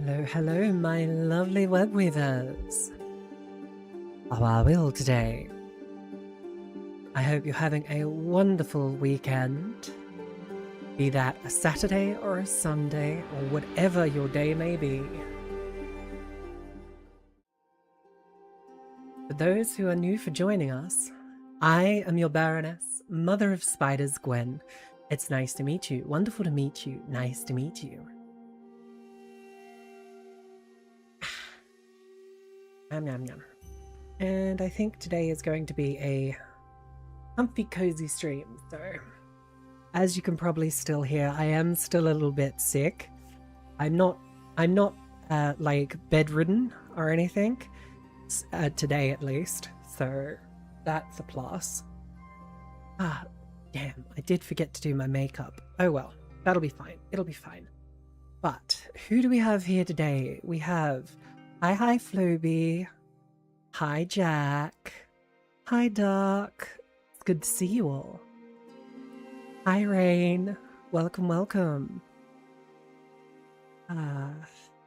Hello, hello, my lovely web weavers. How are we all today? I hope you're having a wonderful weekend, be that a Saturday or a Sunday or whatever your day may be. For those who are new for joining us, I am your baroness, mother of spiders, Gwen. It's nice to meet you. Wonderful to meet you. Nice to meet you. Yum, yum, yum. And I think today is going to be a comfy, cozy stream. So, as you can probably still hear, I am still a little bit sick. I'm not like bedridden or anything today, at least. So that's a plus. Ah, damn! I did forget to do my makeup. Oh well, that'll be fine. It'll be fine. But who do we have here today? We have hi Floby. Hi Jack. Hi Doc. It's good to see you all. Hi Rayne. Welcome.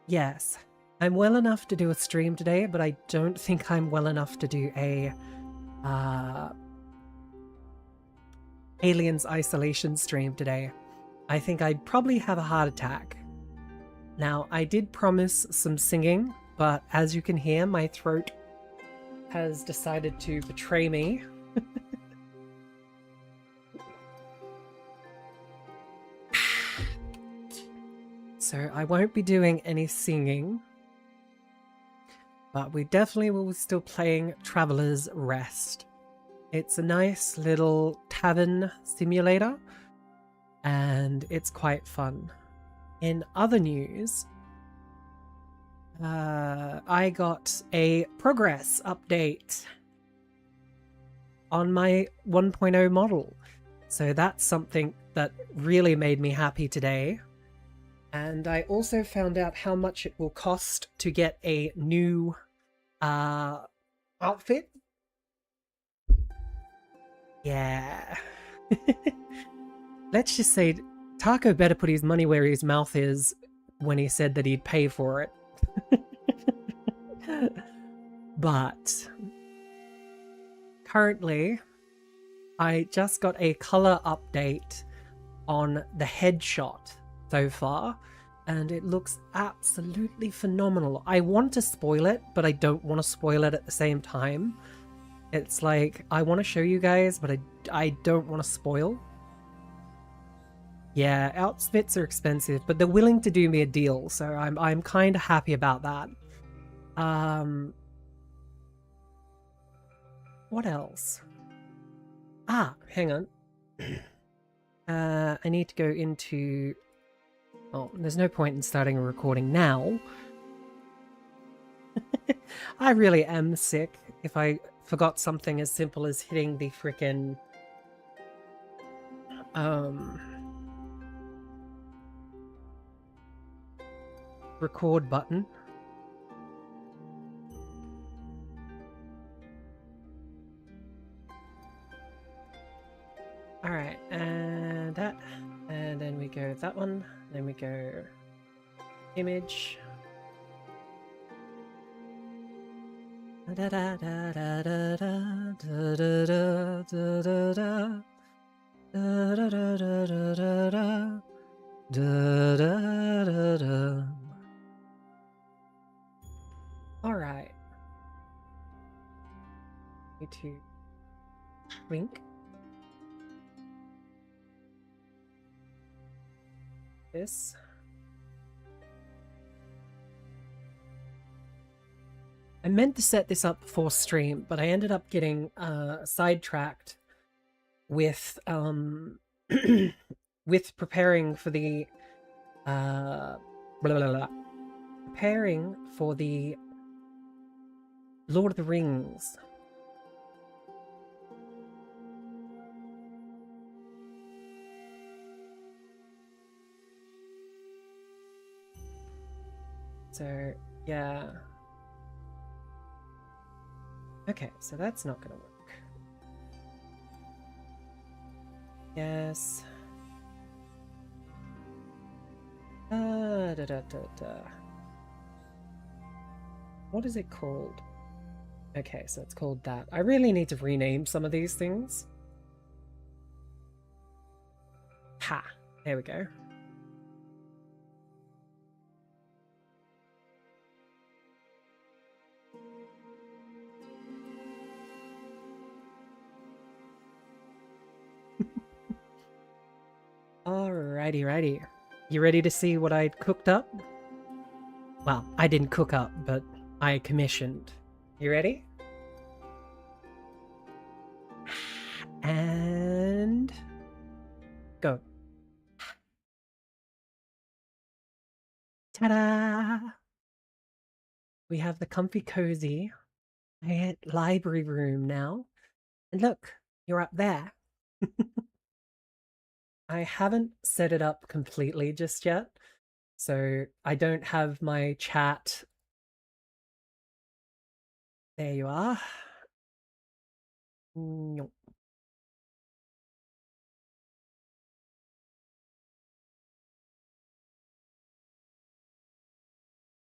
Yes. I'm well enough to do a stream today, but I don't think I'm well enough to do a Aliens Isolation stream today. I think I'd probably have a heart attack. Now, I did promise some singing, but as you can hear, my throat has decided to betray me. So I won't be doing any singing, but we definitely will be still playing Traveler's Rest. It's a nice little tavern simulator, and it's quite fun. In other news, I got a progress update on my 1.0 model. So that's something that really made me happy today. And I also found out how much it will cost to get a new outfit. Yeah. Let's just say Taco better put his money where his mouth is when he said that he'd pay for it. But currently, I just got a color update on the headshot so far, and it looks absolutely phenomenal. I want to spoil it, but I don't want to spoil it at the same time. It's like, I want to show you guys, but I don't want to spoil. Yeah, outfits are expensive, but they're willing to do me a deal, so I'm kind of happy about that. What else? Ah, hang on. I need to go into... Oh, there's no point in starting a recording now. I really am sick. If I forgot something as simple as hitting the frickin' record button. Alright, and that, and then we go that one, then we go image. Da da da da da da da da da da da da da da da da da. Alright. Need to shrink this. I meant to set this up before stream, but I ended up getting sidetracked with with preparing for the preparing for the Lord of the Rings. So, yeah. Okay, so that's not gonna work. Yes. Da, da, da, da. What is it called? Okay, so it's called that. I really need to rename some of these things. Ha! There we go. Alrighty. You ready to see what I cooked up? Well, I didn't cook up, but I commissioned. You ready? And go. Ta-da! We have the comfy cozy library room now. And look, you're up there. I haven't set it up completely just yet. So I don't have my chat. There you are.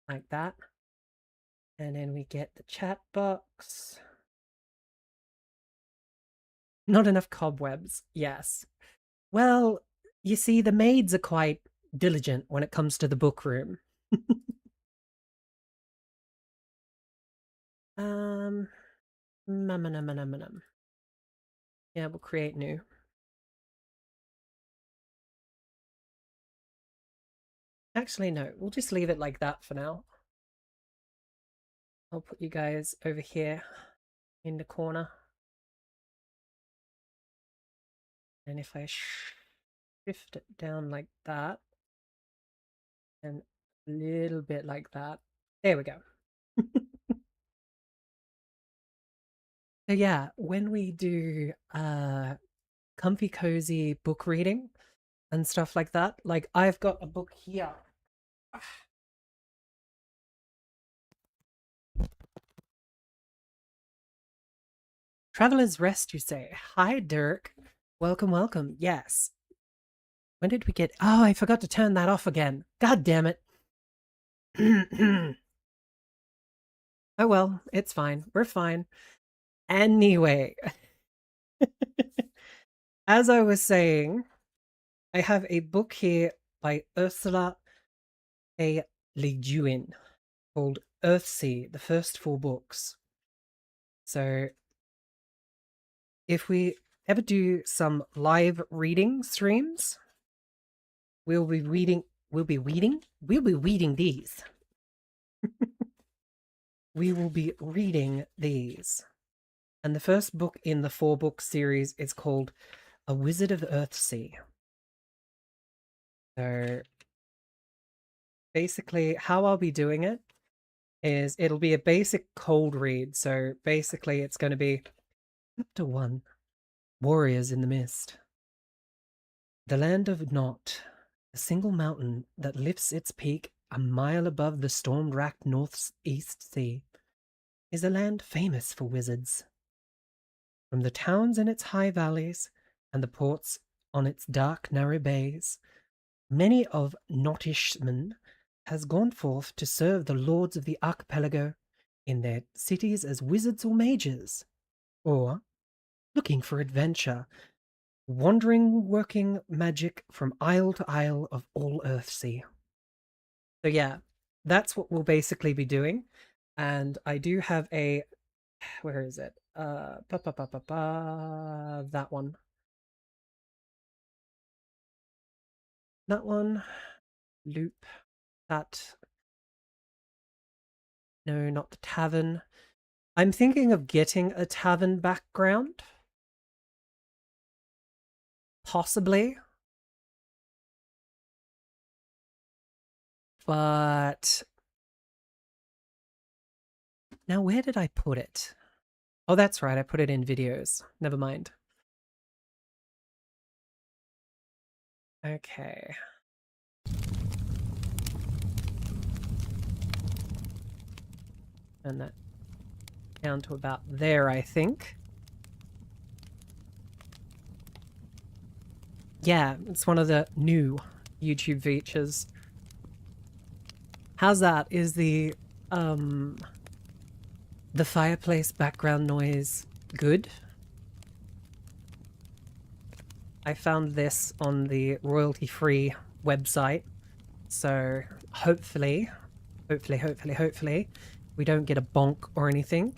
Like that. And then we get the chat box. Not enough cobwebs. Yes. Well, you see, the maids are quite diligent when it comes to the book room. Yeah, we'll create new. Actually, no, we'll just leave it like that for now. I'll put you guys over here in the corner. And if I shift it down like that, and a little bit like that, there we go. So yeah, when we do comfy cozy book reading and stuff like that, like I've got a book here. Traveler's Rest, you say? Hi, Dirk. Welcome. Yes. When did we get... Oh, I forgot to turn that off again. God damn it. Oh well, it's fine. We're fine. Anyway. As I was saying, I have a book here by Ursula A. Le Guin called Earthsea, the first 4 books. So if we ever do some live reading streams, we'll be reading these. We will be reading these. And the first book in the 4-book series is called A Wizard of Earthsea. So basically how I'll be doing it is it'll be a basic cold read. So basically it's going to be Chapter 1, Warriors in the Mist. The land of Nott, a single mountain that lifts its peak a mile above the storm-racked northeast sea, is a land famous for wizards. From the towns in its high valleys and the ports on its dark, narrow bays, many of Nottishmen has gone forth to serve the lords of the archipelago in their cities as wizards or mages, or looking for adventure, wandering, working magic from isle to isle of all Earthsea. So yeah, that's what we'll basically be doing. And I do have a, where is it? That one. That one. Loop. That. No, not the tavern. I'm thinking of getting a tavern background. Possibly. But now where did I put it? Oh, that's right. I put it in videos. Never mind. Okay. And that down to about there, I think. Yeah, it's one of the new YouTube features. How's that? Is the the fireplace background noise good? I found this on the royalty-free website, so hopefully, we don't get a bonk or anything.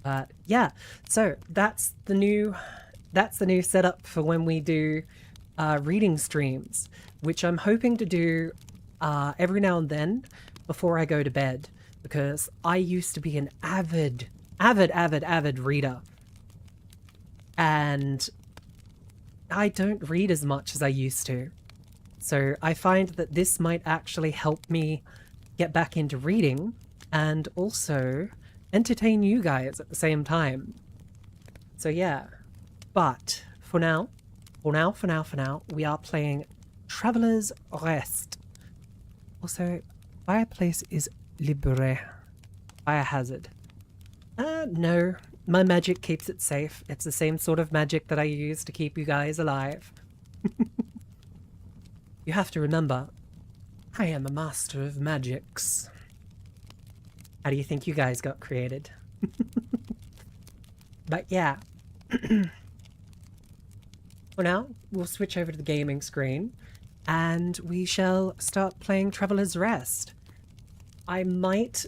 But yeah, so that's the new setup for when we do reading streams, which I'm hoping to do every now and then before I go to bed, because I used to be an avid reader, and I don't read as much as I used to. So I find that this might actually help me get back into reading and also entertain you guys at the same time. So yeah, but for now, we are playing Traveler's Rest. Also, fireplace is libre. Fire hazard. No. My magic keeps it safe. It's the same sort of magic that I use to keep you guys alive. You have to remember, I am a master of magics. How do you think you guys got created? But yeah. For now, we'll switch over to the gaming screen, and we shall start playing Traveler's Rest. I might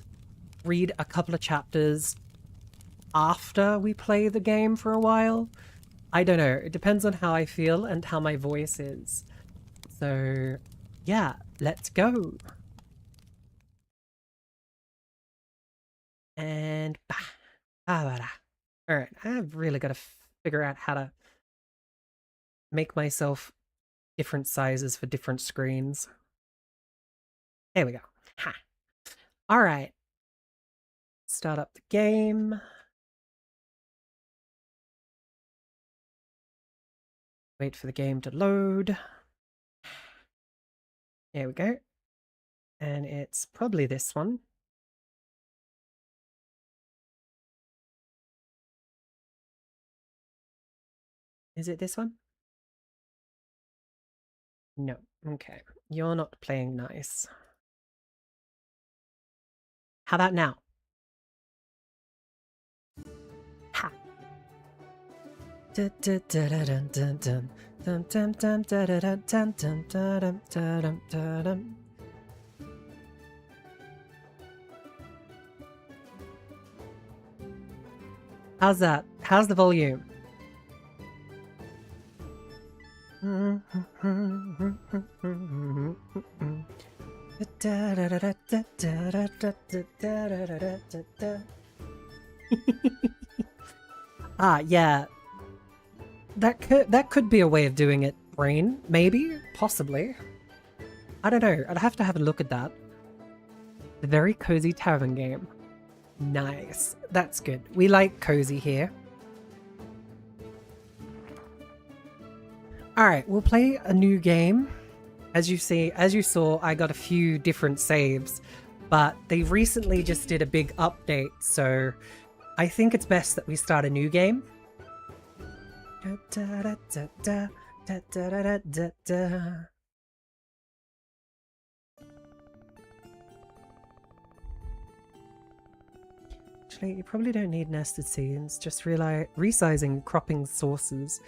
read a couple of chapters after we play the game for a while. I don't know. It depends on how I feel and how my voice is. So, yeah, let's go. And alright, I've really got to figure out how to make myself different sizes for different screens. There we go. Ha. Alright. Start up the game. Wait for the game to load. There we go. And it's probably this one. Is it this one? No. Okay. You're not playing nice. How about now? Ha. How's that? How's the volume? Yeah. That could be a way of doing it, Rayne. Maybe? Possibly. I don't know. I'd have to have a look at that. The very cozy tavern game. Nice. That's good. We like cozy here. Alright, we'll play a new game. As you saw, I got a few different saves, but they recently just did a big update, so I think it's best that we start a new game. Actually, you probably don't need nested scenes, just resizing cropping sources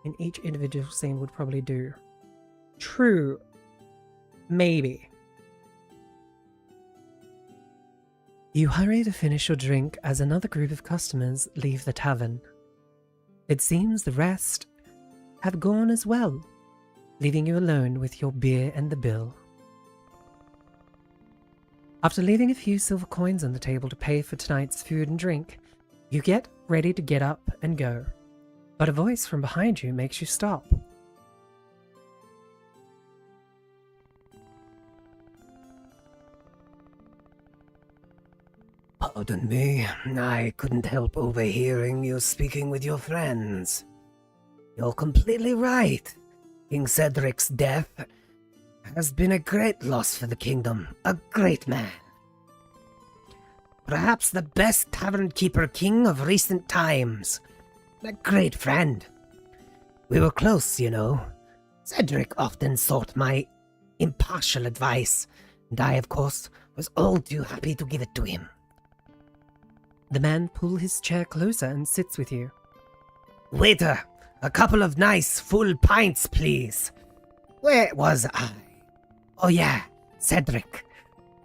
in each individual scene would probably do. True. Maybe. You hurry to finish your drink as another group of customers leave the tavern. It seems the rest have gone as well, leaving you alone with your beer and the bill. After leaving a few silver coins on the table to pay for tonight's food and drink, you get ready to get up and go. But a voice from behind you makes you stop. Pardon me, I couldn't help overhearing you speaking with your friends. You're completely right. King Cedric's death has been a great loss for the kingdom, a great man. Perhaps the best tavern keeper king of recent times. A great friend. We were close, you know. Cedric often sought my impartial advice, and I, of course, was all too happy to give it to him. The man pulls his chair closer and sits with you. Waiter, a couple of nice full pints, please. Where was I? Oh yeah, Cedric.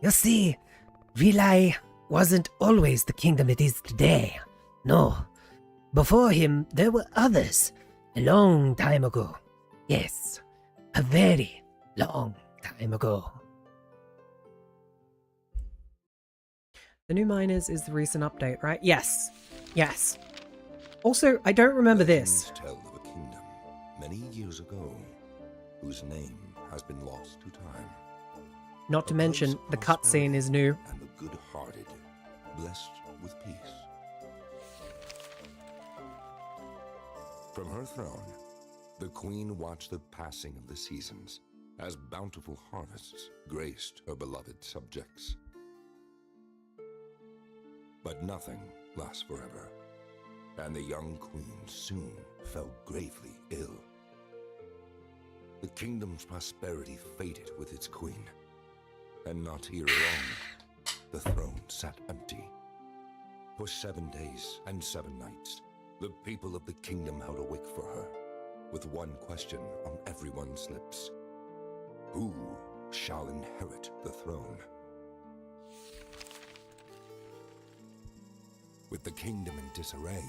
You see, Vally wasn't always the kingdom it is today. No. Before him, there were others. A long time ago. Yes, a very long time ago. The new miners is the recent update, right? Yes. Yes. Also, I don't remember this. Legends tell of a kingdom many years ago whose name has been lost to time. Not to mention, the cutscene is new. And the good-hearted, blessed with peace. From her throne, the queen watched the passing of the seasons as bountiful harvests graced her beloved subjects. But nothing lasts forever, and the young queen soon fell gravely ill. The kingdom's prosperity faded with its queen, and not here alone, the throne sat empty. For 7 days and 7 nights, the people of the kingdom held awake for her, with one question on everyone's lips. Who shall inherit the throne? With the kingdom in disarray,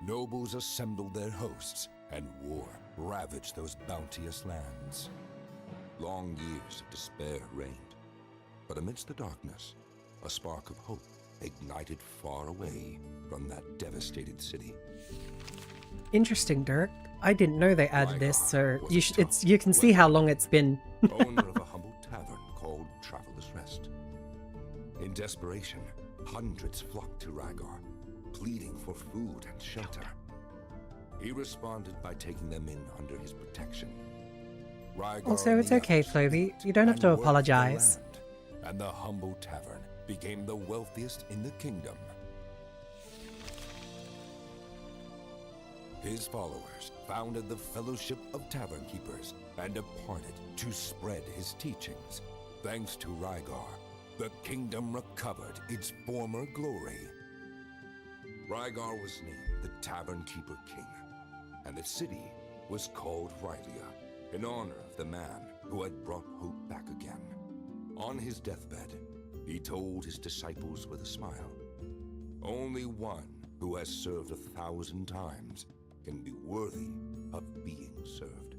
nobles assembled their hosts, and war ravaged those bounteous lands. Long years of despair reigned, but amidst the darkness, a spark of hope ignited far away from that devastated city. Interesting, Dirk. I didn't know they added this, so you can see how long it's been. Owner of a humble tavern called Traveler's Rest. In desperation, hundreds flocked to Rygar, pleading for food and shelter. He responded by taking them in under his protection. Rygar Also, it's okay, Clovey. You don't have to apologize. And the humble tavern became the wealthiest in the kingdom. His followers founded the Fellowship of Tavern Keepers and departed to spread his teachings. Thanks to Rygar, the kingdom recovered its former glory. Rygar was named the Tavern Keeper King, and the city was called Rylia, in honor of the man who had brought hope back again. On his deathbed, he told his disciples with a smile, "Only one who has served 1,000 times can be worthy of being served."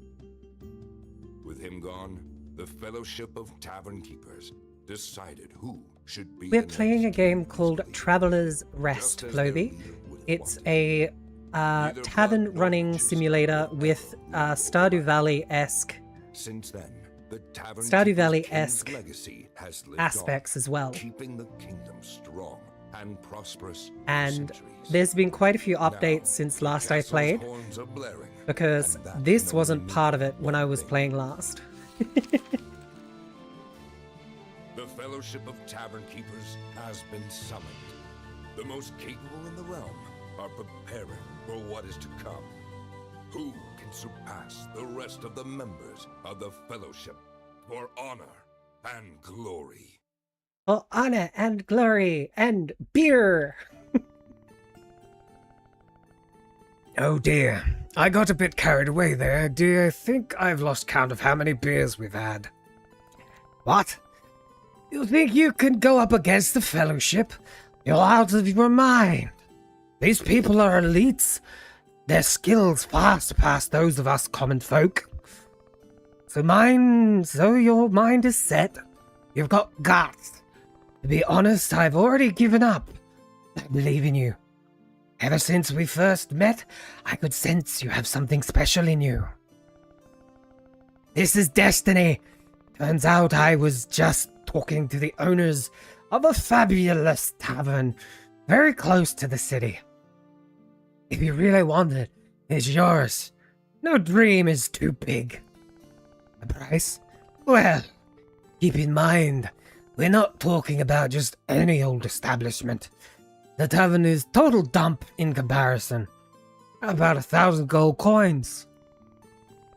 With him gone, the Fellowship of Tavern Keepers decided who should be. We're playing a game called Traveler's Rest, Clovey. It's a tavern running simulator with Stardew Valley-esque aspects as well. Keeping the kingdom strong and prosperous. And there's been quite a few updates since last I played, because this wasn't part of it when I was playing last. The Fellowship of Tavern Keepers has been summoned. The most capable in the realm are preparing for what is to come. Who can surpass the rest of the members of the Fellowship for honor and glory? For honor and glory and beer! Oh dear, I got a bit carried away there. Do I think I've lost count of how many beers we've had? What? You think you can go up against the Fellowship? You're out of your mind. These people are elites. Their skills far surpass those of us common folk. So your mind is set. You've got guts. To be honest, I've already given up. I believe in you. Ever since we first met, I could sense you have something special in you. This is destiny. Turns out I was just talking to the owners of a fabulous tavern very close to the city. If you really want it, it's yours. No dream is too big. The price? Well, keep in mind, we're not talking about just any old establishment. The tavern is total dump in comparison. About 1,000 gold coins.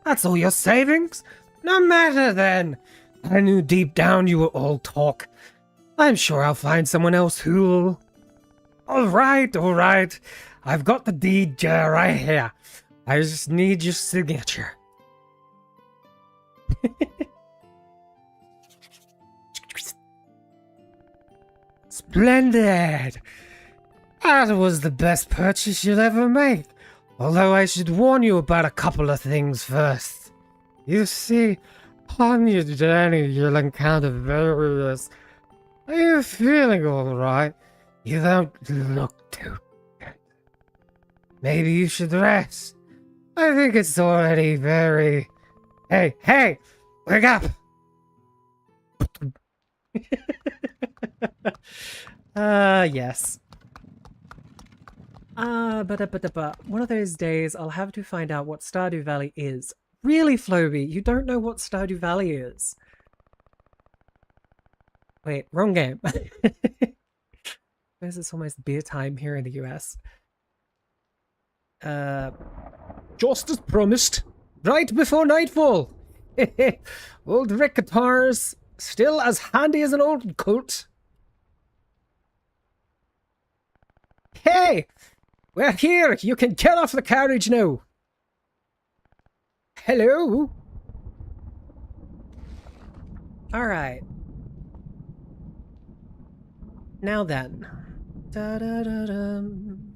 That's all your savings? No matter then. I knew deep down you were all talk. I'm sure I'll find someone else who'll... All right. I've got the deed right here. I just need your signature. Splendid! That was the best purchase you'll ever make. Although I should warn you about a couple of things first. You see, on your journey you'll encounter various... Are you feeling alright? You don't look too good. Maybe you should rest. I think it's already very... Hey! Wake up! Yes. But one of those days I'll have to find out what Stardew Valley is. Really, Floby, you don't know what Stardew Valley is? Wait, wrong game. Suppose it's almost beer time here in the US. Just as promised, right before nightfall. Old Rick Guitar's still as handy as an old coat. Hey, we're here. You can get off the carriage now. Hello. All right. Now then. Da-da-da-dum.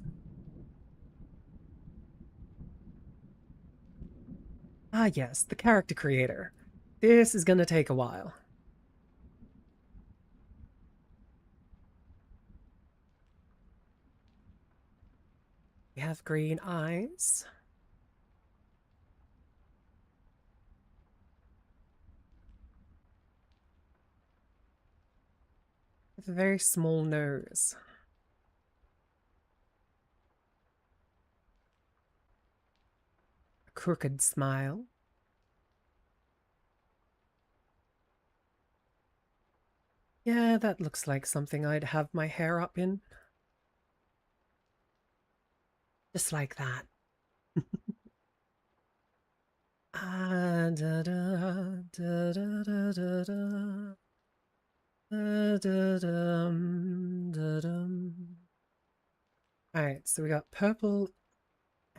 Ah yes, the character creator. This is gonna take a while. We have green eyes. With a very small nose. A crooked smile. Yeah, that looks like something I'd have my hair up in. Just like that. Ah, da da da da da da da. Da-da-dum, da-dum. Alright, so we got purple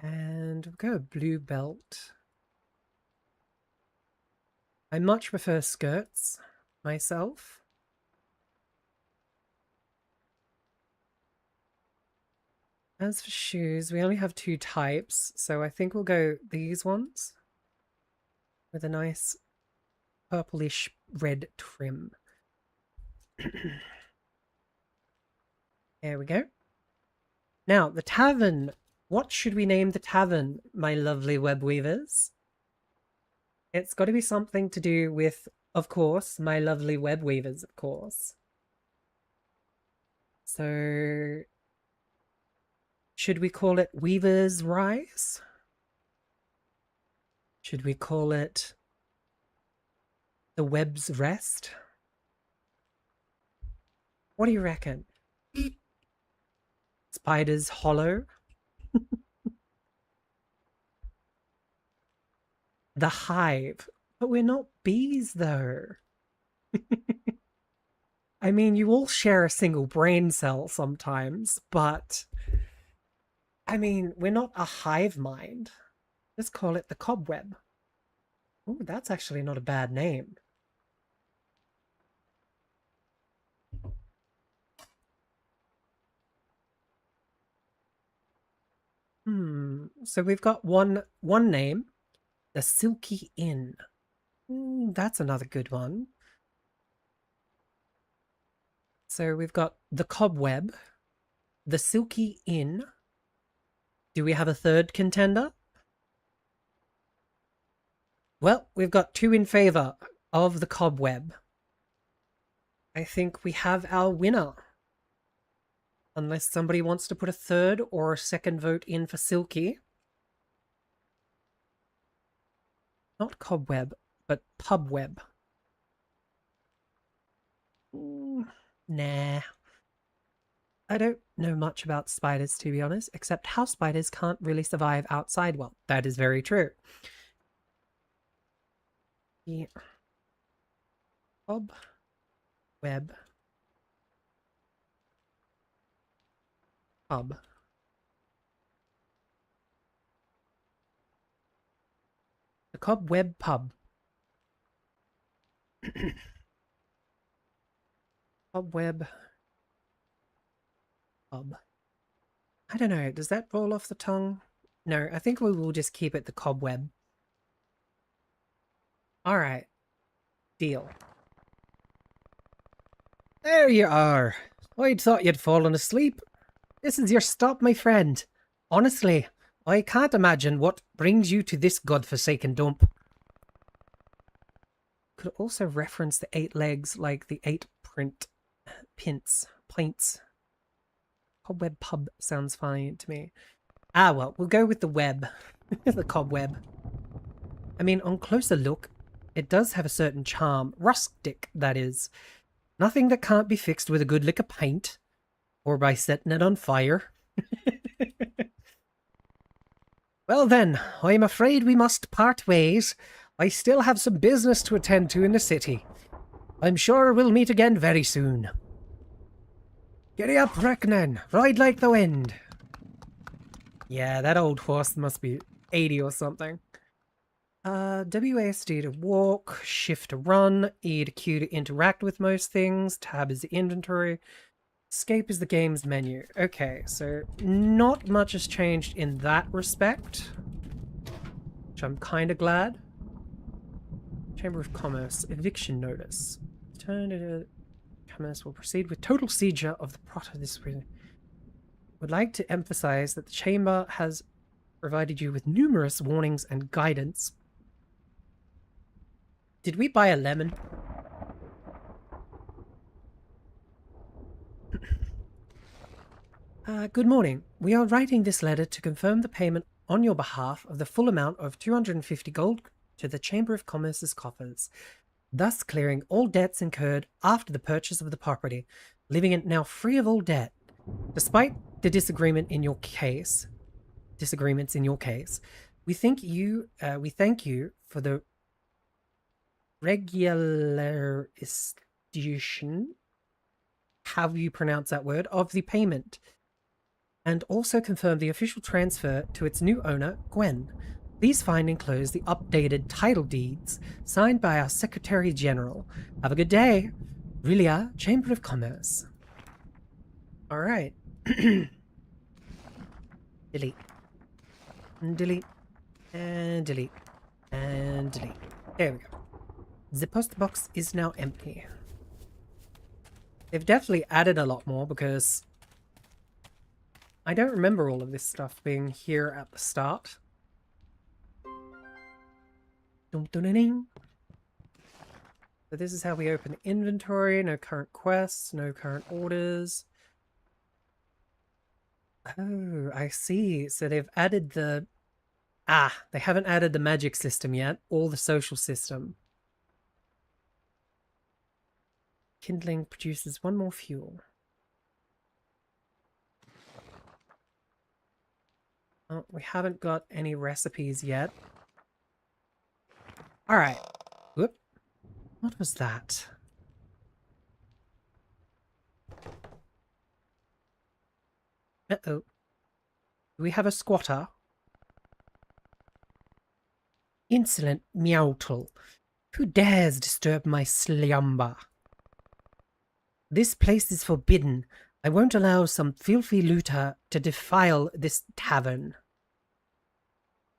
and we'll go blue belt. I much prefer skirts myself. As for shoes, we only have 2 types, so I think we'll go these ones with a nice purplish red trim. There we go. Now, the tavern. What should we name the tavern, my lovely web weavers? It's got to be something to do with, of course, my lovely web weavers, of course. So, should we call it Weaver's Rise? Should we call it The Web's Rest? What do you reckon? Spider's Hollow? The Hive. But we're not bees, though. I mean, you all share a single brain cell sometimes, but... I mean, we're not a hive mind. Let's call it the Cobweb. Oh, that's actually not a bad name. So we've got one name, the Silky Inn. That's another good one. So we've got the Cobweb, the Silky Inn. Do we have a third contender? Well, we've got 2 in favor of the Cobweb. I think we have our winner. Unless somebody wants to put a third or a second vote in for Silky. Not Cobweb, but Pubweb. Nah. I don't know much about spiders, to be honest, except house spiders can't really survive outside. Well, that is very true. Yeah. Cobweb. Pub. The Cobweb Pub. Cobweb Pub. I don't know, does that roll off the tongue? No, I think we will just keep it the Cobweb. Alright. Deal. There you are. I'd thought you'd fallen asleep. This is your stop, my friend. Honestly, I can't imagine what brings you to this godforsaken dump. Could also reference the 8 legs like the 8 pints. Cobweb Pub sounds fine to me. Ah, well, we'll go with the web. The cobweb. I mean, on closer look, it does have a certain charm. Rustic, that is. Nothing that can't be fixed with a good lick of paint. Or by setting it on fire. Well then, I'm afraid we must part ways. I still have some business to attend to in the city. I'm sure we'll meet again very soon. Giddy up, Rayne. Ride like the wind. Yeah, that old horse must be 80 or something. WASD to walk, shift to run, E to Q to interact with most things, tab is the inventory, escape is the game's menu. Okay, so not much has changed in that respect, which I'm kind of glad. Chamber of Commerce, eviction notice. Commerce will proceed with total seizure of the plot of this. Would like to emphasize that the chamber has provided you with numerous warnings and guidance. Did we buy a lemon? Good morning. We are writing this letter to confirm the payment on your behalf of the full amount of 250 gold to the Chamber of Commerce's coffers, thus clearing all debts incurred after the purchase of the property, leaving it now free of all debt. Despite the disagreements in your case, we thank you for the regularization, how you pronounce that word, of the payment, and also confirm the official transfer to its new owner, Gwen. Please find enclosed the updated title deeds signed by our Secretary General. Have a good day. Rilia, Chamber of Commerce. Alright. Delete. And delete. And delete. And delete. There we go. The post box is now empty. They've definitely added a lot more because I don't remember all of this stuff being here at the start. So this is how we open the inventory. No current quests, no current orders. Oh, I see. So they've added the... they haven't added the magic system yet, or the social system. Kindling produces 1 more fuel. Oh, we haven't got any recipes yet. Alright. Whoop. What was that? Uh-oh. Do we have a squatter? Insolent meowtle. Who dares disturb my slumber? This place is forbidden. I won't allow some filthy looter to defile this tavern.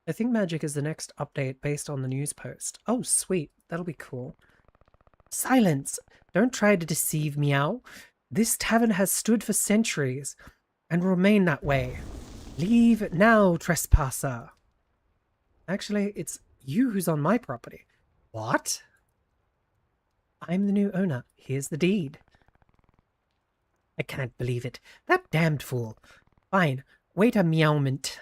I think magic is the next update based on the news post. Oh, sweet. That'll be cool. Silence! Don't try to deceive Meow. This tavern has stood for centuries and will remain that way. Leave now, trespasser. Actually, it's you who's on my property. What? I'm the new owner. Here's the deed. I can't believe it. That damned fool. Fine. Wait a meowment.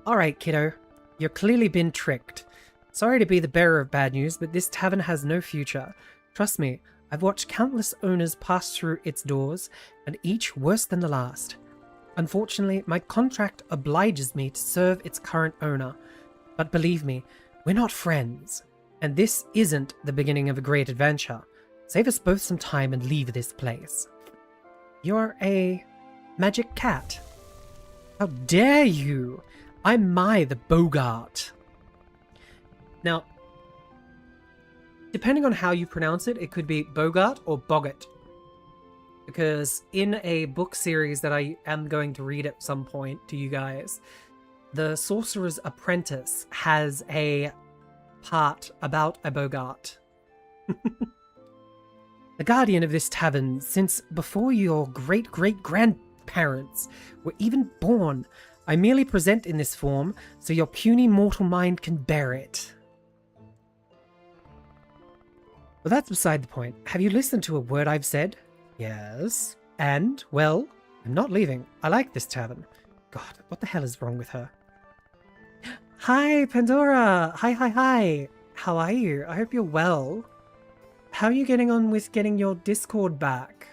Alright, kiddo. You've clearly been tricked. Sorry to be the bearer of bad news, but this tavern has no future. Trust me, I've watched countless owners pass through its doors, and each worse than the last. Unfortunately, my contract obliges me to serve its current owner. But believe me, we're not friends. And this isn't the beginning of a great adventure. Save us both some time and leave this place. You're a magic cat. How dare you? I'm the Bogart. Now, depending on how you pronounce it, it could be Bogart or Boggart. Because in a book series that I am going to read at some point to you guys, the Sorcerer's Apprentice has a part about a Bogart. The guardian of this tavern since before your great-great-grandparents were even born. I merely present in this form so your puny mortal mind can bear it. Well, that's beside the point. Have you listened to a word I've said? Yes. And, well, I'm not leaving. I like this tavern. God, what the hell is wrong with her? Hi, Pandora! Hi. How are you? I hope you're well. How are you getting on with getting your Discord back?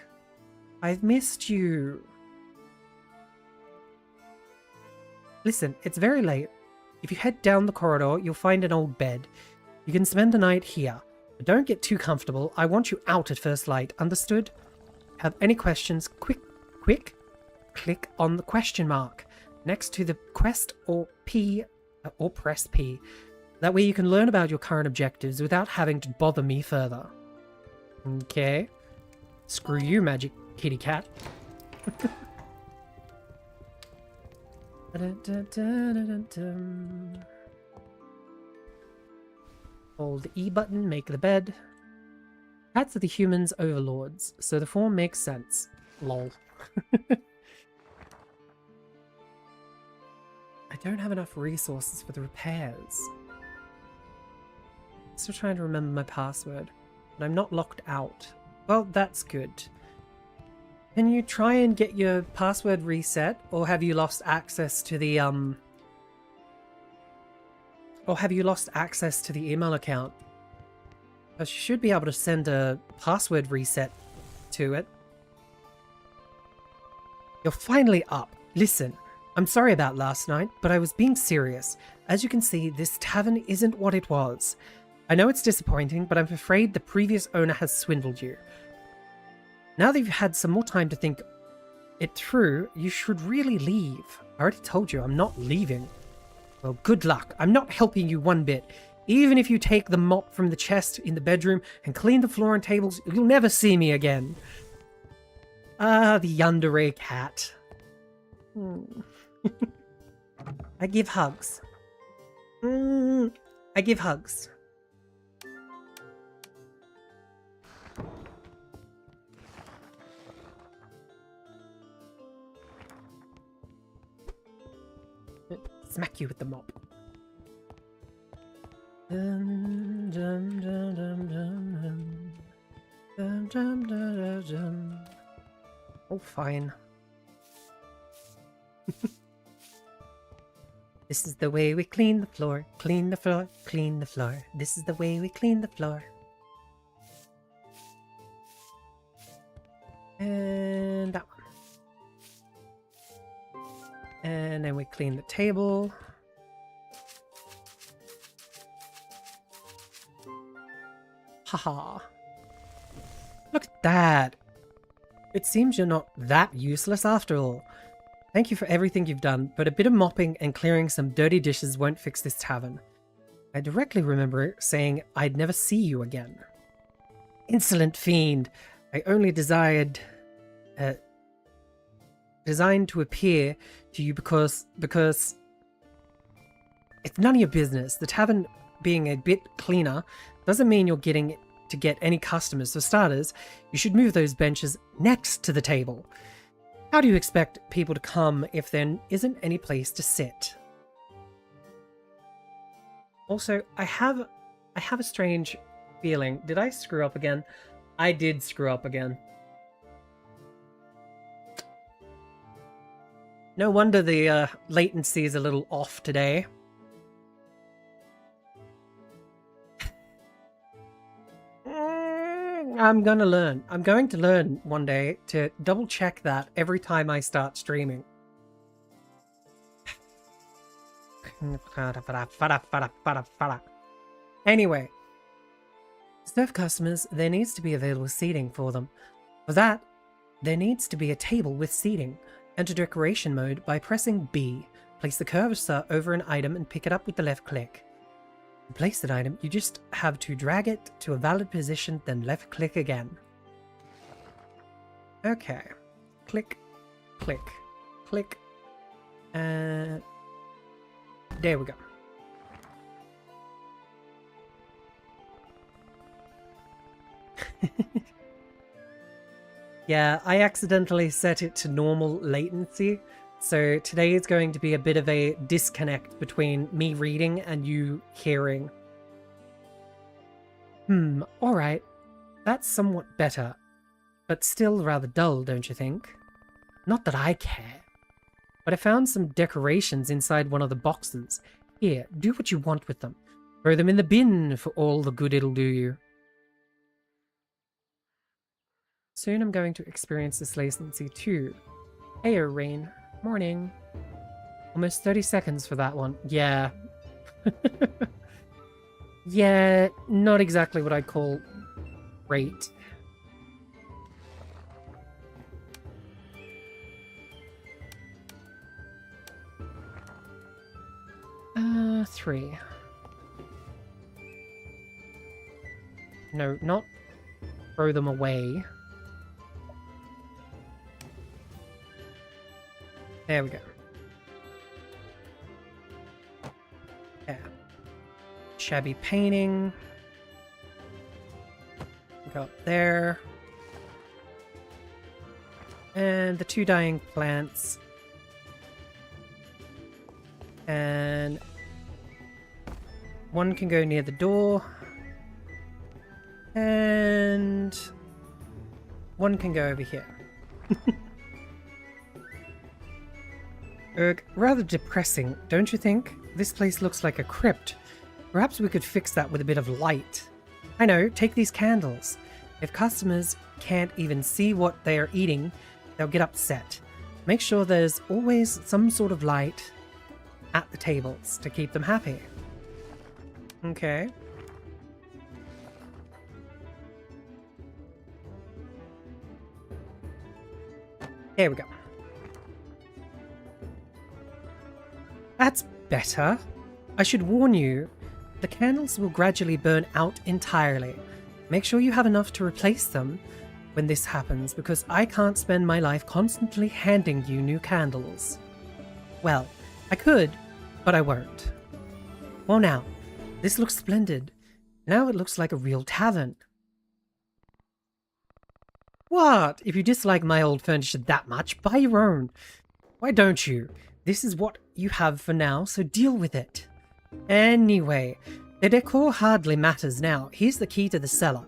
I've missed you. Listen, it's very late. If you head down the corridor, you'll find an old bed. You can spend the night here. But don't get too comfortable. I want you out at first light. Understood? Have any questions? Quick, click on the question mark next to the quest or press P. That way you can learn about your current objectives without having to bother me further. Okay. Screw you, magic kitty cat. Hold the E button, make the bed. Cats are the humans' overlords, so the form makes sense. Lol. I don't have enough resources for the repairs. Still trying to remember my password, but I'm not locked out. Well, that's good. Can you try and get your password reset, or have you lost access to the email account? You should be able to send a password reset to it. You're finally up. Listen, I'm sorry about last night, but I was being serious. As you can see, this tavern isn't what it was. I know it's disappointing, but I'm afraid the previous owner has swindled you. Now that you've had some more time to think it through, you should really leave. I already told you I'm not leaving. Well, good luck. I'm not helping you one bit. Even if you take the mop from the chest in the bedroom and clean the floor and tables, you'll never see me again. Ah, the yandere cat. I give hugs. I give hugs. Smack you with the mop. Dum, dum, dum, dum, dum, dum, dum, dum, dum. Oh, fine. This is the way we clean the floor, clean the floor, clean the floor. This is the way we clean the floor. And that one. And then we clean the table. Haha. Look at that. It seems you're not that useless after all. Thank you for everything you've done, but a bit of mopping and clearing some dirty dishes won't fix this tavern. I directly remember saying I'd never see you again. Insolent fiend. I only designed to appear to you because it's none of your business. The tavern being a bit cleaner doesn't mean you're getting to get any customers. For starters, you should move those benches next to the table. How do you expect people to come if there isn't any place to sit? Also, I have a strange feeling. Did I screw up again? I did screw up again. No wonder the latency is a little off today. I'm gonna learn. I'm going to learn one day to double check that every time I start streaming. Anyway. To serve customers, there needs to be available seating for them. For that, there needs to be a table with seating. Enter decoration mode by pressing B. Place the cursor over an item and pick it up with the left click. To place that item, you just have to drag it to a valid position, then left click again. Okay. Click, click, click, and there we go. Yeah, I accidentally set it to normal latency, so today is going to be a bit of a disconnect between me reading and you hearing. Alright. That's somewhat better, but still rather dull, don't you think? Not that I care. But I found some decorations inside one of the boxes. Here, do what you want with them. Throw them in the bin for all the good it'll do you. Soon I'm going to experience this latency too. Heyo, Rayne. Morning. Almost 30 seconds for that one. Yeah. Yeah, not exactly what I'd call great. Three. No, not throw them away. There we go. Yeah. Shabby painting. Go up there. And the two dying plants. And one can go near the door. And one can go over here. Erg, rather depressing, don't you think? This place looks like a crypt. Perhaps we could fix that with a bit of light. I know, take these candles. If customers can't even see what they are eating, they'll get upset. Make sure there's always some sort of light at the tables to keep them happy. Okay. There we go. That's better. I should warn you, the candles will gradually burn out entirely. Make sure you have enough to replace them when this happens, because I can't spend my life constantly handing you new candles. Well, I could, but I won't. Well now, this looks splendid. Now it looks like a real tavern. What? If you dislike my old furniture that much, buy your own. Why don't you? This is what you have for now, so deal with it. Anyway, the decor hardly matters now. Here's the key to the cellar.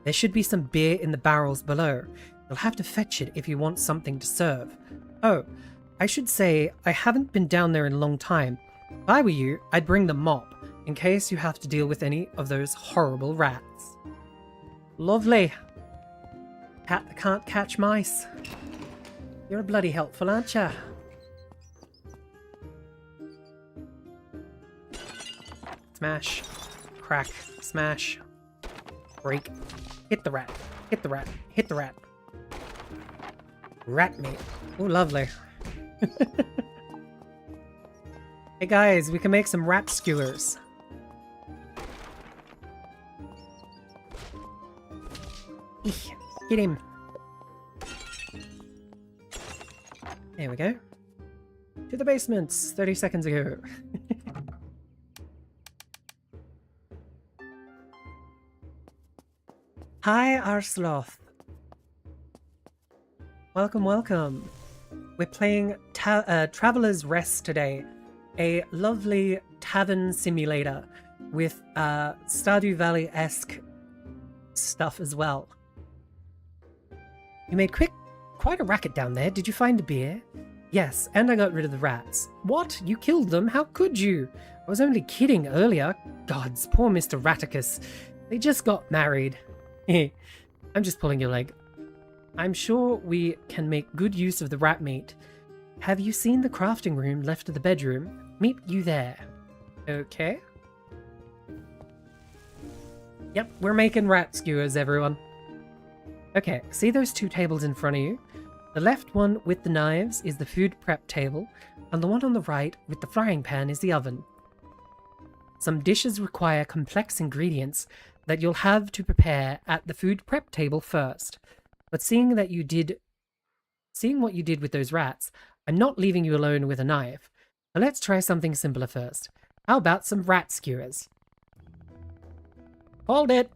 There should be some beer in the barrels below. You'll have to fetch it if you want something to serve. Oh, I should say, I haven't been down there in a long time. If I were you, I'd bring the mop, in case you have to deal with any of those horrible rats. Lovely. Cat that can't catch mice. You're bloody helpful, aren't ya? Smash. Crack. Smash. Break. Hit the rat. Hit the rat. Hit the rat. Rat meat. Oh, lovely. Hey guys, we can make some rat skewers. Eek. Get him. There we go. To the basements 30 seconds ago. Hi, Arsloth. Welcome, welcome. We're playing Traveler's Rest today. A lovely tavern simulator with Stardew Valley-esque stuff as well. You made quite a racket down there. Did you find the beer? Yes, and I got rid of the rats. What? You killed them? How could you? I was only kidding earlier. Gods, poor Mr. Raticus. They just got married. I'm just pulling your leg. I'm sure we can make good use of the rat meat. Have you seen the crafting room left of the bedroom? Meet you there. Okay. Yep, we're making rat skewers, everyone. Okay, see those two tables in front of you? The left one with the knives is the food prep table, and the one on the right with the frying pan is the oven. Some dishes require complex ingredients that you'll have to prepare at the food prep table first. But seeing what you did with those rats, I'm not leaving you alone with a knife. So let's try something simpler first. How about some rat skewers? Hold it!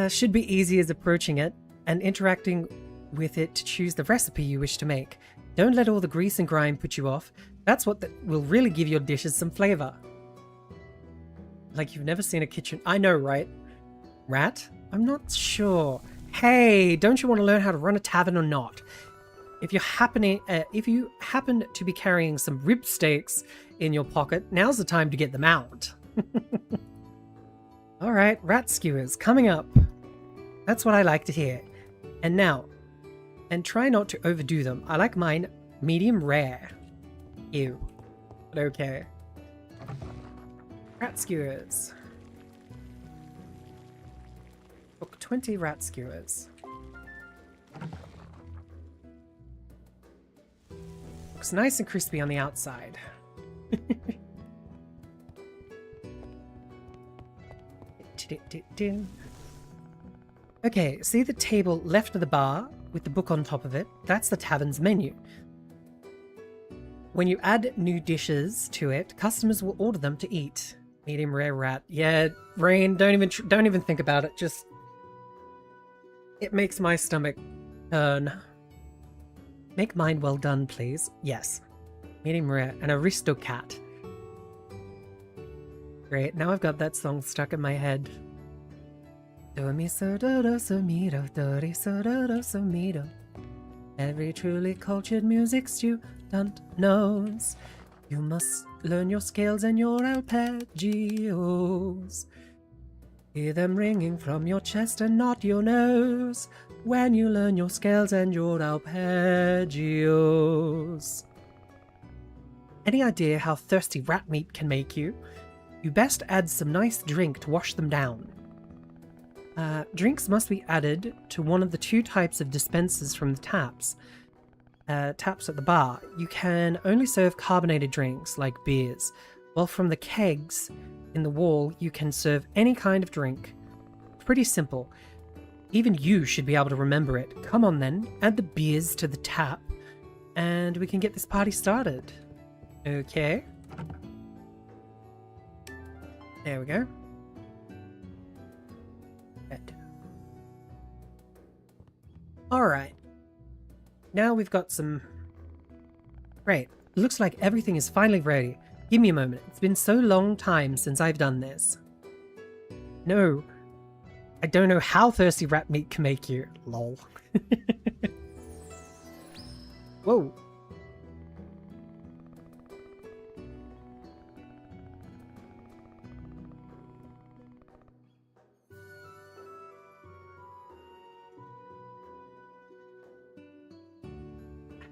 Should be easy as approaching it and interacting with it to choose the recipe you wish to make. Don't let all the grease and grime put you off. That's what will really give your dishes some flavor. Like you've never seen a kitchen. I know, right? Rat? I'm not sure. Hey, don't you want to learn how to run a tavern or not? If you happen to be carrying some rib steaks in your pocket, now's the time to get them out. Alright, rat skewers coming up. That's what I like to hear. And now, and try not to overdo them. I like mine medium rare. Ew. But okay. Rat skewers. Cook 20 rat skewers. Looks nice and crispy on the outside. Okay, see the table left of the bar with the book on top of it? That's the tavern's menu. When you add new dishes to it, customers will order them to eat. Medium rare rat. Yeah, Rayne, don't even think about it. Just it makes my stomach turn. Make mine well done, please. Yes. Medium rare. An aristocat. Great, now I've got that song stuck in my head. Do mi so do do so mi do do re so do do so mi do. Every truly cultured music student knows you must learn your scales and your arpeggios. Hear them ringing from your chest and not your nose when you learn your scales and your arpeggios. Any idea how thirsty rat meat can make you? You best add some nice drink to wash them down. Drinks must be added to one of the two types of dispensers from the taps. Taps at the bar. You can only serve carbonated drinks, like beers, while from the kegs in the wall you can serve any kind of drink. Pretty simple. Even you should be able to remember it. Come on then, add the beers to the tap, and we can get this party started. Okay. There we go. Alright. Now we've got some... Great. Looks like everything is finally ready. Give me a moment. It's been so long time since I've done this. No. I don't know how thirsty rat meat can make you. Lol. Whoa.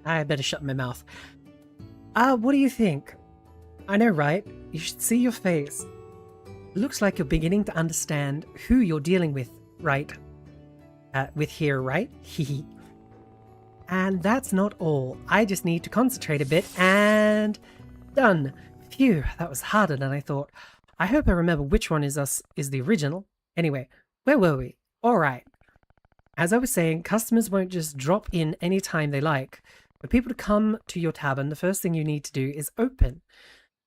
I better shut my mouth. What do you think? I know, right? You should see your face. Looks like you're beginning to understand who you're dealing with, right? With here, right? Hehe. And that's not all. I just need to concentrate a bit and... done. Phew, that was harder than I thought. I hope I remember which one is the original. Anyway, where were we? Alright. As I was saying, customers won't just drop in any time they like. For people to come to your tavern, the first thing you need to do is open.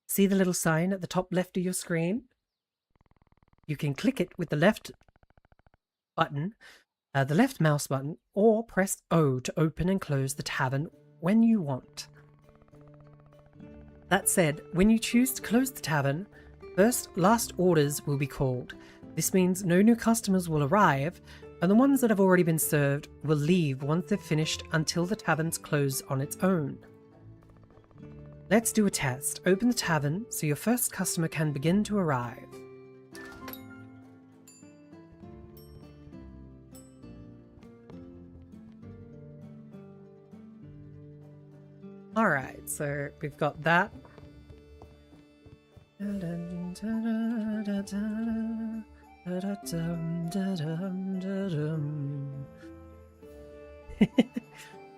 See the little sign at the top left of your screen? You can click it with the left button, the left mouse button, or press O to open and close the tavern when you want. That said, when you choose to close the tavern, first last orders will be called. This means no new customers will arrive, and the ones that have already been served will leave once they've finished until the tavern's closed on its own. Let's do a test. Open the tavern so your first customer can begin to arrive. Alright, so we've got that.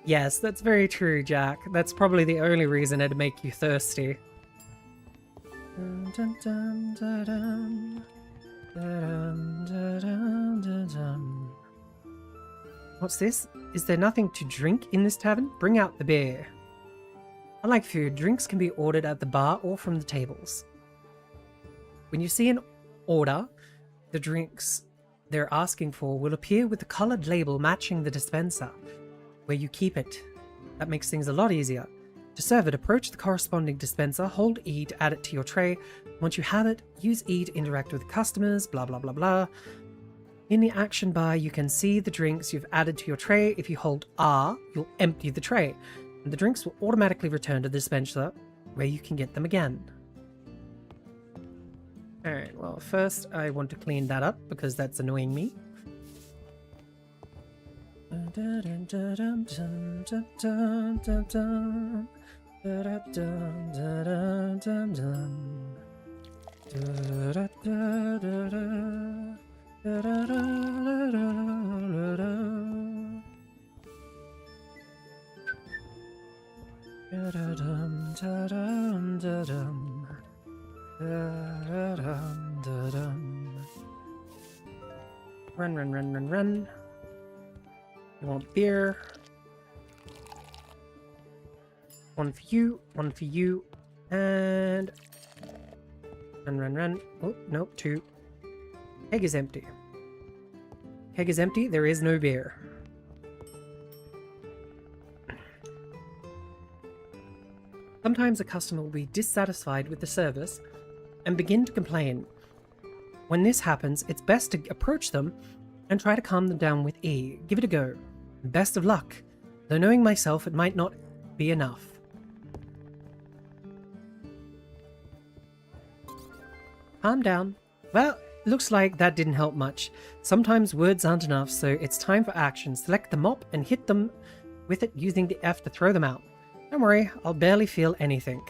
Yes, that's very true, Jack. That's probably the only reason it'd make you thirsty. What's this? Is there nothing to drink in this tavern? Bring out the beer. Unlike food, drinks can be ordered at the bar or from the tables. When you see an order, the drinks they're asking for will appear with the colored label matching the dispenser where you keep it. That makes things a lot easier. To serve it, approach the corresponding dispenser, hold E to add it to your tray. Once you have it, use E to interact with customers, blah blah blah blah. In the action bar, you can see the drinks you've added to your tray. If you hold R, you'll empty the tray, and the drinks will automatically return to the dispenser where you can get them again. Alright, well, first I want to clean that up because that's annoying me. Run, run, run, run, run. You want beer? One for you, and run, run, run. Oh, no, two. Keg is empty. Keg is empty, there is no beer. Sometimes a customer will be dissatisfied with the service and begin to complain. When this happens, it's best to approach them and try to calm them down with E. Give it a go. Best of luck, though knowing myself it might not be enough. Calm down. Well, looks like that didn't help much. Sometimes words aren't enough, so it's time for action. Select the mop and hit them with it using the F to throw them out. Don't worry, I'll barely feel anything.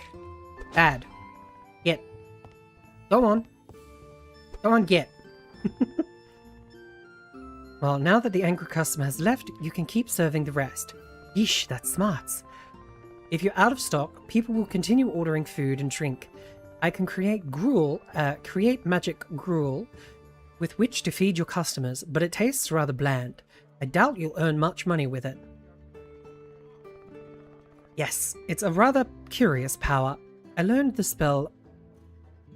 Bad. Get. Go on. Go on, get. Well, now that the angry customer has left, you can keep serving the rest. Yeesh, that's smarts. If you're out of stock, people will continue ordering food and drink. I can create magic gruel with which to feed your customers, but it tastes rather bland. I doubt you'll earn much money with it. Yes, it's a rather curious power. I learned the spell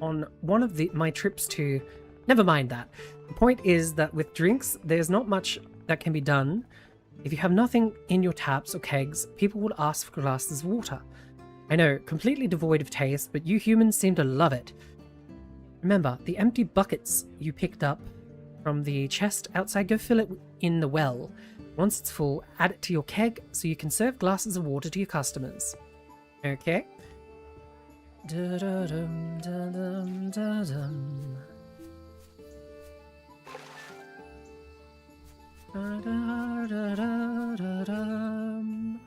on one of my trips to... Never mind that. The point is that with drinks, there's not much that can be done. If you have nothing in your taps or kegs, people would ask for glasses of water. I know, completely devoid of taste, but you humans seem to love it. Remember, the empty buckets you picked up from the chest outside, go fill it in the well. Once it's full, add it to your keg so you can serve glasses of water to your customers. Okay? Da-da-dum, da-dum, da-dum. Da-da-da-da-da-dum.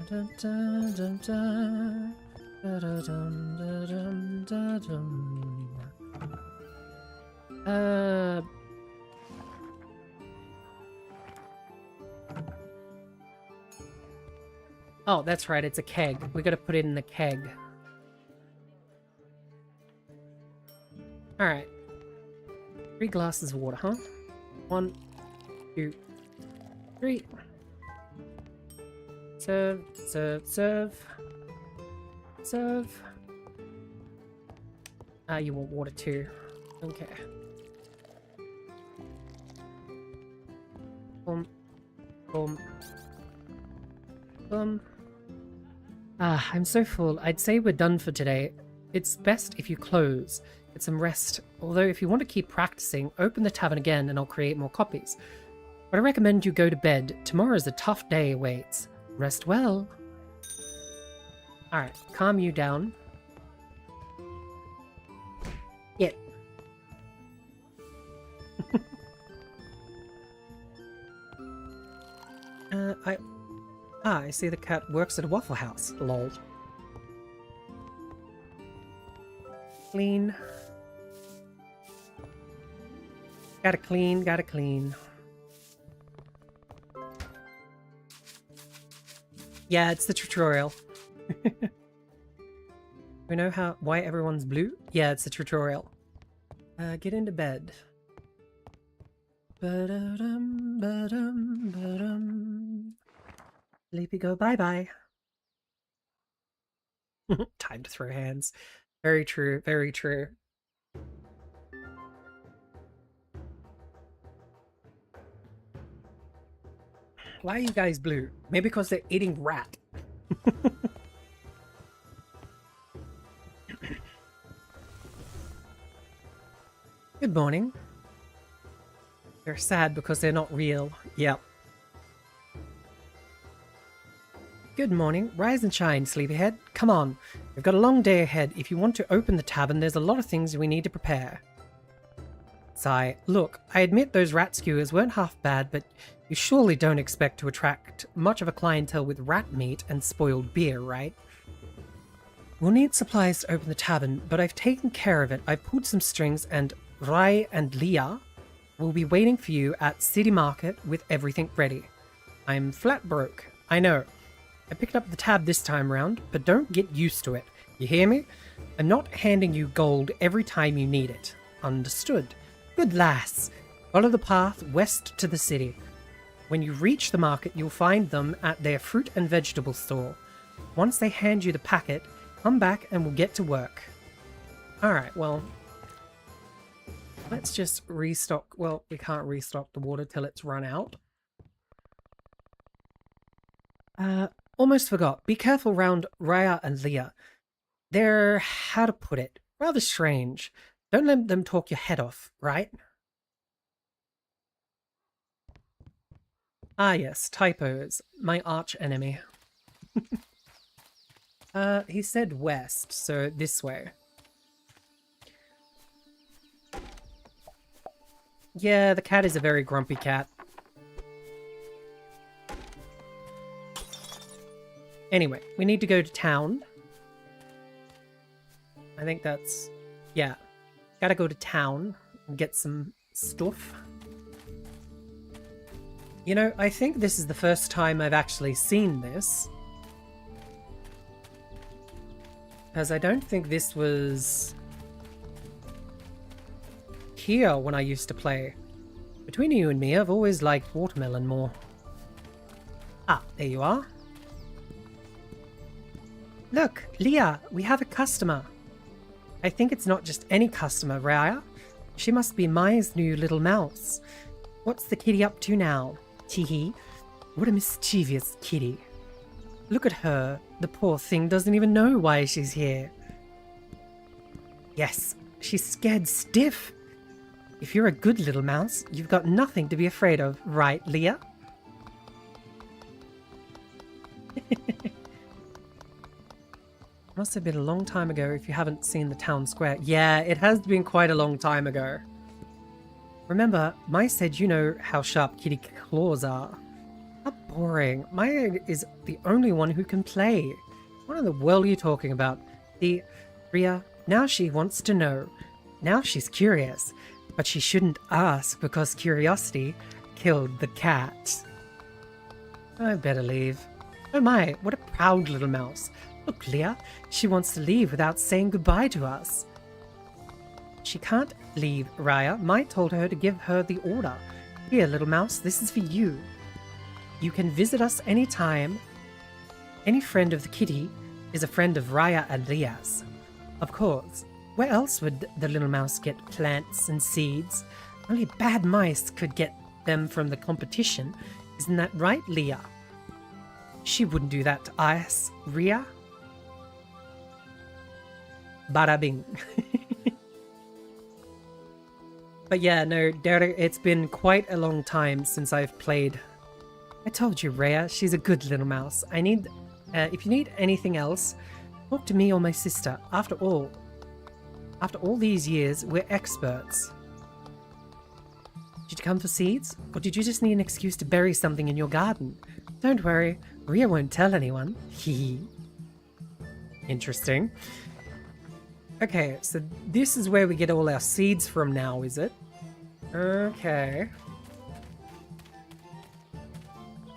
Da-da-dum-dum-dum. Da-da-dum-da-dum-da-dum. Oh, that's right, it's a keg. We gotta put it in the keg. Alright. 3 glasses of water, huh? 1, 2, 3. Serve, serve, serve. Serve. Ah, you want water too. Okay. Boom. Boom. Boom. Ah, I'm so full. I'd say we're done for today. It's best if you close. Get some rest. Although if you want to keep practicing, open the tavern again and I'll create more copies. But I recommend you go to bed. Tomorrow's a tough day awaits. Rest well. Alright, calm you down. Get. I see the cat works at a Waffle House. Lol. clean. Gotta clean, gotta clean. Yeah, it's the tutorial. We know why everyone's blue? Yeah, it's the tutorial. Get into bed. Ba-da-dum, ba-dum, ba-dum. Sleepy go bye-bye. Time to throw hands. Very true, very true. Why are you guys blue? Maybe because they're eating rat. Good morning. They're sad because they're not real. Yep. Good morning. Rise and shine, sleepyhead. Come on. We've got a long day ahead. If you want to open the tavern, there's a lot of things we need to prepare. Sigh. Look, I admit those rat skewers weren't half bad, but you surely don't expect to attract much of a clientele with rat meat and spoiled beer, right? We'll need supplies to open the tavern, but I've taken care of it. I've pulled some strings, and Rayne and Leah will be waiting for you at City Market with everything ready. I'm flat broke. I know. I picked up the tab this time round, but don't get used to it. You hear me? I'm not handing you gold every time you need it. Understood. Good lass. Follow the path west to the city. When you reach the market, you'll find them at their fruit and vegetable store. Once they hand you the packet, come back and we'll get to work. Alright, well, let's just restock. Well, we can't restock the water till it's run out. Almost forgot. Be careful round Rayne and Leah. They're, how to put it, rather strange. Don't let them talk your head off, right? Ah yes, typos. My arch enemy. He said west, so this way. Yeah, the cat is a very grumpy cat. Anyway, we need to go to town. I think that's... yeah. Gotta go to town and get some stuff. You know, I think this is the first time I've actually seen this. Because I don't think this was here when I used to play. Between you and me, I've always liked watermelon more. Ah, there you are. Look, Leah, we have a customer. I think it's not just any customer, Rayne. She must be Maya's new little mouse. What's the kitty up to now? Teehee. What a mischievous kitty. Look at her. The poor thing doesn't even know why she's here. Yes, she's scared stiff. If you're a good little mouse, you've got nothing to be afraid of, right, Leah? Must have been a long time ago if you haven't seen the town square. Yeah, it has been quite a long time ago. Remember, Maya said you know how sharp kitty claws are. How boring. Maya is the only one who can play. What in the world are you talking about? The Rhea, now she wants to know. Now she's curious. But she shouldn't ask because curiosity killed the cat. I better leave. Oh my, what a proud little mouse. Look, Leah, she wants to leave without saying goodbye to us. She can't leave, Rayne. Maya told her to give her the order. Here, little mouse, this is for you. You can visit us anytime. Any friend of the kitty is a friend of Rayne and Leah's. Of course, where else would the little mouse get plants and seeds? Only bad mice could get them from the competition. Isn't that right, Leah? She wouldn't do that to us, Rhea. Bada bing. But yeah, no, Derek, it's been quite a long time since I've played. I told you, Rhea, she's a good little mouse. If you need anything else, talk to me or my sister. After all these years, we're experts. Did you come for seeds? Or did you just need an excuse to bury something in your garden? Don't worry, Rhea won't tell anyone. Hee. Interesting. Okay, so this is where we get all our seeds from now, is it? Okay.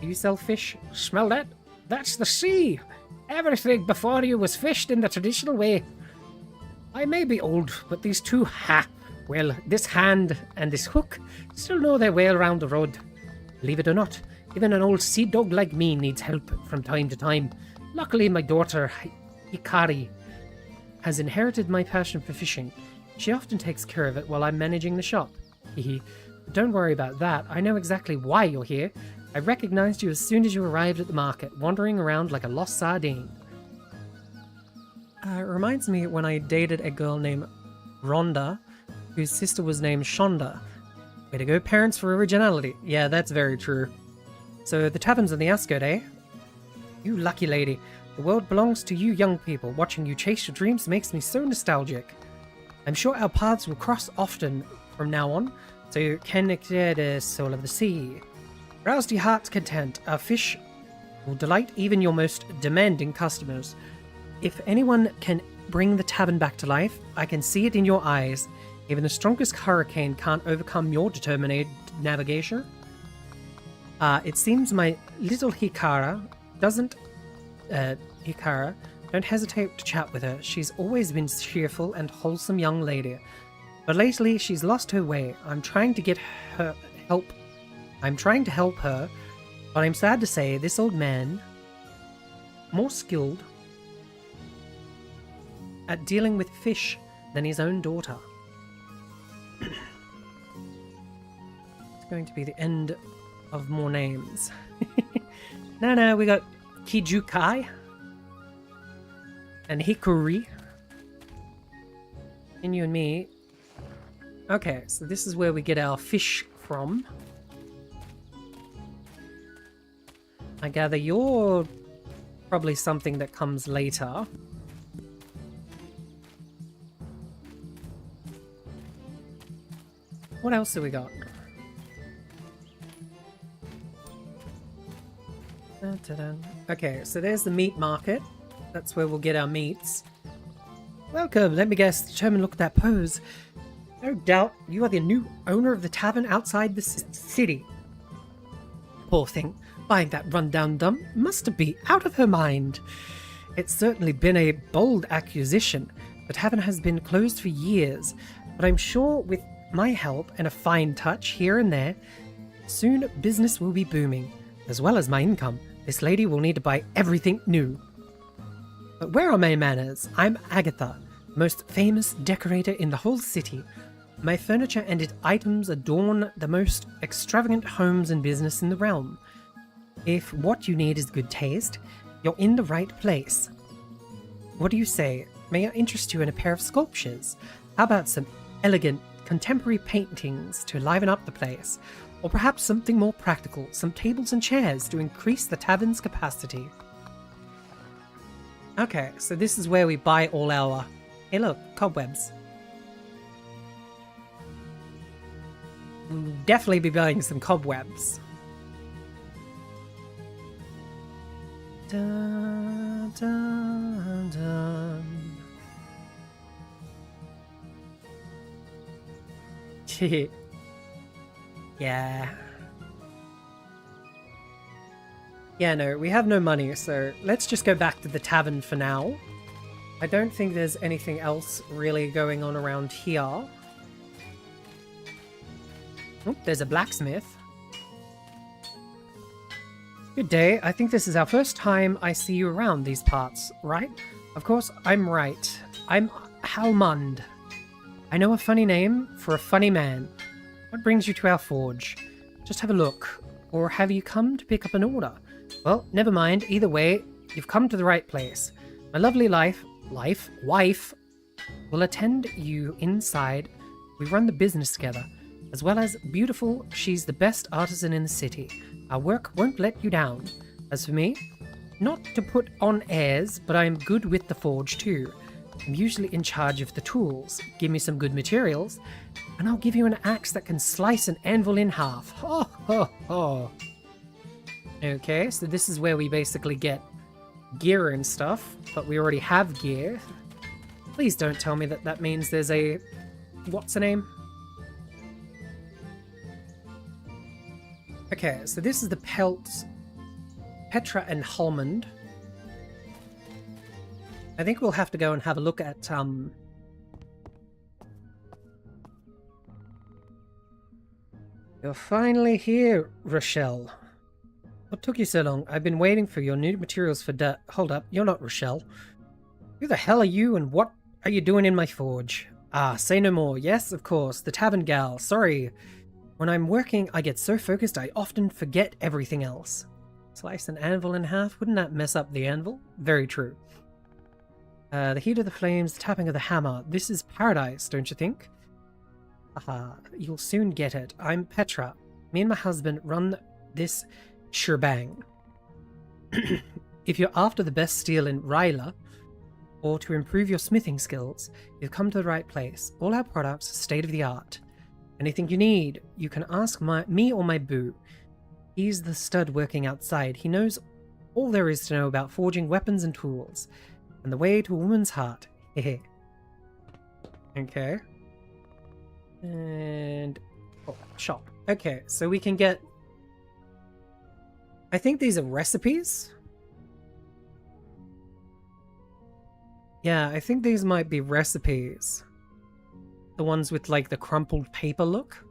You sell fish? Smell that? That's the sea! Everything before you was fished in the traditional way. I may be old, but these two well, this hand and this hook still know their way around the road. Believe it or not, even an old sea dog like me needs help from time to time. Luckily, my daughter, Hikari, has inherited my passion for fishing. She often takes care of it while I'm managing the shop. Hehe. Don't worry about that. I know exactly why you're here. I recognized you as soon as you arrived at the market, wandering around like a lost sardine. It reminds me when I dated a girl named Rhonda, whose sister was named Shonda. Way to go, parents, for originality. Yeah, that's very true. So the tavern's on the outskirt, eh? You lucky lady. The world belongs to you young people. Watching you chase your dreams makes me so nostalgic. I'm sure our paths will cross often from now on, so connected soul of the sea. Rouse to your heart's content. Our fish will delight even your most demanding customers. If anyone can bring the tavern back to life, I can see it in your eyes. Even the strongest hurricane can't overcome your determined navigation. It seems my little Hikara don't hesitate to chat with her. She's always been cheerful and wholesome young lady. But lately, she's lost her way. I'm trying to help her, but I'm sad to say this old man, more skilled at dealing with fish than his own daughter. It's going to be the end of more names. No, we got Kijukai and Hikuri. And you and me. Okay, so this is where we get our fish from. I gather you're probably something that comes later. What else do we got? Dun-dun-dun. Okay, so there's the meat market. That's where we'll get our meats. Welcome, let me guess. Determined, look at that pose. No doubt you are the new owner of the tavern outside the city. Poor thing, buying that rundown dump must be out of her mind. It's certainly been a bold accusation. The tavern has been closed for years, but I'm sure with my help and a fine touch here and there, soon business will be booming, as well as my income. This lady will need to buy everything new. But where are my manners? I'm Agatha, the most famous decorator in the whole city. My furniture and its items adorn the most extravagant homes and business in the realm. If what you need is good taste, you're in the right place. What do you say? May I interest you in a pair of sculptures? How about some elegant contemporary paintings to liven up the place? Or perhaps something more practical, some tables and chairs to increase the tavern's capacity. Okay, so this is where we buy all our... Hey look, cobwebs. We'll definitely be buying some cobwebs. Dun, dun, dun. Yeah. Yeah, no, we have no money, so let's just go back to the tavern for now. I don't think there's anything else really going on around here. Oh, there's a blacksmith. Good day. I think this is our first time I see you around these parts, right? Of course, I'm right. I'm Halmund. I know a funny name for a funny man. What brings you to our forge? Just have a look. Or have you come to pick up an order? Well, never mind. Either way, you've come to the right place. My lovely wife will attend you inside. We run the business together. As well as beautiful, she's the best artisan in the city. Our work won't let you down. As for me, not to put on airs, but I am good with the forge too. I'm usually in charge of the tools. Give me some good materials, and I'll give you an axe that can slice an anvil in half. Ho ho ho. Okay, so this is where we basically get gear and stuff, but we already have gear. Please don't tell me that that means there's a... What's the name? Okay, so this is the Pelts, Petra and Holmond. I think we'll have to go and have a look at, You're finally here, Rochelle. What took you so long? I've been waiting for your new materials for Hold up, you're not Rochelle. Who the hell are you and what are you doing in my forge? Ah, say no more. Yes, of course, the tavern gal. Sorry. When I'm working, I get so focused I often forget everything else. Slice an anvil in half, wouldn't that mess up the anvil? Very true. The heat of the flames, the tapping of the hammer. This is paradise, don't you think? Haha, you'll soon get it. I'm Petra. Me and my husband run this shebang. If you're after the best steel in Ryla, or to improve your smithing skills, you've come to the right place. All our products are state-of-the-art. Anything you need, you can ask me or my boo. He's the stud working outside. He knows all there is to know about forging weapons and tools. And the way to a woman's heart. Hehe. Okay. And... oh, shop. Okay, so we can get... I think these are recipes? Yeah, I think these might be recipes. The ones with, like, the crumpled paper look.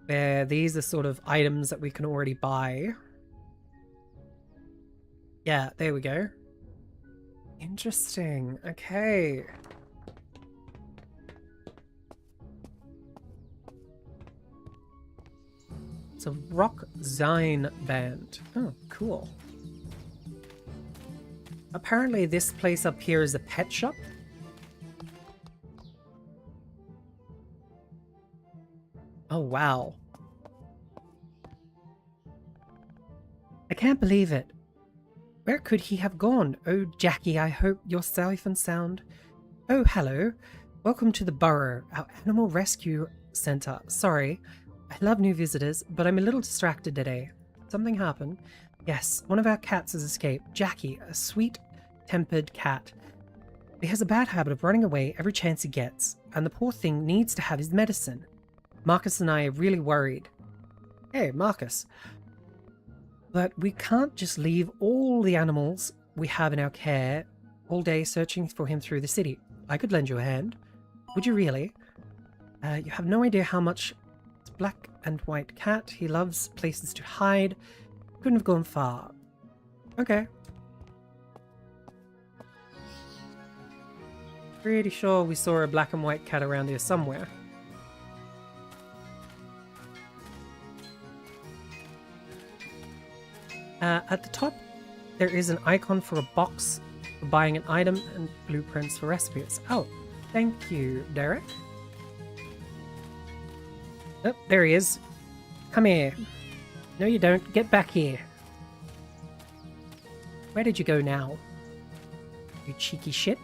There, these are sort of items that we can already buy. Yeah, there we go. Interesting. Okay. It's a rock Zine band. Oh, cool. Apparently this place up here is a pet shop. Oh, wow. I can't believe it. Where could he have gone? Oh, Jackie, I hope you're safe and sound. Oh, hello. Welcome to the Burrow, our animal rescue center. Sorry, I love new visitors, but I'm a little distracted today. Something happened. Yes, one of our cats has escaped. Jackie, a sweet-tempered cat. He has a bad habit of running away every chance he gets, and the poor thing needs to have his medicine. Marcus and I are really worried. Hey, Marcus. But we can't just leave all the animals we have in our care all day searching for him through the city. I could lend you a hand. Would you really? You have no idea how much... It's black and white cat. He loves places to hide. Couldn't have gone far. Okay. Pretty sure we saw a black and white cat around here somewhere. At the top, there is an icon for a box for buying an item and blueprints for recipes. Oh, thank you, Derek. Oh, there he is. Come here. No, you don't. Get back here. Where did you go now? You cheeky shit.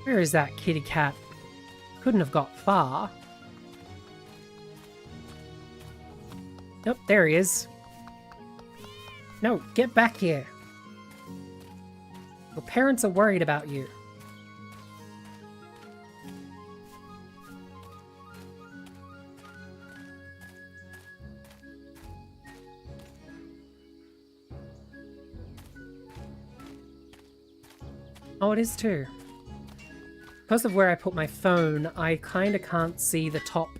Where is that kitty cat? Couldn't have got far. Nope, there he is. No, get back here. Your parents are worried about you. Oh, it is too. Because of where I put my phone, I kind of can't see the top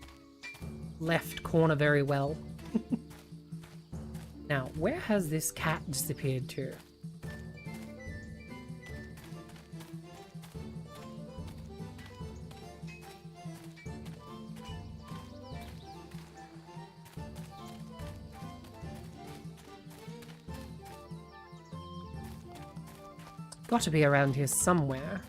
left corner very well. Now, where has this cat disappeared to? Got to be around here somewhere.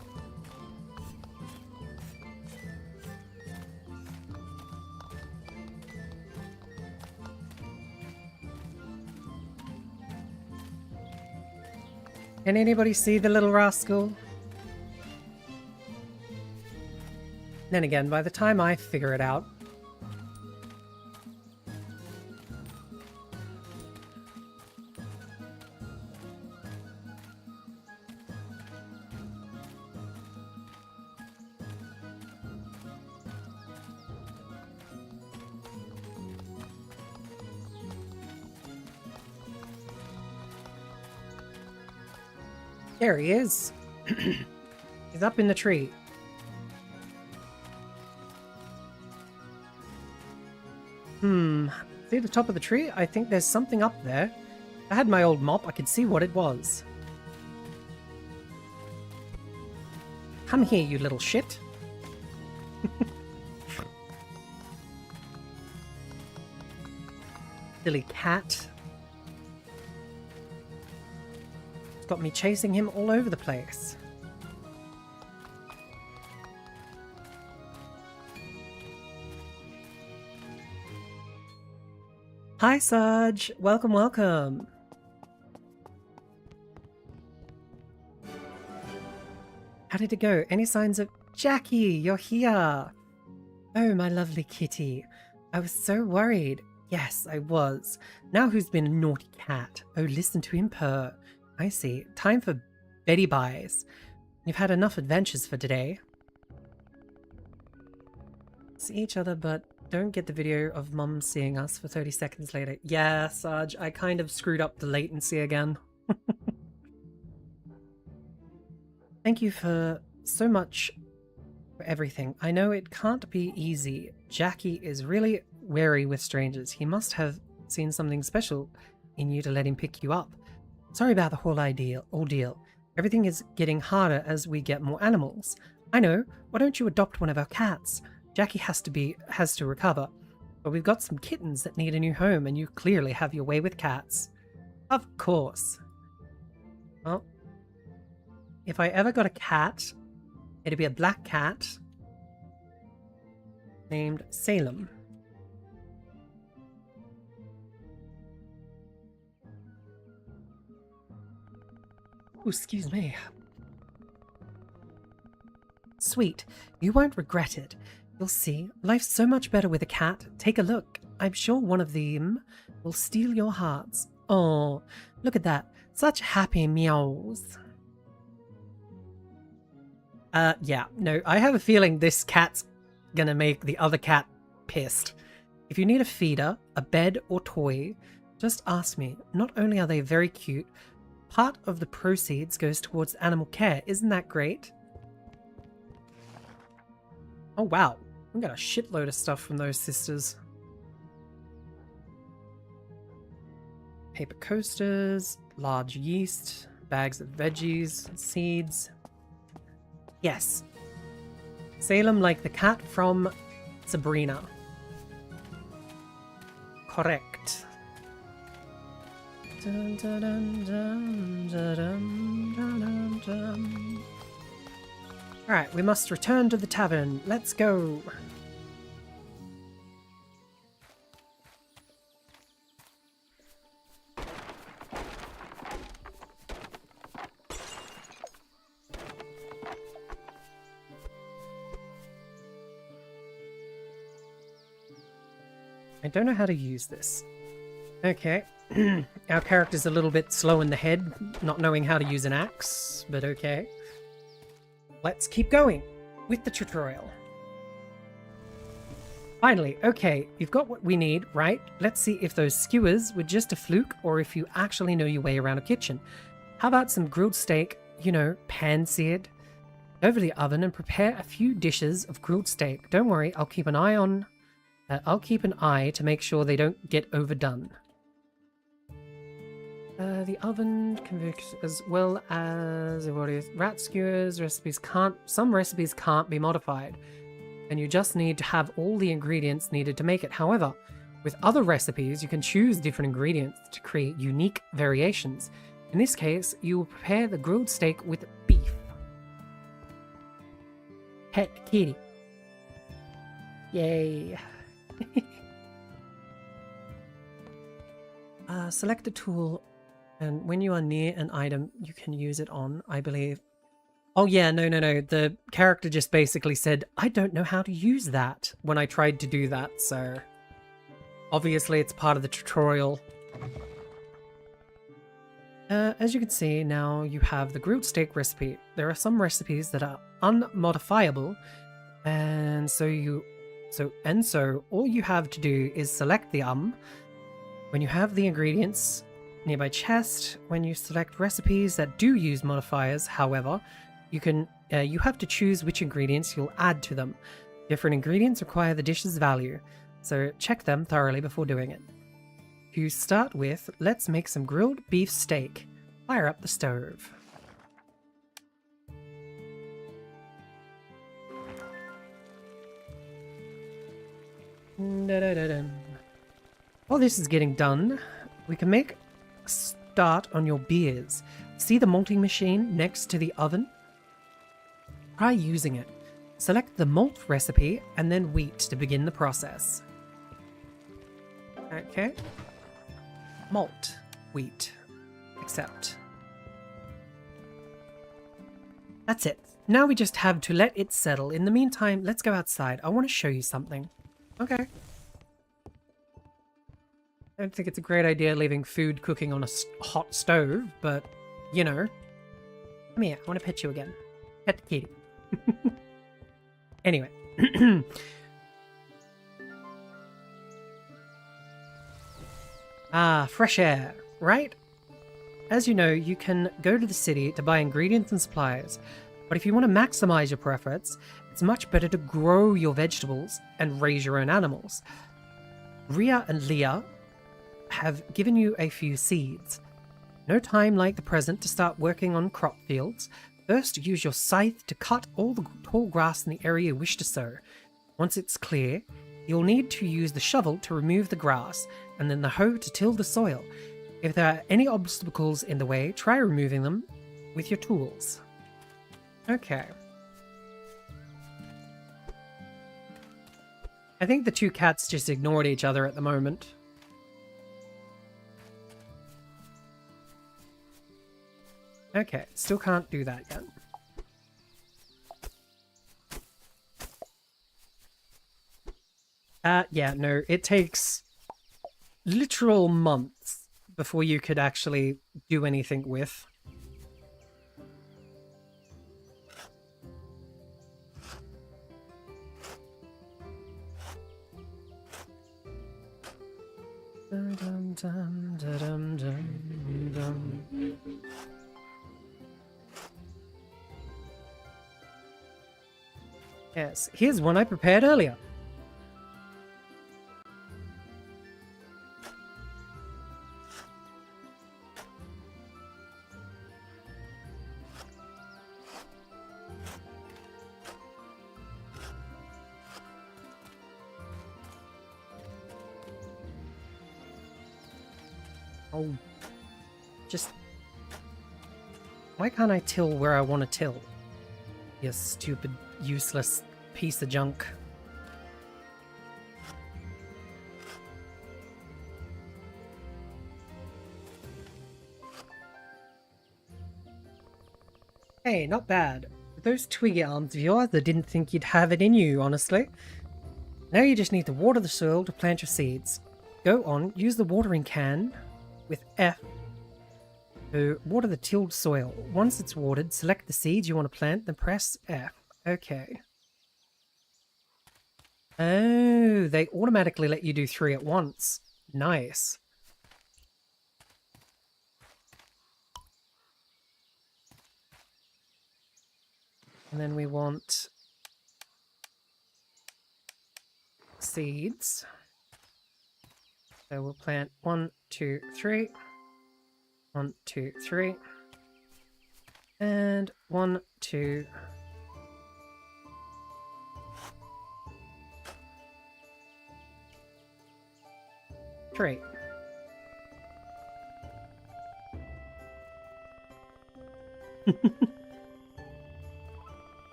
Can anybody see the little rascal? Then again, by the time I figure it out... There he is. He's up in the tree. See the top of the tree? I think there's something up there. If I had my old mop, I could see what it was. Come here, you little shit. Silly cat. It's got me chasing him all over the place. Hi, Sarge. Welcome, welcome. How did it go? Any signs of... Jackie, you're here. Oh, my lovely kitty. I was so worried. Yes, I was. Now who's been a naughty cat? Oh, listen to him purr. I see. Time for Betty buys. You've had enough adventures for today. See each other, but don't get the video of Mum seeing us for 30 seconds later. Yeah, Sarge, I kind of screwed up the latency again. Thank you for so much for everything. I know it can't be easy. Jackie is really wary with strangers. He must have seen something special in you to let him pick you up. Sorry about the whole ordeal. Everything is getting harder as we get more animals. I know. Why don't you adopt one of our cats? Jackie has to recover. But we've got some kittens that need a new home, and you clearly have your way with cats. Of course. Well, if I ever got a cat, it'd be a black cat named Salem. Oh, excuse me. Sweet. You won't regret it. You'll see. Life's so much better with a cat. Take a look. I'm sure one of them will steal your hearts. Oh, look at that. Such happy meows. Yeah. No, I have a feeling this cat's gonna make the other cat pissed. If you need a feeder, a bed, or toy, just ask me. Not only are they very cute, part of the proceeds goes towards animal care. Isn't that great? Oh wow, we got a shitload of stuff from those sisters. Paper coasters, large yeast, bags of veggies, seeds. Yes. Salem like the cat from Sabrina. Correct. Dun, dun, dun, dun, dun, dun, dun, dun. Alright, we must return to the tavern. Let's go. I don't know how to use this. Okay. Our character's a little bit slow in the head, not knowing how to use an axe, but okay. Let's keep going with the tutorial. Finally, okay, you've got what we need, right? Let's see if those skewers were just a fluke or if you actually know your way around a kitchen. How about some grilled steak, you know, pan-seared? Over the oven and prepare a few dishes of grilled steak. Don't worry, I'll keep an eye to make sure they don't get overdone. The oven convicts as well as rat skewers. Some recipes can't be modified, and you just need to have all the ingredients needed to make it. However, with other recipes, you can choose different ingredients to create unique variations. In this case, you will prepare the grilled steak with beef. Pet kitty. Yay. Select a tool, and when you are near an item, you can use it on, I believe. Oh yeah, no. The character just basically said, I don't know how to use that when I tried to do that, so obviously it's part of the tutorial. As you can see, now you have the grilled steak recipe. There are some recipes that are unmodifiable, and so all you have to do is select the when you have the ingredients nearby chest. When you select recipes that do use modifiers, however, you have to choose which ingredients you'll add to them. Different ingredients require the dish's value, so check them thoroughly before doing it. To start with, let's make some grilled beef steak. Fire up the stove. While this is getting done, we can make a start on your beers. See the malting machine next to the oven? Try using it. Select the malt recipe and then wheat to begin the process. Okay. Malt, wheat, accept. That's it. Now we just have to let it settle. In the meantime, let's go outside. I want to show you something. Okay. I don't think it's a great idea leaving food cooking on a hot stove, but, you know. Come here, I want to pet you again. Pet the kitty. Anyway. Fresh air, right? As you know, you can go to the city to buy ingredients and supplies, but if you want to maximize your profits, it's much better to grow your vegetables and raise your own animals. Rhea and Leah have given you a few seeds. No time like the present to start working on crop fields. First, use your scythe to cut all the tall grass in the area you wish to sow. Once it's clear, you'll need to use the shovel to remove the grass, and then the hoe to till the soil. If there are any obstacles in the way, try removing them with your tools. Okay. I think the two cats just ignored each other at the moment. Okay, still can't do that yet. Yeah, no, it takes literal months before you could actually do anything with. Yes, here's one I prepared earlier. Oh, just... Why can't I till where I want to till? You stupid, useless piece of junk. Hey, not bad. With those twiggy arms of yours, I didn't think you'd have it in you, honestly. Now you just need to water the soil to plant your seeds. Go on, use the watering can with F to water the tilled soil. Once it's watered, select the seeds you want to plant, then press F. Okay. Oh, they automatically let you do 3 at once. Nice. And then we want seeds. So we'll plant 1, 2, 3. 1, 2, 3. And 1, 2. Great.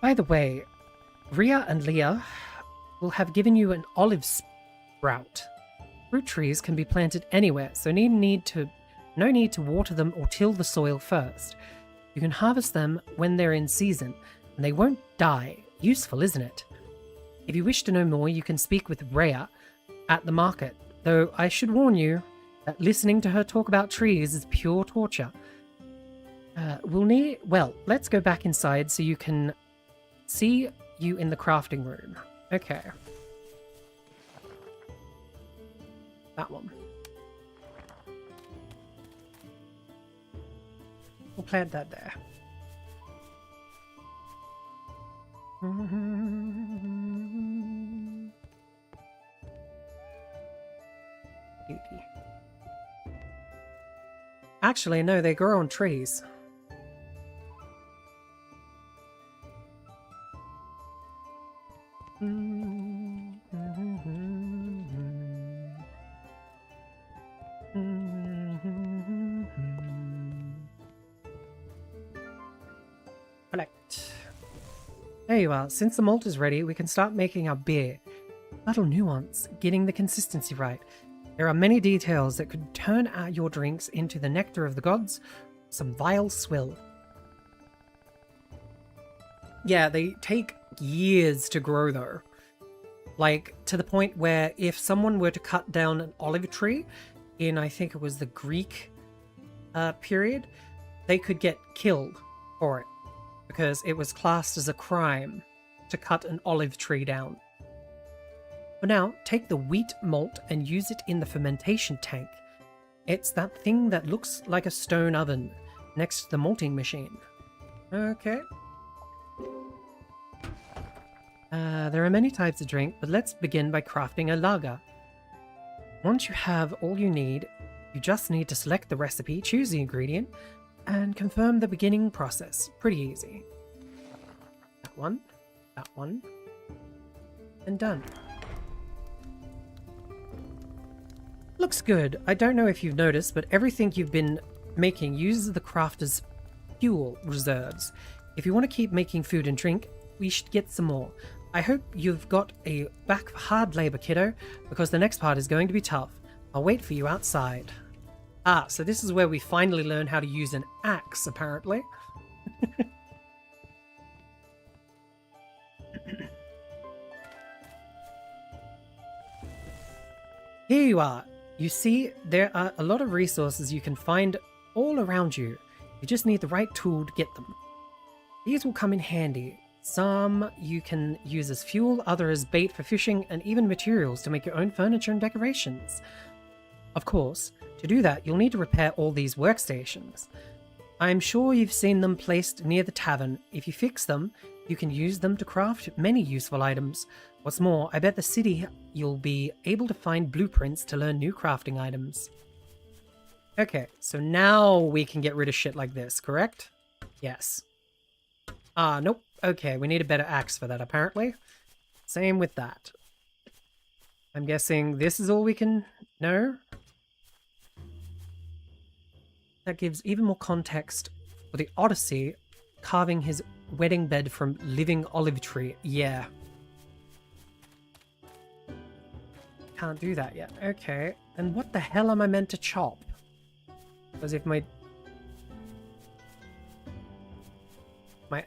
By the way, Rhea and Leah will have given you an olive sprout. Fruit trees can be planted anywhere, so no need to water them or till the soil first. You can harvest them when they're in season, and they won't die. Useful, isn't it? If you wish to know more, you can speak with Rhea at the market, though I should warn you that listening to her talk about trees is pure torture. Well, let's go back inside so you can see you in the crafting room. Okay. That one. We'll plant that there. Beauty. Actually, no, they grow on trees. Collect. There you are. Since the malt is ready, we can start making our beer. Subtle nuance, getting the consistency right. There are many details that could turn out your drinks into the nectar of the gods, some vile swill. Yeah, they take years to grow though. Like, to the point where if someone were to cut down an olive tree in, I think it was the Greek period, they could get killed for it because it was classed as a crime to cut an olive tree down. For now, take the wheat malt and use it in the fermentation tank. It's that thing that looks like a stone oven next to the malting machine. Okay. There are many types of drink, but let's begin by crafting a lager. Once you have all you need, you just need to select the recipe, choose the ingredient, and confirm the beginning process. Pretty easy. That one, and done. Looks good. I don't know if you've noticed, but everything you've been making uses the crafter's fuel reserves. If you want to keep making food and drink, we should get some more. I hope you've got a back for hard labor, kiddo, because the next part is going to be tough. I'll wait for you outside. Ah, so this is where we finally learn how to use an axe, apparently. Here you are. You see, there are a lot of resources you can find all around you. You just need the right tool to get them. These will come in handy. Some you can use as fuel, others as bait for fishing, and even materials to make your own furniture and decorations. Of course, to do that, you'll need to repair all these workstations. I'm sure you've seen them placed near the tavern. If you fix them, you can use them to craft many useful items. What's more, I bet the city you'll be able to find blueprints to learn new crafting items. Okay, so now we can get rid of shit like this, correct? Yes. Ah, nope. Okay, we need a better axe for that, apparently. Same with that. I'm guessing this is all we can... No? That gives even more context for the Odyssey carving his wedding bed from living olive tree. Yeah. Can't do that yet. Okay. Then what the hell am I meant to chop? Because if my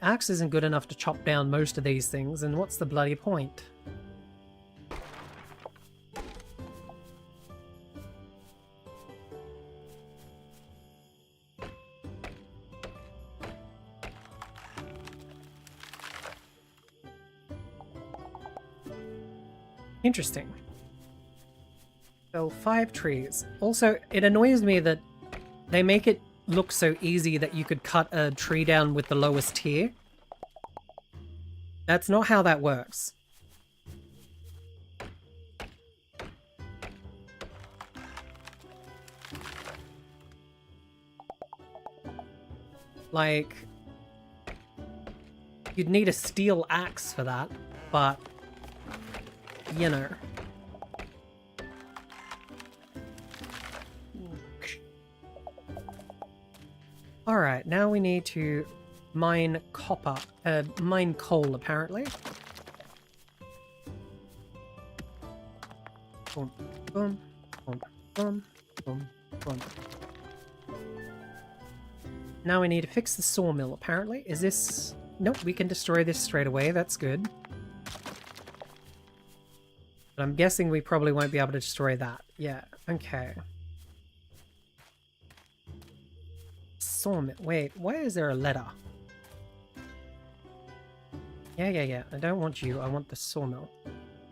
axe isn't good enough to chop down most of these things, then what's the bloody point? Interesting. Fell 5 trees. Also, it annoys me that they make it look so easy that you could cut a tree down with the lowest tier. That's not how that works. Like, you'd need a steel axe for that, but, you know. Alright, now we need to mine copper, mine coal apparently. Boom, boom, boom, boom, boom, boom. Now we need to fix the sawmill, apparently. Is this... Nope, we can destroy this straight away. That's good. But I'm guessing we probably won't be able to destroy that. Yeah, okay. Sawmill. Wait, why is there a letter? Yeah. I don't want you. I want the sawmill.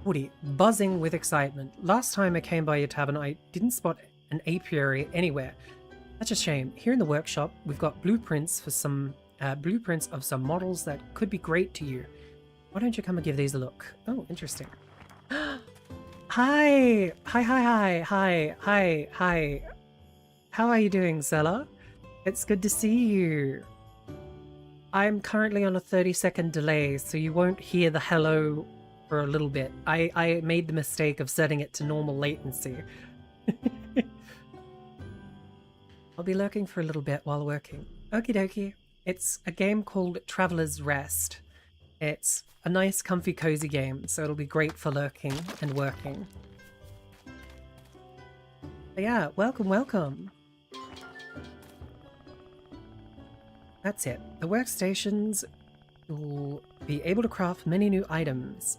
Woody, buzzing with excitement. Last time I came by your tavern, I didn't spot an apiary anywhere. That's a shame. Here in the workshop, we've got blueprints for some blueprints of some models that could be great to you. Why don't you come and give these a look? Oh, interesting. Hi. How are you doing, Zella? It's good to see you. I'm currently on a 30-second delay, so you won't hear the hello for a little bit. I made the mistake of setting it to normal latency. I'll be lurking for a little bit while working. Okie dokie. It's a game called Traveler's Rest. It's a nice, comfy, cozy game, so it'll be great for lurking and working. But yeah, welcome. That's it. The workstations will be able to craft many new items.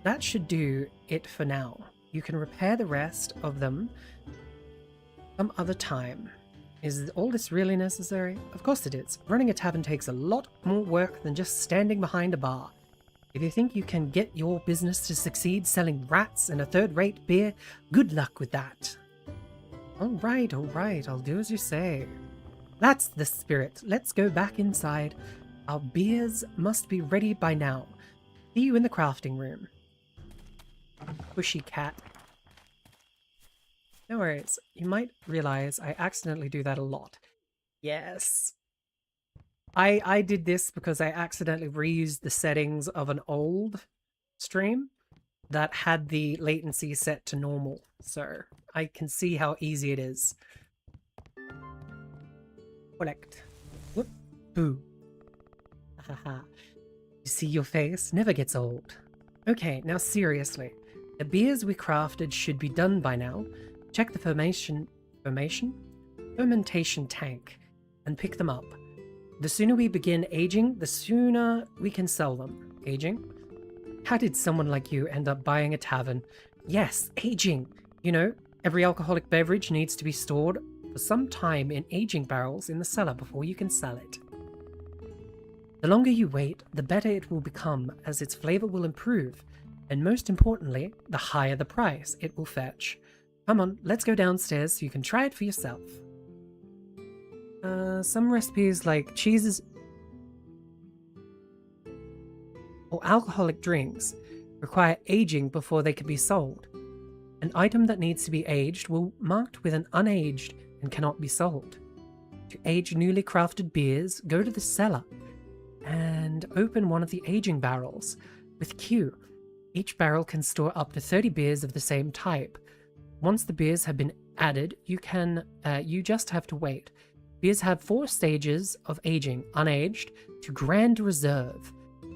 That should do it for now. You can repair the rest of them some other time. Is all this really necessary? Of course it is. Running a tavern takes a lot more work than just standing behind a bar. If you think you can get your business to succeed selling rats and a third-rate beer, good luck with that. Alright, I'll do as you say. That's the spirit. Let's go back inside. Our beers must be ready by now. See you in the crafting room. Pushy cat. No worries. You might realize I accidentally do that a lot. Yes. I did this because I accidentally reused the settings of an old stream that had the latency set to normal. So I can see how easy it is. Collect. Whoop. Boo. Haha. You see your face? Never gets old. Okay, now seriously. The beers we crafted should be done by now. Check the fermentation tank and pick them up. The sooner we begin aging, the sooner we can sell them. Aging? How did someone like you end up buying a tavern? Yes, aging! You know, every alcoholic beverage needs to be stored for some time in aging barrels in the cellar before you can sell it. The longer you wait, the better it will become, as its flavor will improve, and most importantly, the higher the price it will fetch. Come on, let's go downstairs so you can try it for yourself. Some recipes like cheeses or alcoholic drinks require aging before they can be sold. An item that needs to be aged will be marked with an unaged and cannot be sold. To age newly crafted beers, go to the cellar and open one of the aging barrels. With Q, each barrel can store up to 30 beers of the same type. Once the beers have been added, you just have to wait. Beers have 4 stages of aging, unaged to Grand Reserve.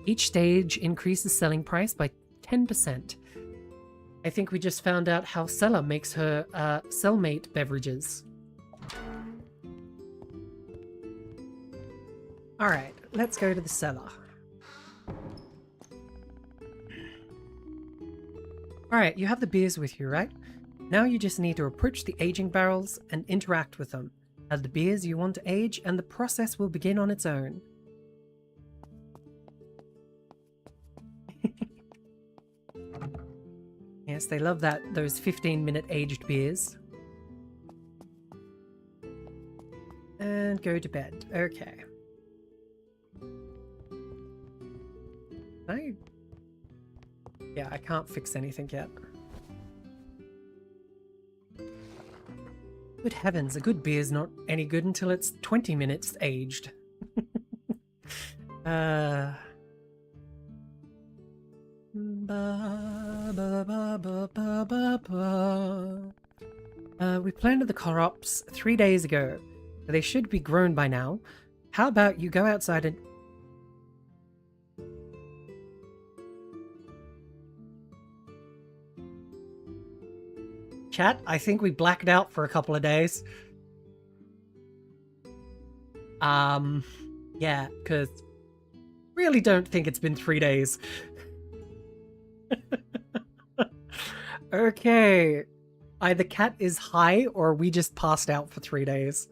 Each stage increases selling price by 10%. I think we just found out how Cellar makes her cellmate beverages. Alright, let's go to the cellar. Alright, you have the beers with you, right? Now you just need to approach the aging barrels and interact with them. Add the beers you want to age, and the process will begin on its own. Yes, they love those 15-minute aged beers. And go to bed. Okay. Yeah, I can't fix anything yet. Good heavens, a good beer's not any good until it's 20 minutes aged. We planted the crops 3 days ago. They should be grown by now. How about you go outside and... Chat, I think we blacked out for a couple of days. Yeah, because really don't think it's been 3 days. Okay. Either cat is high or we just passed out for 3 days.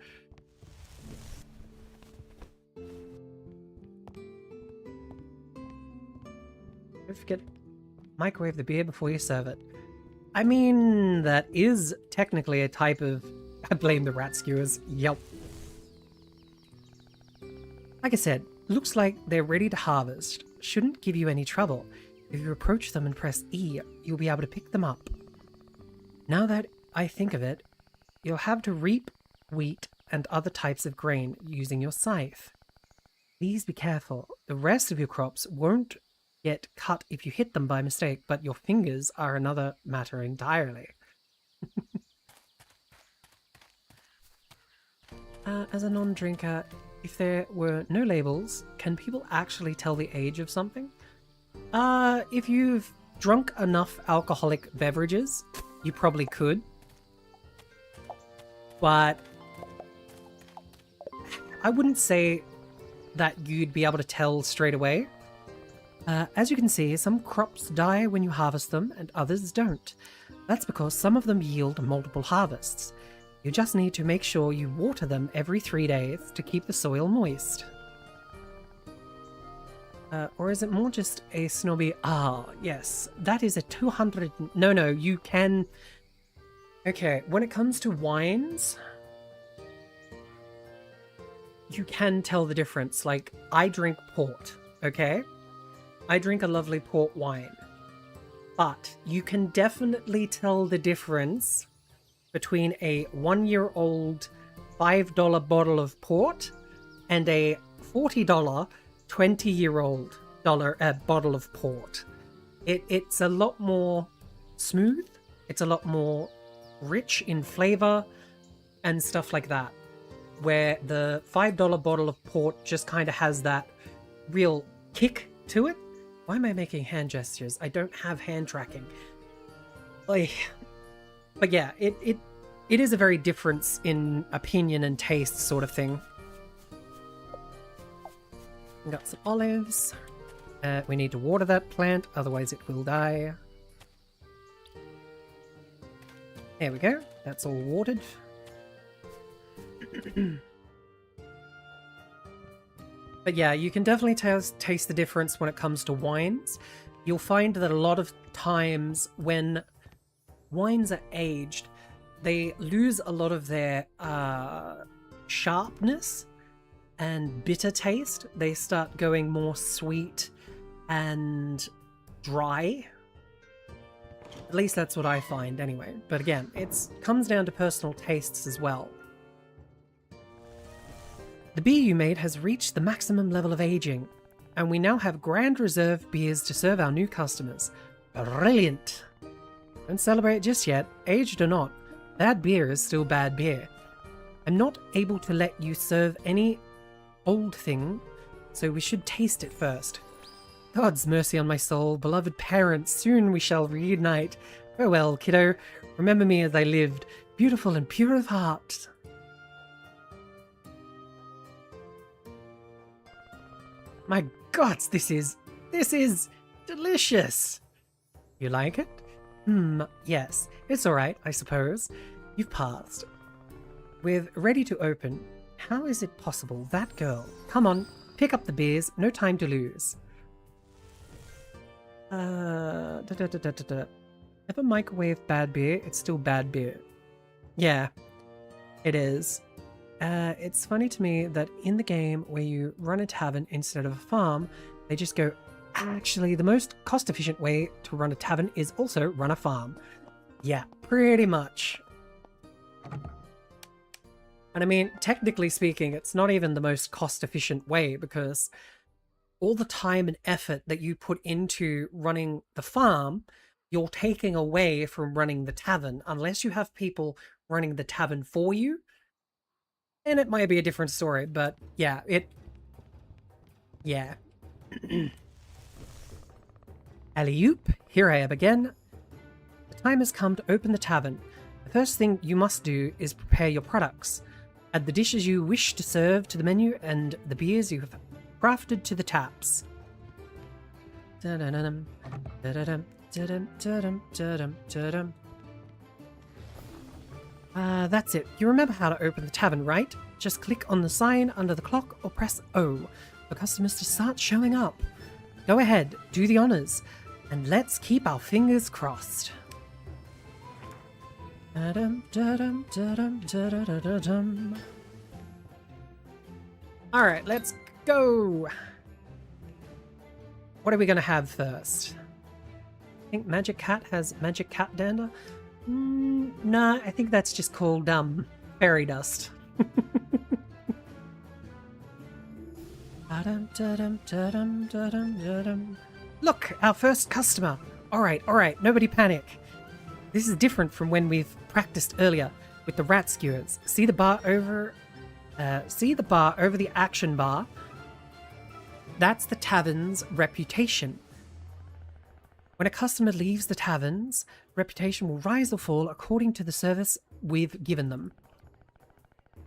Don't forget, microwave the beer before you serve it. I mean, that is technically a type of... I blame the rat skewers. Yep. Like I said, looks like they're ready to harvest. Shouldn't give you any trouble. If you approach them and press E, you'll be able to pick them up. Now that I think of it, you'll have to reap wheat and other types of grain using your scythe. Please be careful. The rest of your crops won't get cut if you hit them by mistake, but your fingers are another matter entirely. As a non-drinker, if there were no labels, can people actually tell the age of something? If you've drunk enough alcoholic beverages, you probably could. But I wouldn't say that you'd be able to tell straight away. As you can see, some crops die when you harvest them and others don't. That's because some of them yield multiple harvests. You just need to make sure you water them every 3 days to keep the soil moist. Or is it more just a snobby... Ah, yes. That is a 200... No, you can... Okay, when it comes to wines... You can tell the difference. Like, I drink port, okay? I drink a lovely port wine. But you can definitely tell the difference between a 1-year-old $5 bottle of port and a $40 20-year-old bottle of port. It's a lot more smooth, it's a lot more rich in flavor and stuff like that, where the $5 bottle of port just kind of has that real kick to it. Why am I making hand gestures? I don't have hand tracking. But yeah, it is a very difference in opinion and taste sort of thing. Got some olives. We need to water that plant, otherwise it will die. There we go. That's all watered. But yeah, you can definitely taste the difference when it comes to wines. You'll find that a lot of times when wines are aged, they lose a lot of their sharpness and bitter taste. They start going more sweet and dry. At least that's what I find anyway. But again, it comes down to personal tastes as well. The beer you made has reached the maximum level of aging, and we now have Grand Reserve beers to serve our new customers. Brilliant! Don't celebrate just yet, aged or not. Bad beer is still bad beer. I'm not able to let you serve any old thing, so we should taste it first. God's mercy on my soul, beloved parents, soon we shall reunite. Farewell, kiddo. Remember me as I lived, beautiful and pure of heart. My God, this is delicious. You like it? Yes. It's alright, I suppose. You've passed. We're ready to open. How is it possible? That girl. Come on, pick up the beers. No time to lose. If a microwave bad beer, it's still bad beer. Yeah, it is. It's funny to me that in the game where you run a tavern instead of a farm, they just go, actually, the most cost-efficient way to run a tavern is also run a farm. Yeah, pretty much. And I mean, technically speaking, it's not even the most cost-efficient way, because all the time and effort that you put into running the farm, you're taking away from running the tavern, unless you have people running the tavern for you. And it might be a different story, but yeah, yeah. Alley-oop, here I am again. The time has come to open the tavern. The first thing you must do is prepare your products. Add the dishes you wish to serve to the menu and the beers you have crafted to the taps. Da-da-da-dum, da-da-dum, da-dum, da-dum, da-dum, da-dum. That's it. You remember how to open the tavern, right? Just click on the sign under the clock or press O for customers to start showing up. Go ahead, do the honors, and let's keep our fingers crossed. Da-dum, da-dum, da-dum, da-da-da-da-dum. Alright, let's go! What are we gonna have first? I think Magic Cat has Magic Cat Dander. Nah, I think that's just called, fairy dust. Look, our first customer. Alright, nobody panic. This is different from when we've practiced earlier with the rat skewers. See the bar over the action bar? That's the tavern's reputation. When a customer leaves the tavern's reputation will rise or fall according to the service we've given them.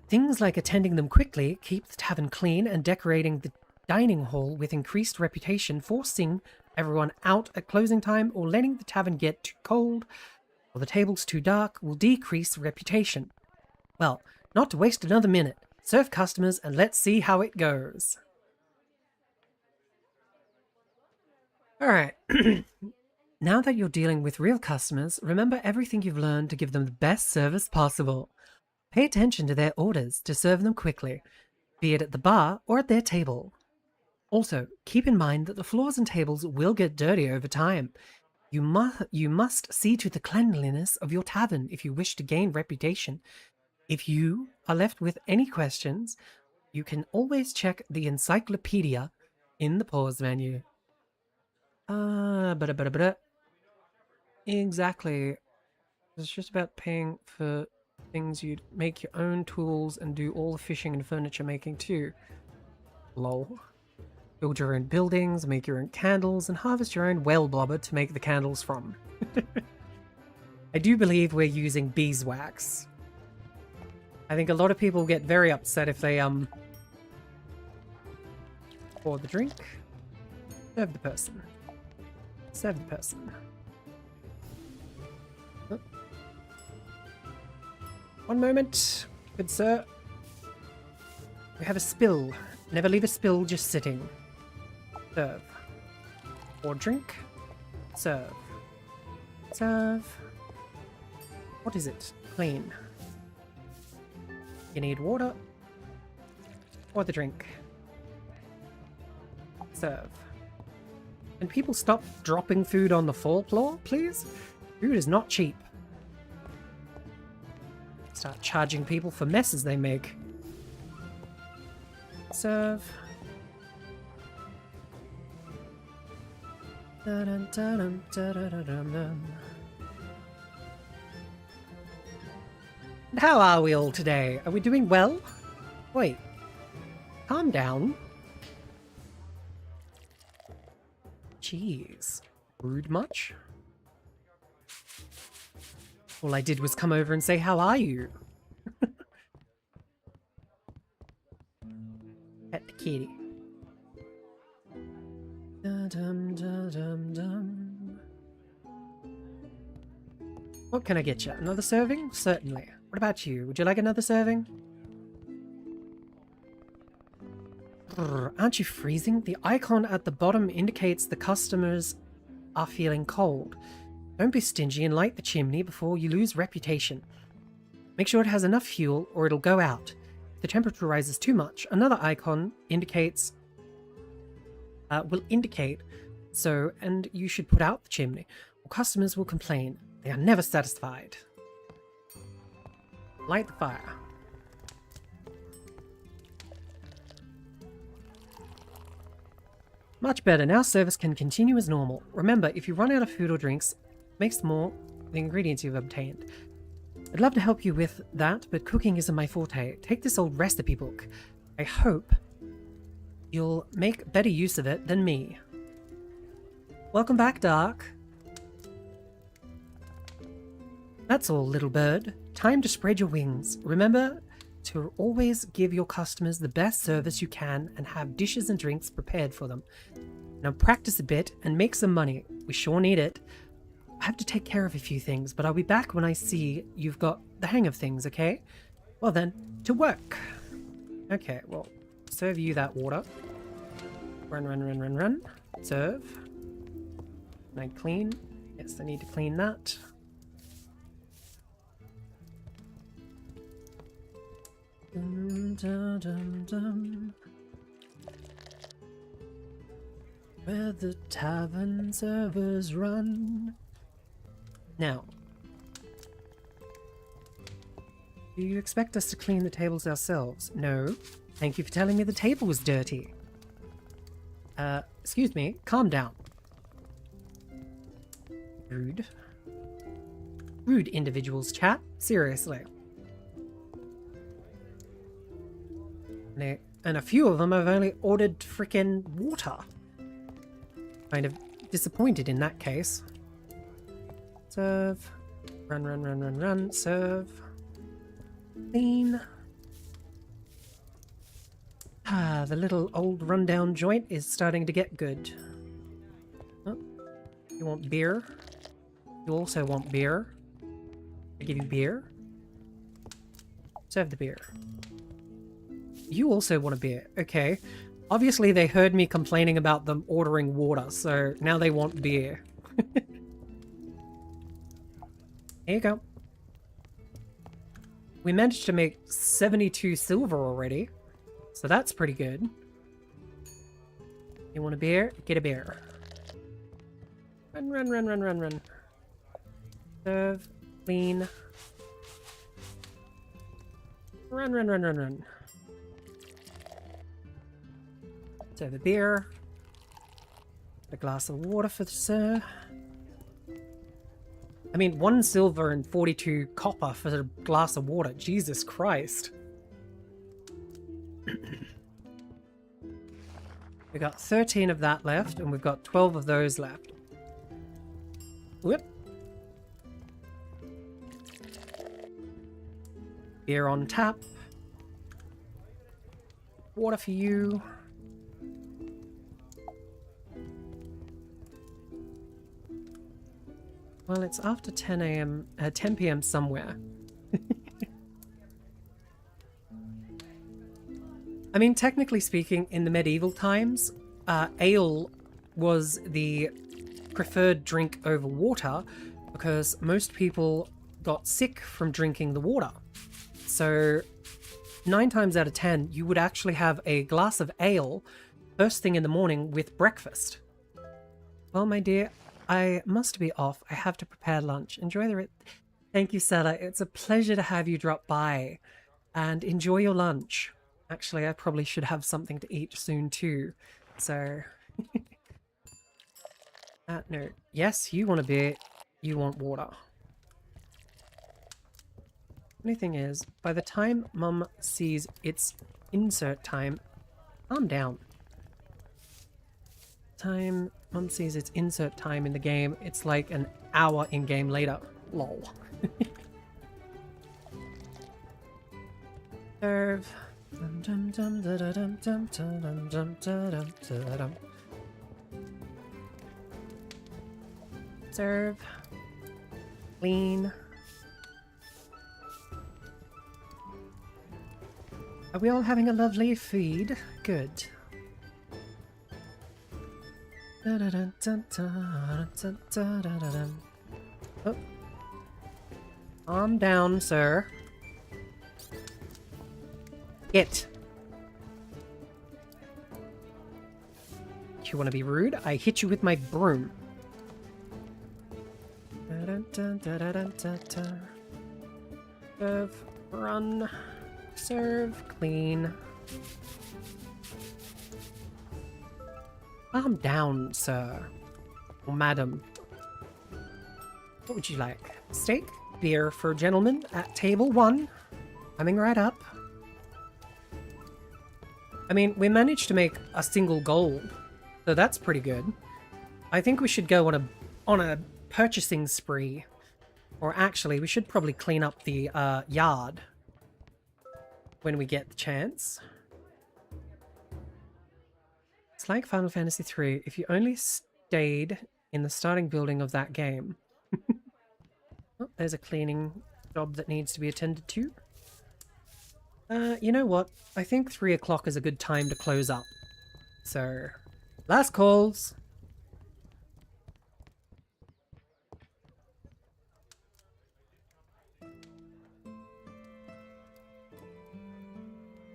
Things like attending them quickly, keep the tavern clean, and decorating the dining hall with increased reputation, forcing everyone out at closing time, or letting the tavern get too cold or the tables too dark will decrease reputation. Well, not to waste another minute, serve customers and let's see how it goes. Alright. Now that you're dealing with real customers, remember everything you've learned to give them the best service possible. Pay attention to their orders to serve them quickly, be it at the bar or at their table. Also, keep in mind that the floors and tables will get dirty over time. You must see to the cleanliness of your tavern if you wish to gain reputation. If you are left with any questions, you can always check the encyclopedia in the pause menu. Exactly. It's just about paying for things you'd make your own tools and do all the fishing and furniture making too. Lol. Build your own buildings, make your own candles, and harvest your own well blubber to make the candles from. I do believe we're using beeswax. I think a lot of people get very upset if they, pour the drink. Serve the person. Serve the person. Oh. One moment, good sir. We have a spill. Never leave a spill just sitting. Serve. Or drink. Serve. Serve. What is it? Clean. You need water. Or the drink. Serve. Can people stop dropping food on the floor, please? Food is not cheap. Start charging people for messes they make. Serve. Dun, dun, dun, dun, dun, dun, dun. How are we all today? Are we doing well? Wait. Calm down. Jeez. Rude much? All I did was come over and say, how are you? Pet the kitty. Dum, dum, dum, dum. What can I get you? Another serving? Certainly. What about you? Would you like another serving? Brr, aren't you freezing? The icon at the bottom indicates the customers are feeling cold. Don't be stingy and light the chimney before you lose reputation. Make sure it has enough fuel or it'll go out. If the temperature rises too much, another icon will indicate so, and you should put out the chimney, or customers will complain. They are never satisfied. Light the fire. Much better. Now service can continue as normal. Remember, if you run out of food or drinks, make some more the ingredients you've obtained. I'd love to help you with that, but cooking isn't my forte. Take this old recipe book. I hope you'll make better use of it than me. Welcome back, Dark. That's all, little bird. Time to spread your wings. Remember to always give your customers the best service you can and have dishes and drinks prepared for them. Now practice a bit and make some money. We sure need it. I have to take care of a few things, but I'll be back when I see you've got the hang of things, okay? Well then, to work. Okay, well, serve you that water. Run, run, run, run, run. Serve. Can I clean? Yes, I need to clean that. Dum, dum, dum, dum. Where the tavern servers run. Now, do you expect us to clean the tables ourselves? No. Thank you for telling me the table was dirty. Excuse me, calm down. Rude. Rude individuals, chat. Seriously. And a few of them have only ordered frickin' water. Kind of disappointed in that case. Serve. Run, run, run, run, run. Serve. Clean. Ah, the little old rundown joint is starting to get good. Oh, you want beer? You also want beer. I give you beer. Serve the beer. You also want a beer. Okay. Obviously they heard me complaining about them ordering water, so now they want beer. Here you go. We managed to make 72 silver already, so that's pretty good. You want a beer? Get a beer. Run, run, run, run, run, run. Serve. Clean. Run, run, run, run, run. Serve a beer. A glass of water for the sir. I mean, 1 silver and 42 copper for a glass of water. Jesus Christ. We got 13 of that left, and we've got 12 of those left. Whoop. Beer on tap. Water for you. Well, it's after 10 p.m. somewhere. I mean, technically speaking, in the medieval times, ale was the preferred drink over water because most people got sick from drinking the water. So 9 times out of 10, you would actually have a glass of ale first thing in the morning with breakfast. Well, my dear, I must be off. I have to prepare lunch. Enjoy the... Thank you, Sella. It's a pleasure to have you drop by. And enjoy your lunch. Actually, I probably should have something to eat soon too. So... no. Yes, you want a beer. You want water. Only thing is, by the time Mum sees its insert time... Calm down. Mum sees its insert time in the game, it's like an hour in-game later. Lol. Serve. Serve. Clean. Are we all having a lovely feed? Good. Oh. Calm down, sir. It. You want to be rude? I hit you with my broom. Serve, run, serve, clean. Calm down, sir. Or madam. What would you like? Steak? Beer for gentlemen at table 1. Coming right up. I mean, we managed to make a single gold, so that's pretty good. I think we should go on a purchasing spree. Or actually, we should probably clean up the yard. when we get the chance. It's like Final Fantasy III. If you only stayed in the starting building of that game. Oh, there's a cleaning job that needs to be attended to. You know what? I think 3 o'clock is a good time to close up. So, last calls.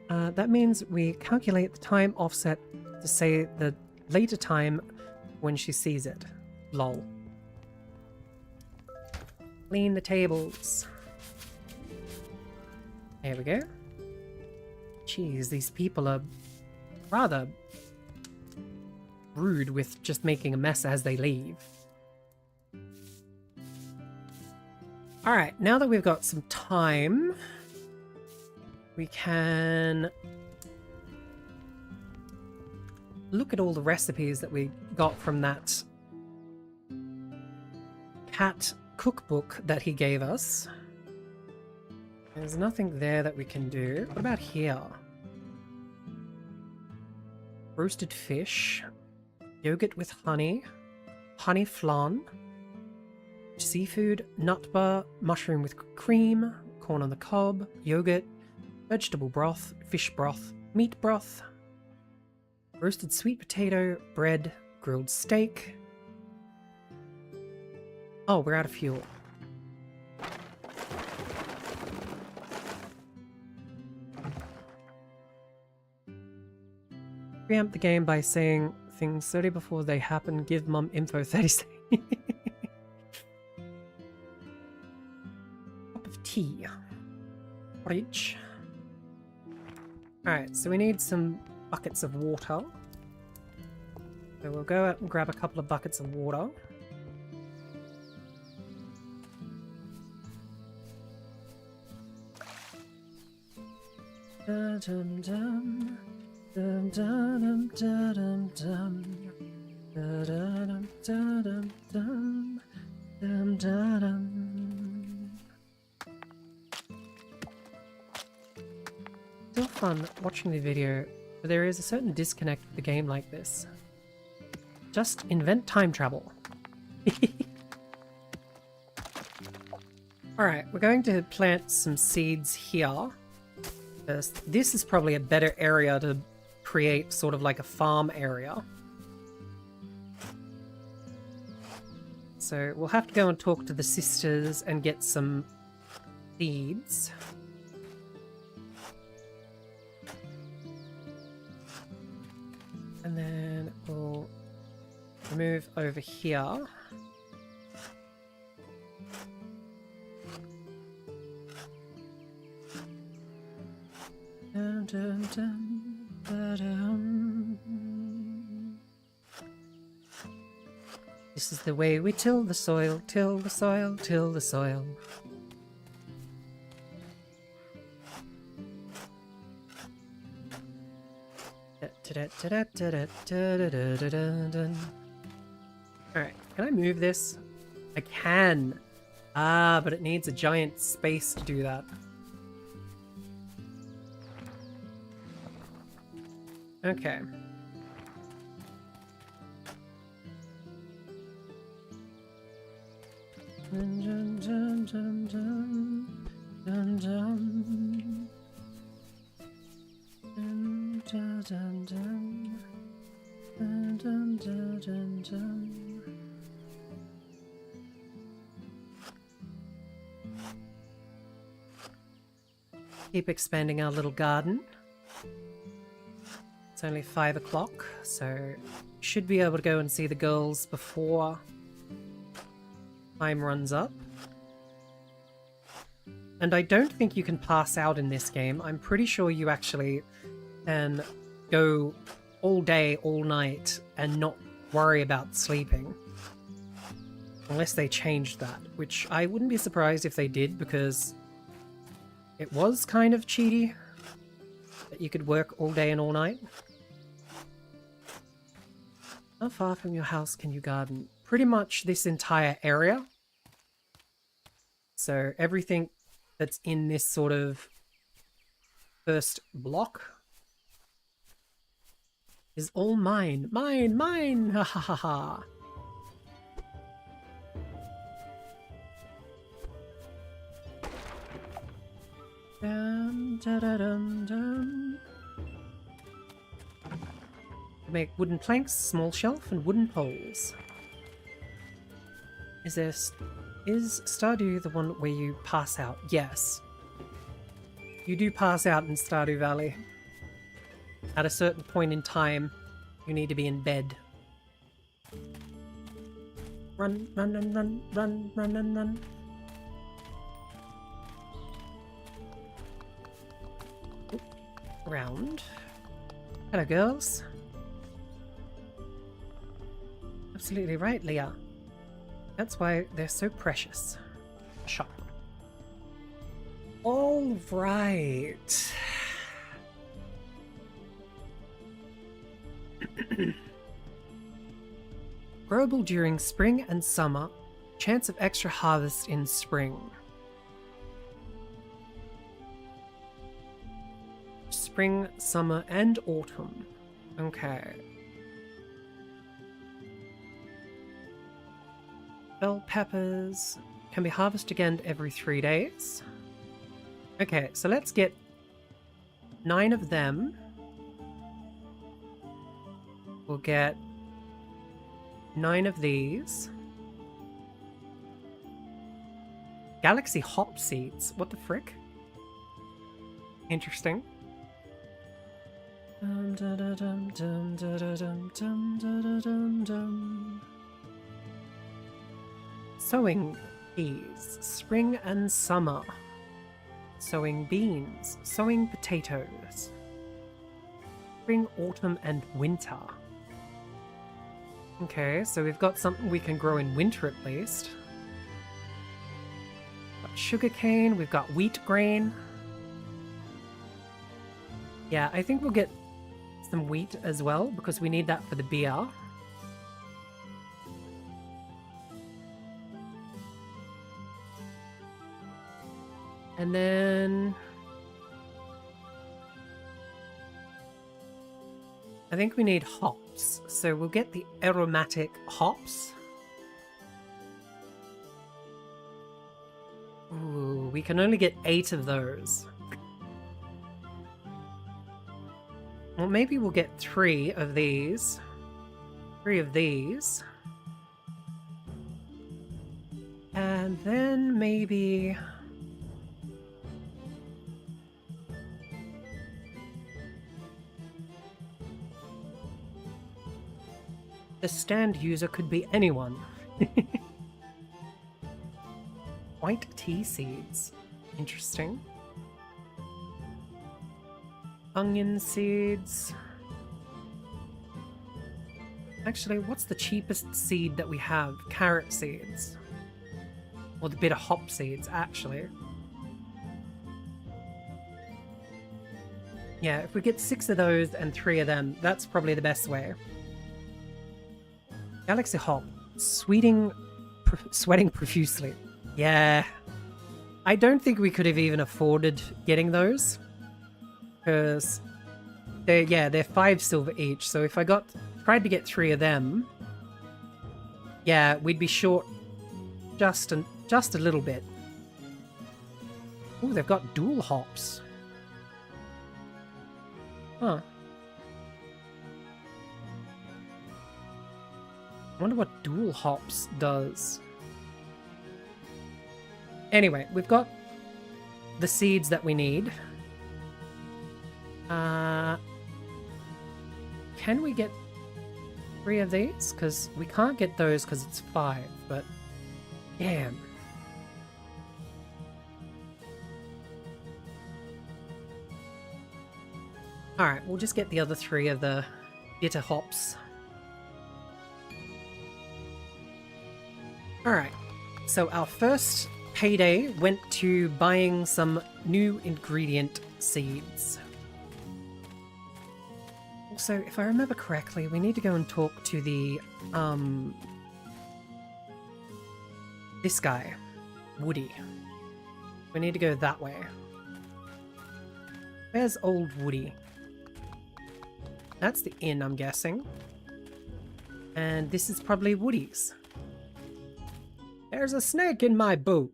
That means we calculate the time offset to say the later time when she sees it. Lol. Clean the tables. There we go. Jeez, these people are rather rude with just making a mess as they leave. Alright, now that we've got some time, we can look at all the recipes that we got from that cat cookbook that he gave us. There's nothing there that we can do. What about here? Roasted fish, yogurt with honey, honey flan, seafood, nut bar, mushroom with cream, corn on the cob, yogurt, vegetable broth, fish broth, meat broth, roasted sweet potato, bread, grilled steak. Oh, we're out of fuel. Preempt the game by saying things 30 before they happen. Give mum info 30 seconds. Cup of tea. Porridge. Alright, so we need some buckets of water. So we'll go out and grab a couple of buckets of water. Dum dum dum. Dum dum dum dum dum dum dum dum dum. Still fun watching the video, but there is a certain disconnect with a game like this. Just invent time travel. Alright, we're going to plant some seeds here. This is probably a better area to create sort of like a farm area. So we'll have to go and talk to the sisters and get some seeds. And then we'll move over here. Dun, dun, dun, ba-dum. This is the way we till the soil, till the soil, till the soil. Alright, can I move this? I can! Ah, but it needs a giant space to do that. Okay. Dun, dun, dun, dun, dun, dun, dun. Dun, dun, dun, dun. Dun, dun, dun, dun, dun. Keep expanding our little garden. It's only 5 o'clock, so should be able to go and see the girls before time runs up. And I don't think you can pass out in this game. I'm pretty sure you actually can go all day, all night, and not worry about sleeping. Unless they changed that, which I wouldn't be surprised if they did, because it was kind of cheaty that you could work all day and all night. How far from your house can you garden? Pretty much this entire area. So everything that's in this sort of first block is all mine. Mine, mine! Ha ha ha ha. Dum, da, da, dum, dum. Make wooden planks, small shelf, and wooden poles. Is Stardew the one where you pass out? Yes. You do pass out in Stardew Valley. At a certain point in time, you need to be in bed. Run, run, run, run, run, run, run, run. Round. Hello, girls. Absolutely right, Leah. That's why they're so precious. Shop. All right. Growable during spring and summer. Chance of extra harvest in spring. Spring, summer, and autumn. Okay. Bell peppers can be harvested again every 3 days. Okay, so let's get 9 of them. We'll get 9 of these. Galaxy hop seeds. What the frick? Interesting. Dum, da, da, dum, dum, da, da, dum, dum, da, da, dum, dum. Sowing peas, spring and summer. Sowing beans, sowing potatoes. Spring, autumn, and winter. Okay, so we've got something we can grow in winter at least. Got sugarcane, we've got wheat grain. Yeah, I think we'll get some wheat as well, because we need that for the beer. And then I think we need hops, so we'll get the aromatic hops. Ooh, we can only get 8 of those. Well, maybe we'll get 3 of these. 3 of these. And then maybe... the stand user could be anyone. White tea seeds. Interesting. Onion seeds. Actually, what's the cheapest seed that we have? Carrot seeds. Or the bitter hop seeds, actually. Yeah, if we get 6 of those and 3 of them, that's probably the best way. Galaxy hop. Sweating profusely. Yeah. I don't think we could have even afforded getting those. Because they're 5 silver each, so if I tried to get 3 of them, yeah, we'd be short just a little bit. Oh, they've got dual hops. Huh. I wonder what dual hops does. Anyway, we've got the seeds that we need. Can we get 3 of these? Because we can't get those because it's 5, but damn. Alright, we'll just get the other 3 of the bitter hops. Alright, so our first payday went to buying some new ingredient seeds. Also, if I remember correctly, we need to go and talk to the, this guy, Woody. We need to go that way. Where's old Woody? That's the inn, I'm guessing. And this is probably Woody's. There's a snake in my boot.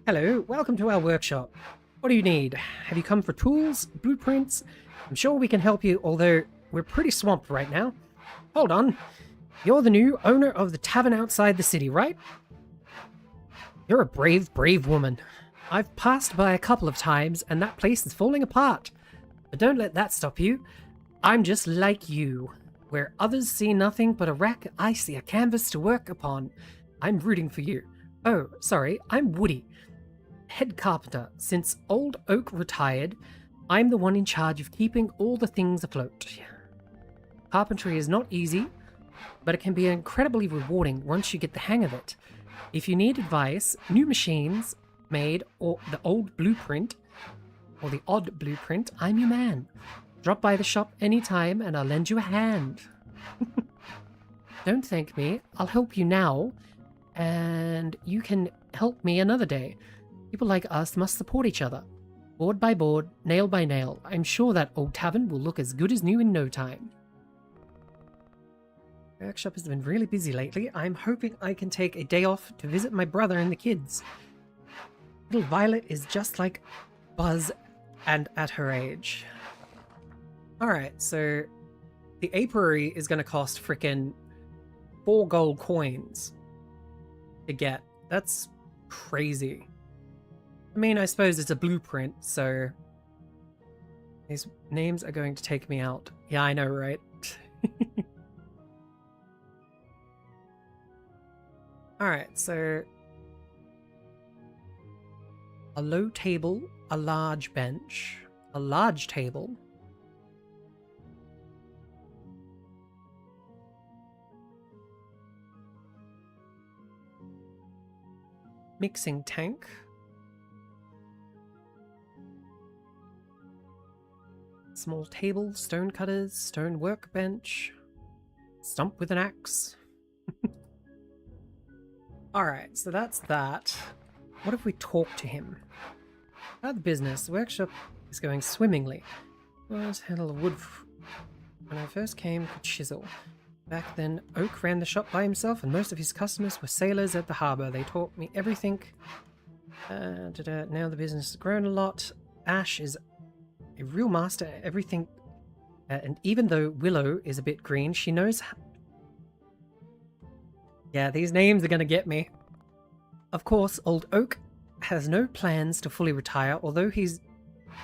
Hello, welcome to our workshop. What do you need? Have you come for tools, blueprints? I'm sure we can help you, although we're pretty swamped right now. Hold on. You're the new owner of the tavern outside the city, right? You're a brave, brave woman. I've passed by a couple of times, and that place is falling apart. But don't let that stop you. I'm just like you. Where others see nothing but a wreck, I see a canvas to work upon. I'm rooting for you. Oh, sorry, I'm Woody, head carpenter. Since old Oak retired, I'm the one in charge of keeping all the things afloat. Carpentry is not easy, but it can be incredibly rewarding once you get the hang of it. If you need advice, new machines made, or the old blueprint, or the odd blueprint, I'm your man. Drop by the shop anytime and I'll lend you a hand. Don't thank me, I'll help you now, and you can help me another day. People like us must support each other. Board by board, nail by nail, I'm sure that old tavern will look as good as new in no time. The workshop has been really busy lately. I'm hoping I can take a day off to visit my brother and the kids. Little Violet is just like Buzz and at her age. Alright, so the apiary is going to cost frickin' 4 gold coins to get. That's crazy. I mean, I suppose it's a blueprint, so these names are going to take me out. Yeah, I know, right? Alright, so a low table, a large bench, a large table, mixing tank, small table, stone cutters, stone workbench, stump with an axe. Alright, so that's that. What if we talk to him? About the business, the workshop is going swimmingly. Let's handle the wood. When I first came, could chisel. Back then, Oak ran the shop by himself, and most of his customers were sailors at the harbour. They taught me everything. Now the business has grown a lot. Ash is a real master at everything. And even though Willow is a bit green, she knows... Yeah, these names are going to get me. Of course, old Oak has no plans to fully retire, although he's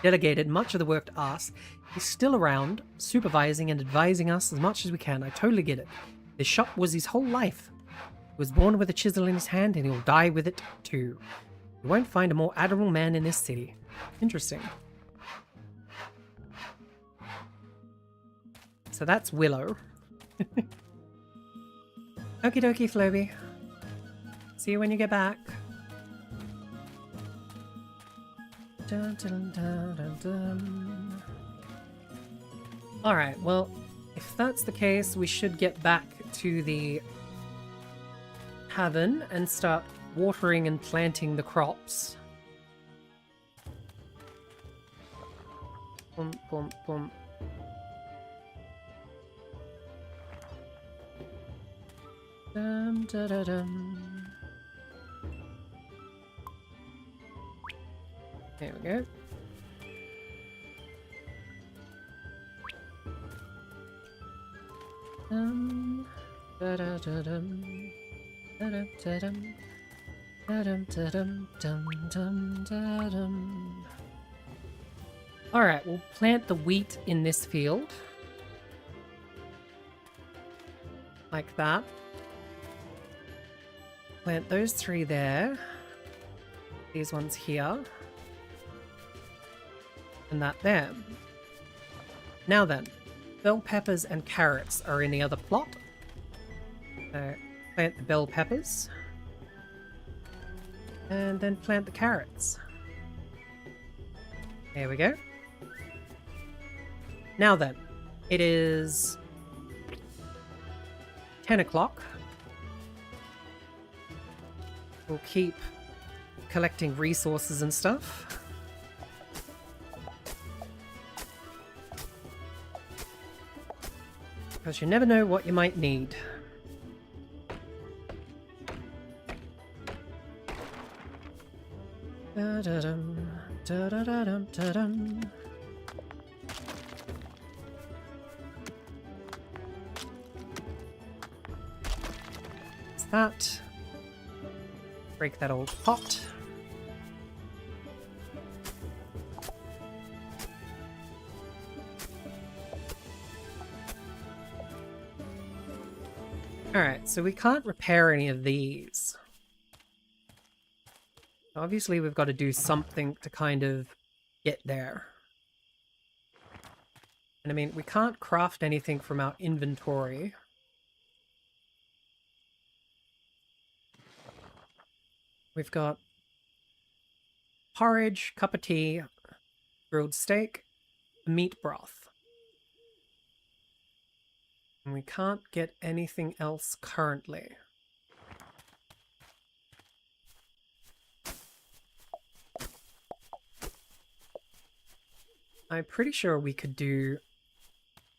delegated much of the work to us. He's still around, supervising and advising us as much as we can. I totally get it. This shop was his whole life. He was born with a chisel in his hand, and he'll die with it too. You won't find a more admirable man in this city. Interesting. So that's Willow. Okie dokie, Floby. See you when you get back. Dun, dun, dun, dun, dun. Alright, well, if that's the case, we should get back to the tavern and start watering and planting the crops. Boom, boom, boom. Dum, da, da, dum. There we go. Da, da, da, dum. Da, da, da, dum. Da, dum, da, dum, dum, dum, da, dum. Alright, we'll plant the wheat in this field. Like that. Plant those 3 there. These ones here. And that there. Now then, bell peppers and carrots are in the other plot. So plant the bell peppers. And then plant the carrots. There we go. Now then, it is 10 o'clock. We'll keep collecting resources and stuff. Because you never know what you might need. Da-da-dum, da-da-da-dum, da-dum. What's that? Break that old pot. Alright, so we can't repair any of these. Obviously, we've got to do something to kind of get there. And I mean, we can't craft anything from our inventory. We've got porridge, cup of tea, grilled steak, meat broth. And we can't get anything else currently. I'm pretty sure we could do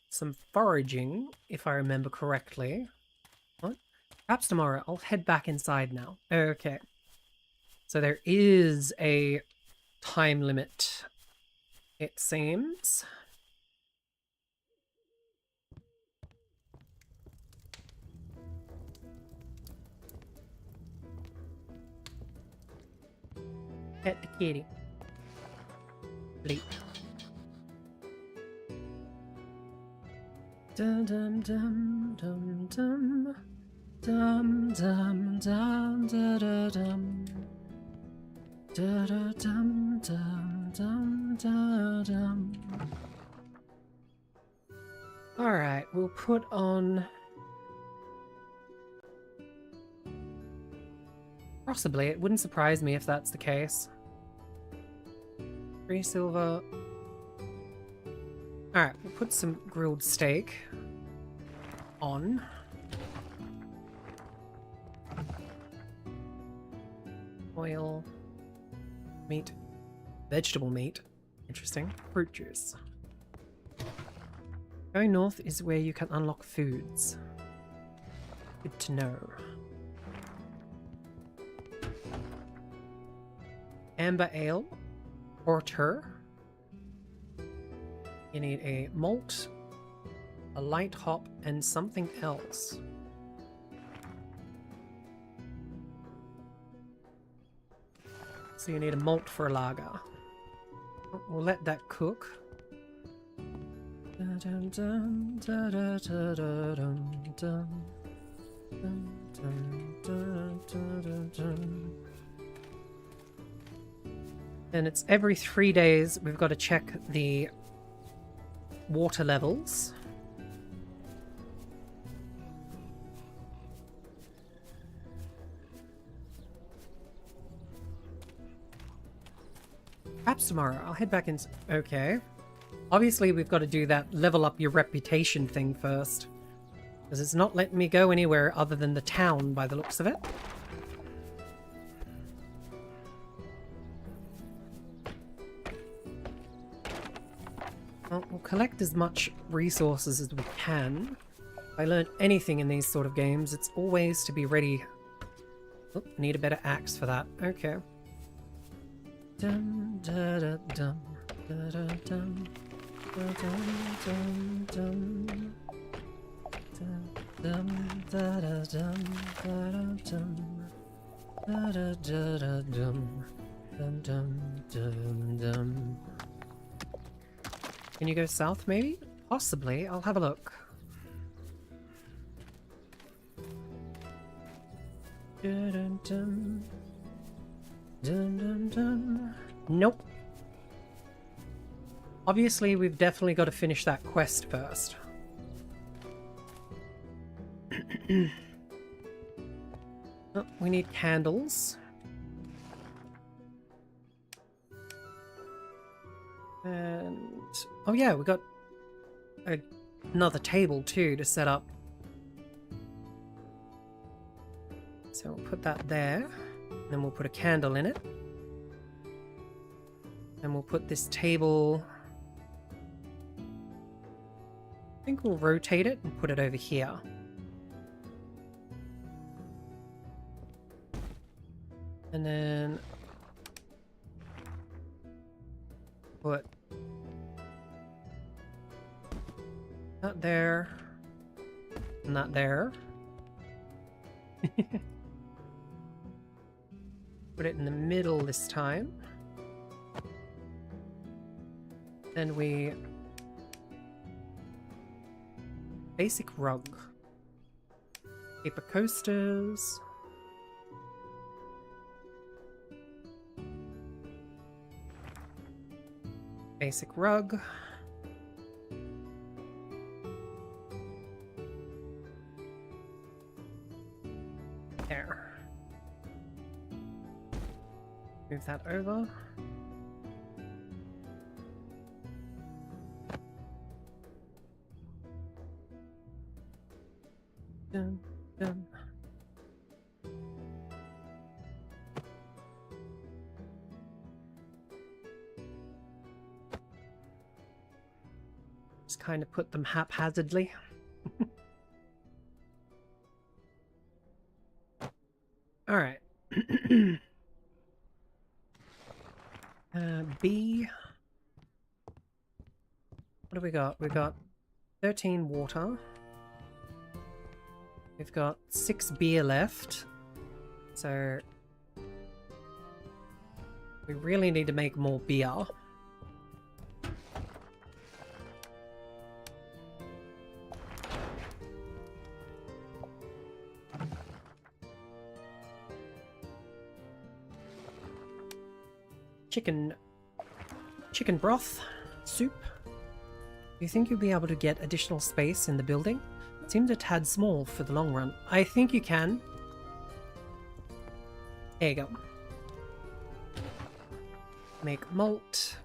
some foraging, if I remember correctly. What? Perhaps tomorrow. I'll head back inside now. Okay. So there is a time limit, it seems. Pet the kitty. Bleep. Dum dum dum dum dum dum dum dum da da dum da da dum dum dum da dum. Alright, we'll put on possibly, it wouldn't surprise me if that's the case. 3 silver. Alright, we'll put some grilled steak on. Oil. Meat. Vegetable meat. Interesting. Fruit juice. Going north is where you can unlock foods. Good to know. Amber ale. Porter. You need a malt, a light hop, and something else. So you need a malt for a lager. We'll let that cook. And it's every 3 days we've got to check the water levels. Perhaps tomorrow. I'll head back in. Okay. Obviously, we've got to do that level up your reputation thing first. Because it's not letting me go anywhere other than the town by the looks of it. Well, we'll collect as much resources as we can. If I learned anything in these sort of games, it's always to be ready. Oh, need a better axe for that. Okay. Dum da da dum da da dum da dum dum dum da da dum da da dum dum dum dum. Can you go south, maybe? Possibly. I'll have a look. Dun, dun, dun, dun, dun. Nope. Obviously, we've definitely got to finish that quest first. Oh, we need candles. And oh yeah, we got another table too to set up. So we'll put that there, and then we'll put a candle in it. And we'll put this table... I think we'll rotate it and put it over here. And then... put... that there. And that there. Put it in the middle this time. Then we... basic rug. Paper coasters. Basic rug. There. Move that over. Dun, dun. Just kind of put them haphazardly. All right. B. What do we got? We got 13 water. We've got 6 beer left. So we really need to make more beer. Chicken broth, soup. Do you think you'll be able to get additional space in the building? It seems a tad small for the long run. I think you can. There you go. Make malt.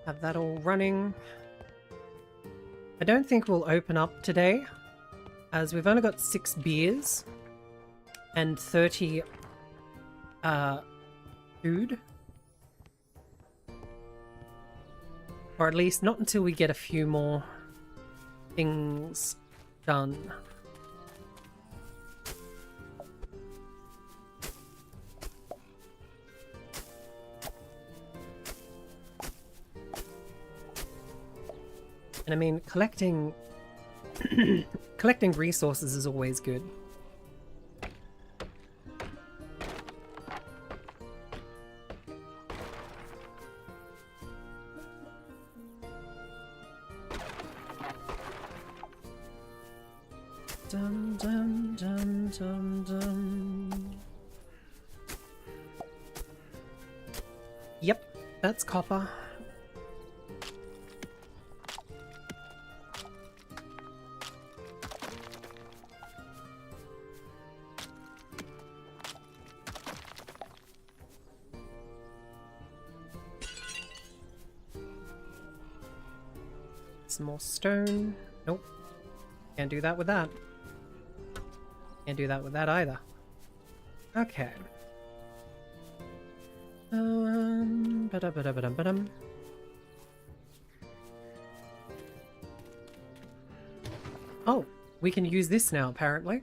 Have that all running. I don't think we'll open up today, as we've only got 6 beers and 30 food. Or at least not until we get a few more things done. And I mean, collecting resources is always good. Dum, dum, dum, dum, dum. Yep, that's copper. Some more stone. Nope. Can't do that with that. Can't do that with that either. Okay. Ba-da-ba-da-ba-dum-ba-dum. Oh, we can use this now, apparently.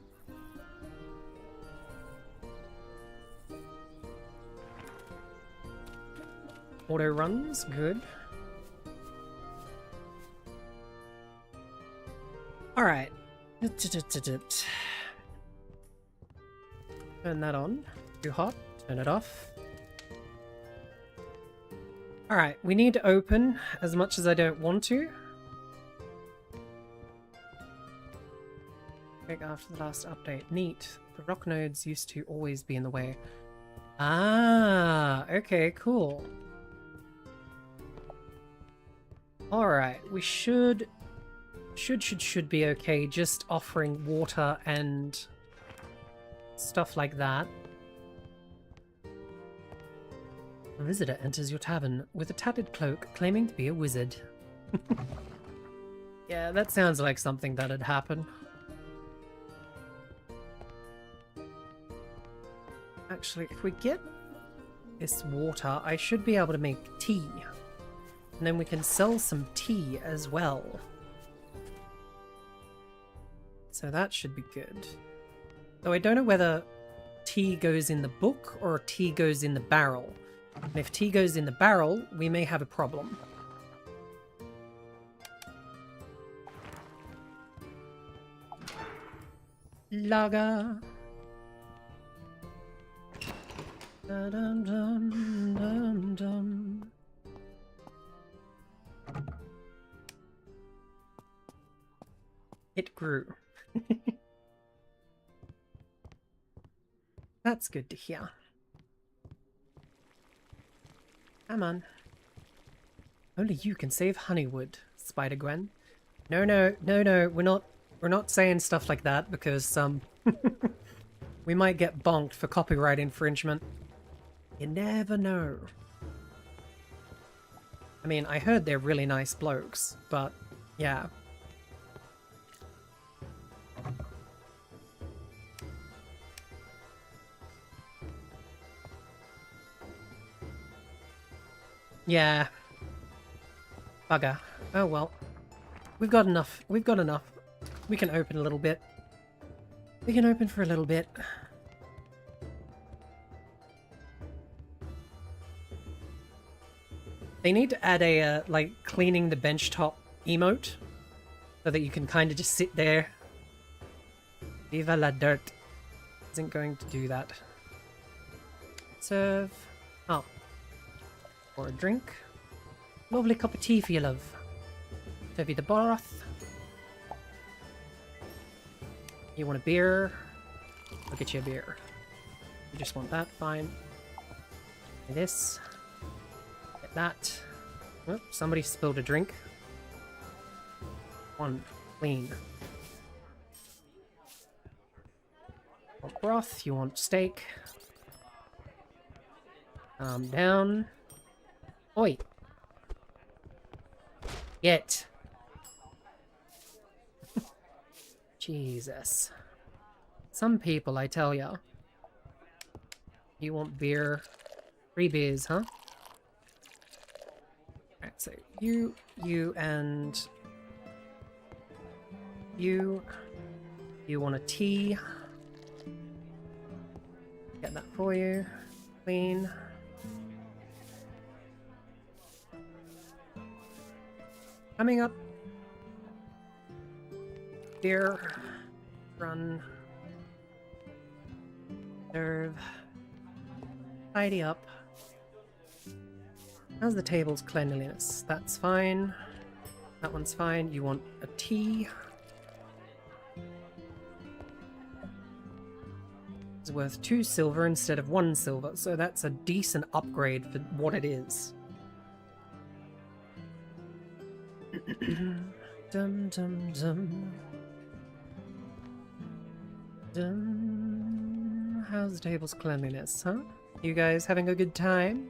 Auto runs, good. Alright. Turn that on. Too hot. Turn it off. Alright, we need to open as much as I don't want to. Quick after the last update. Neat. The rock nodes used to always be in the way. Ah, okay, cool. Alright, we should be okay just offering water and stuff like that. A visitor enters your tavern with a tattered cloak claiming to be a wizard. Yeah, that sounds like something that'd happen. Actually, if we get this water, I should be able to make tea. And then we can sell some tea as well. So that should be good. Though I don't know whether tea goes in the book or tea goes in the barrel. And if tea goes in the barrel, we may have a problem. Lager. Dum, dum, dum, dum. It grew. That's good to hear. Come on. Only you can save Honeywood, Spider Gwen. No, we're not saying stuff like that because we might get bonked for copyright infringement. You never know. I mean, I heard they're really nice blokes, but yeah. Yeah. Bugger. Oh well. We've got enough. We've got enough. We can open a little bit. We can open for a little bit. They need to add a, like, cleaning the bench top emote. So that you can kind of just sit there. Viva la dirt. Isn't going to do that. Serve. Oh. Or a drink. Lovely cup of tea for you, love. Serve you the broth. You want a beer? I'll get you a beer. You just want that? Fine. Get this. Get that. Oh, somebody spilled a drink. One. Clean. You want broth? You want steak? Down. Oi! Get! Jesus. Some people, I tell ya. You want beer? 3 beers, huh? Alright, so you, and... You want a tea? Get that for you. Clean. Coming up. Beer. Run. Serve. Tidy up. How's the table's cleanliness? That's fine. That one's fine. You want a tea? It's worth 2 silver instead of 1 silver, so that's a decent upgrade for what it is. Dum dum dum. Dum. How's the table's cleanliness, huh? You guys having a good time?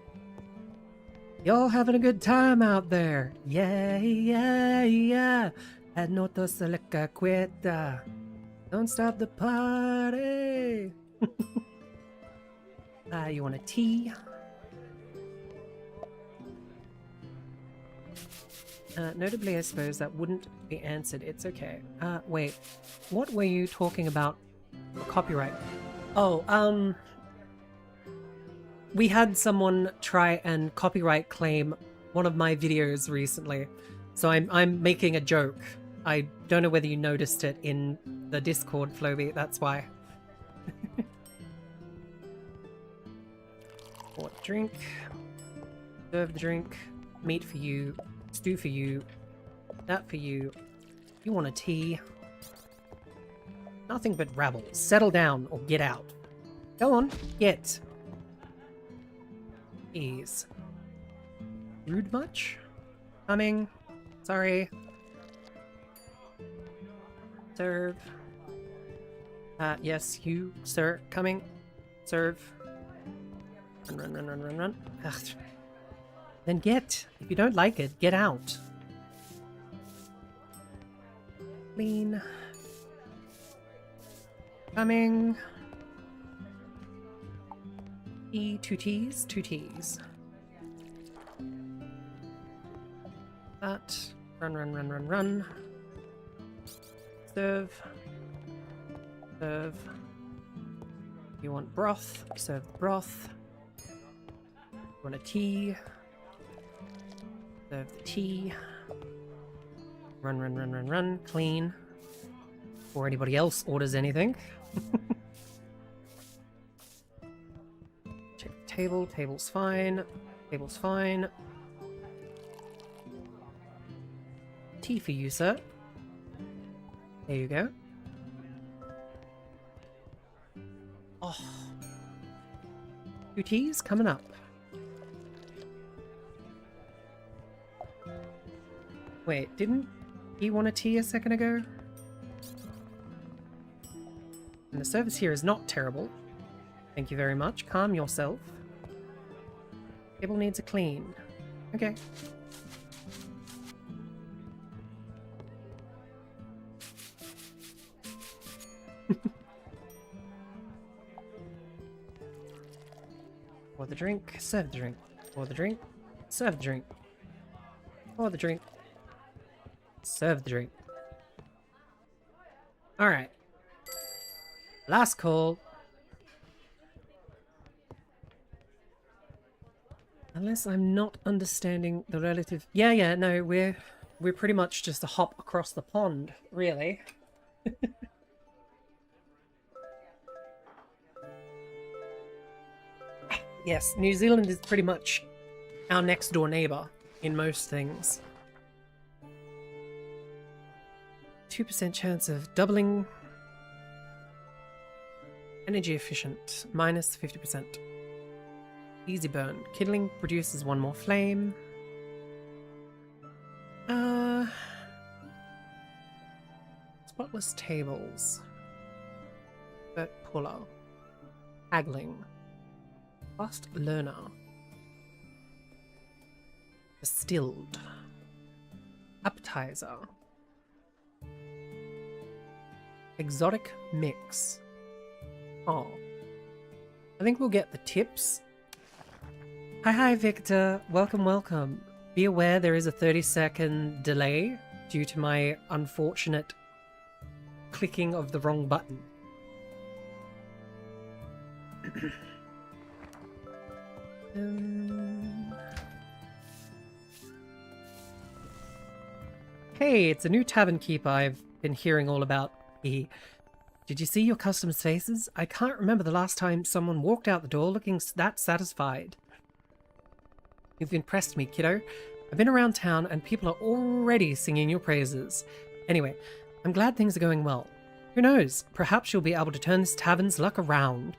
Y'all having a good time out there? Yeah, yeah, yeah. And no te se le quieta. Don't stop the party. You want a tea? Notably, I suppose that wouldn't be answered. It's okay. Wait. What were you talking about? Copyright. Oh, we had someone try and copyright claim one of my videos recently. So I'm making a joke. I don't know whether you noticed it in the Discord, Floby. That's why. What drink? Serve the drink. Meat for you. Stew for you. That for you. You want a tea? Nothing but rabble. Settle down or get out. Go on, get. Ease. Rude much? Coming. Sorry. Serve. Yes, you, sir. Coming. Serve. Run, run, run, run, run, run. Ugh. Then get. If you don't like it, get out. Clean. Coming. Tea, 2 teas, 2 teas. That. Run, run, run, run, run. Serve. Serve. You want broth? Serve the broth. You want a tea? Serve the tea. Run, run, run, run, run. Clean. Before anybody else orders anything. Check the table. Table's fine. Table's fine. Tea for you, sir. There you go. Oh. 2 teas coming up. Wait, didn't he want a tea a second ago? And the service here is not terrible. Thank you very much. Calm yourself. Table needs a clean. Okay. Pour the drink, serve the drink. Pour the drink, serve the drink. Pour the drink, serve the drink. Alright. Last call. Unless I'm not understanding the relative... Yeah, no, we're pretty much just a hop across the pond, really. Yes, New Zealand is pretty much our next door neighbour in most things. 2% chance of doubling. Energy efficient, minus 50%. Easy burn. Kindling produces 1 more flame. Spotless tables. Bert puller. Haggling. Fast learner. Distilled. Appetizer. Exotic mix. Oh. I think we'll get the tips. Hi, Victor. Welcome, welcome. Be aware there is a 30-second delay due to my unfortunate clicking of the wrong button. Hey, it's a new tavern keeper I've been hearing all about. Did you see your customers' faces? I can't remember the last time someone walked out the door looking that satisfied. You've impressed me, kiddo. I've been around town and people are already singing your praises. Anyway, I'm glad things are going well. Who knows, perhaps you'll be able to turn this tavern's luck around.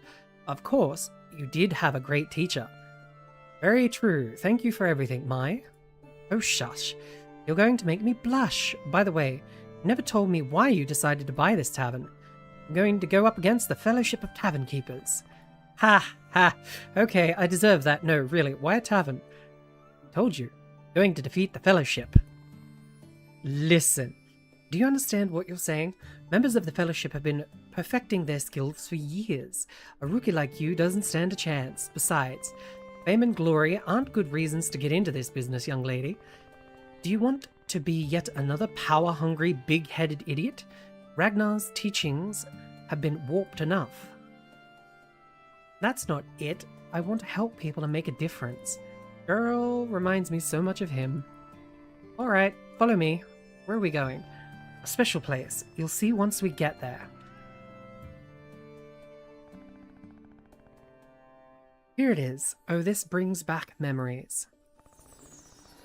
Of course, you did have a great teacher. Very true. Thank you for everything, Mai. Oh, shush. You're going to make me blush. By the way, you never told me why you decided to buy this tavern. I'm going to go up against the Fellowship of Tavern Keepers. Ha, ha. Okay, I deserve that. No, really, why a tavern? Told you. Going to defeat the Fellowship. Listen. Do you understand what you're saying? Members of the Fellowship have been perfecting their skills for years. A rookie like you doesn't stand a chance. Besides, fame and glory aren't good reasons to get into this business, young lady. Do you want to be yet another power-hungry, big-headed idiot? Ragnar's teachings have been warped enough. That's not it. I want to help people and make a difference. Girl reminds me so much of him. Alright, follow me. Where are we going? A special place. You'll see once we get there. Here it is. Oh, this brings back memories.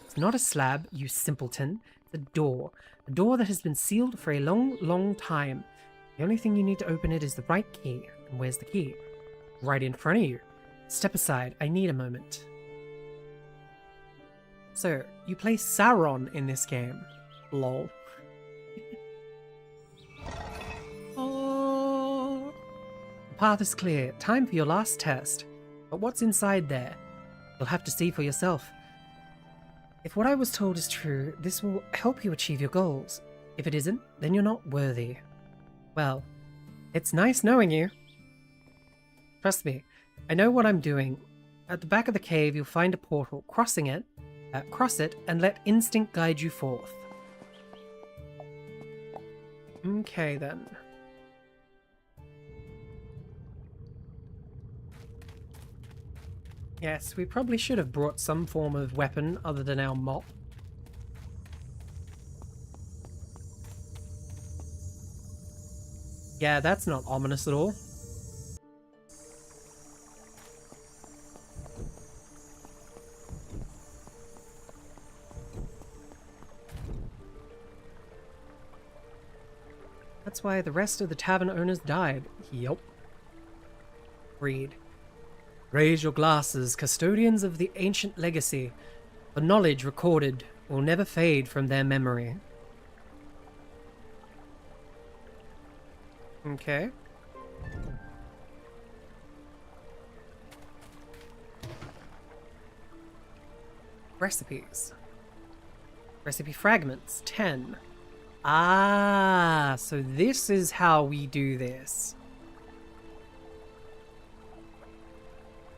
It's not a slab, you simpleton. It's a door. A door that has been sealed for a long, long time. The only thing you need to open it is the right key. And where's the key? Right in front of you. Step aside. I need a moment. So, you play Sauron in this game. Lol. Oh. The path is clear. Time for your last test. But what's inside there? You'll have to see for yourself. If what I was told is true, this will help you achieve your goals. If it isn't, then you're not worthy. Well, it's nice knowing you. Trust me, I know what I'm doing. At the back of the cave, you'll find a portal. Cross it, and let instinct guide you forth. Okay, then. Yes, we probably should have brought some form of weapon other than our mop. Yeah, that's not ominous at all. That's why the rest of the tavern owners died. Yup. Read. Raise your glasses, custodians of the ancient legacy. The knowledge recorded will never fade from their memory. Okay. Recipes. Recipe fragments, 10. Ah, so this is how we do this.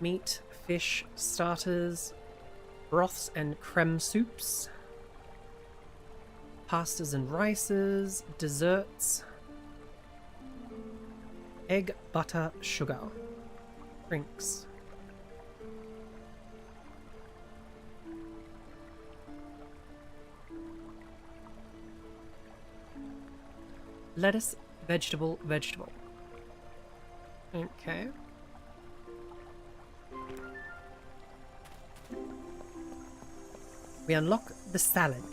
Meat, fish, starters, broths and creme soups, pastas and rices, desserts, egg, butter, sugar, drinks. Lettuce, vegetable, vegetable. Okay. We unlock the salad.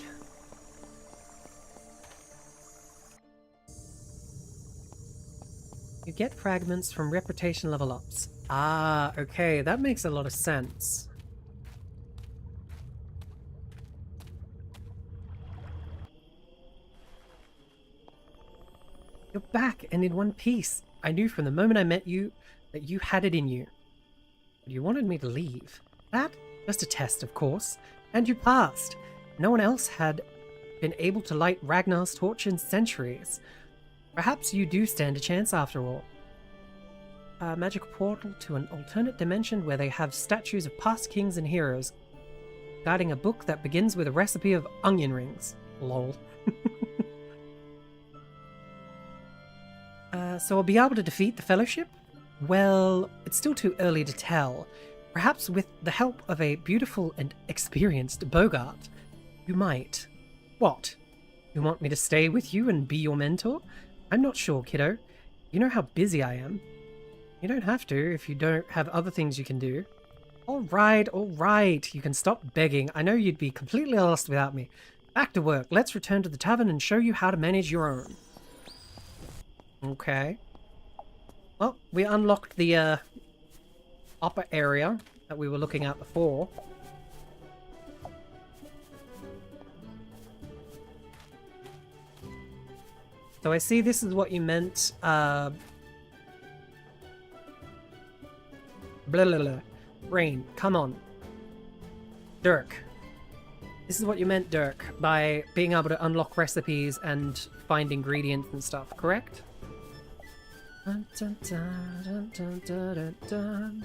You get fragments from reputation level ups. Ah, okay, that makes a lot of sense. You're back and in one piece. I knew from the moment I met you that you had it in you. But you wanted me to leave. That? Just a test, of course. And you passed. No one else had been able to light Ragnar's torch in centuries. Perhaps you do stand a chance after all. A magical portal to an alternate dimension where they have statues of past kings and heroes, guarding a book that begins with a recipe of onion rings. Lol. So I'll be able to defeat the Fellowship? Well, it's still too early to tell. Perhaps with the help of a beautiful and experienced Bogart, you might. What? You want me to stay with you and be your mentor? I'm not sure, kiddo. You know how busy I am. You don't have to if you don't have other things you can do. All right. You can stop begging. I know you'd be completely lost without me. Back to work. Let's return to the tavern and show you how to manage your own. Okay. Well, we unlocked the upper area that we were looking at before. So I see this is what you meant, blah, blah, blah. Rayne, come on. Dirk. This is what you meant, Dirk, by being able to unlock recipes and find ingredients and stuff, correct? Dun, dun, dun, dun, dun, dun, dun.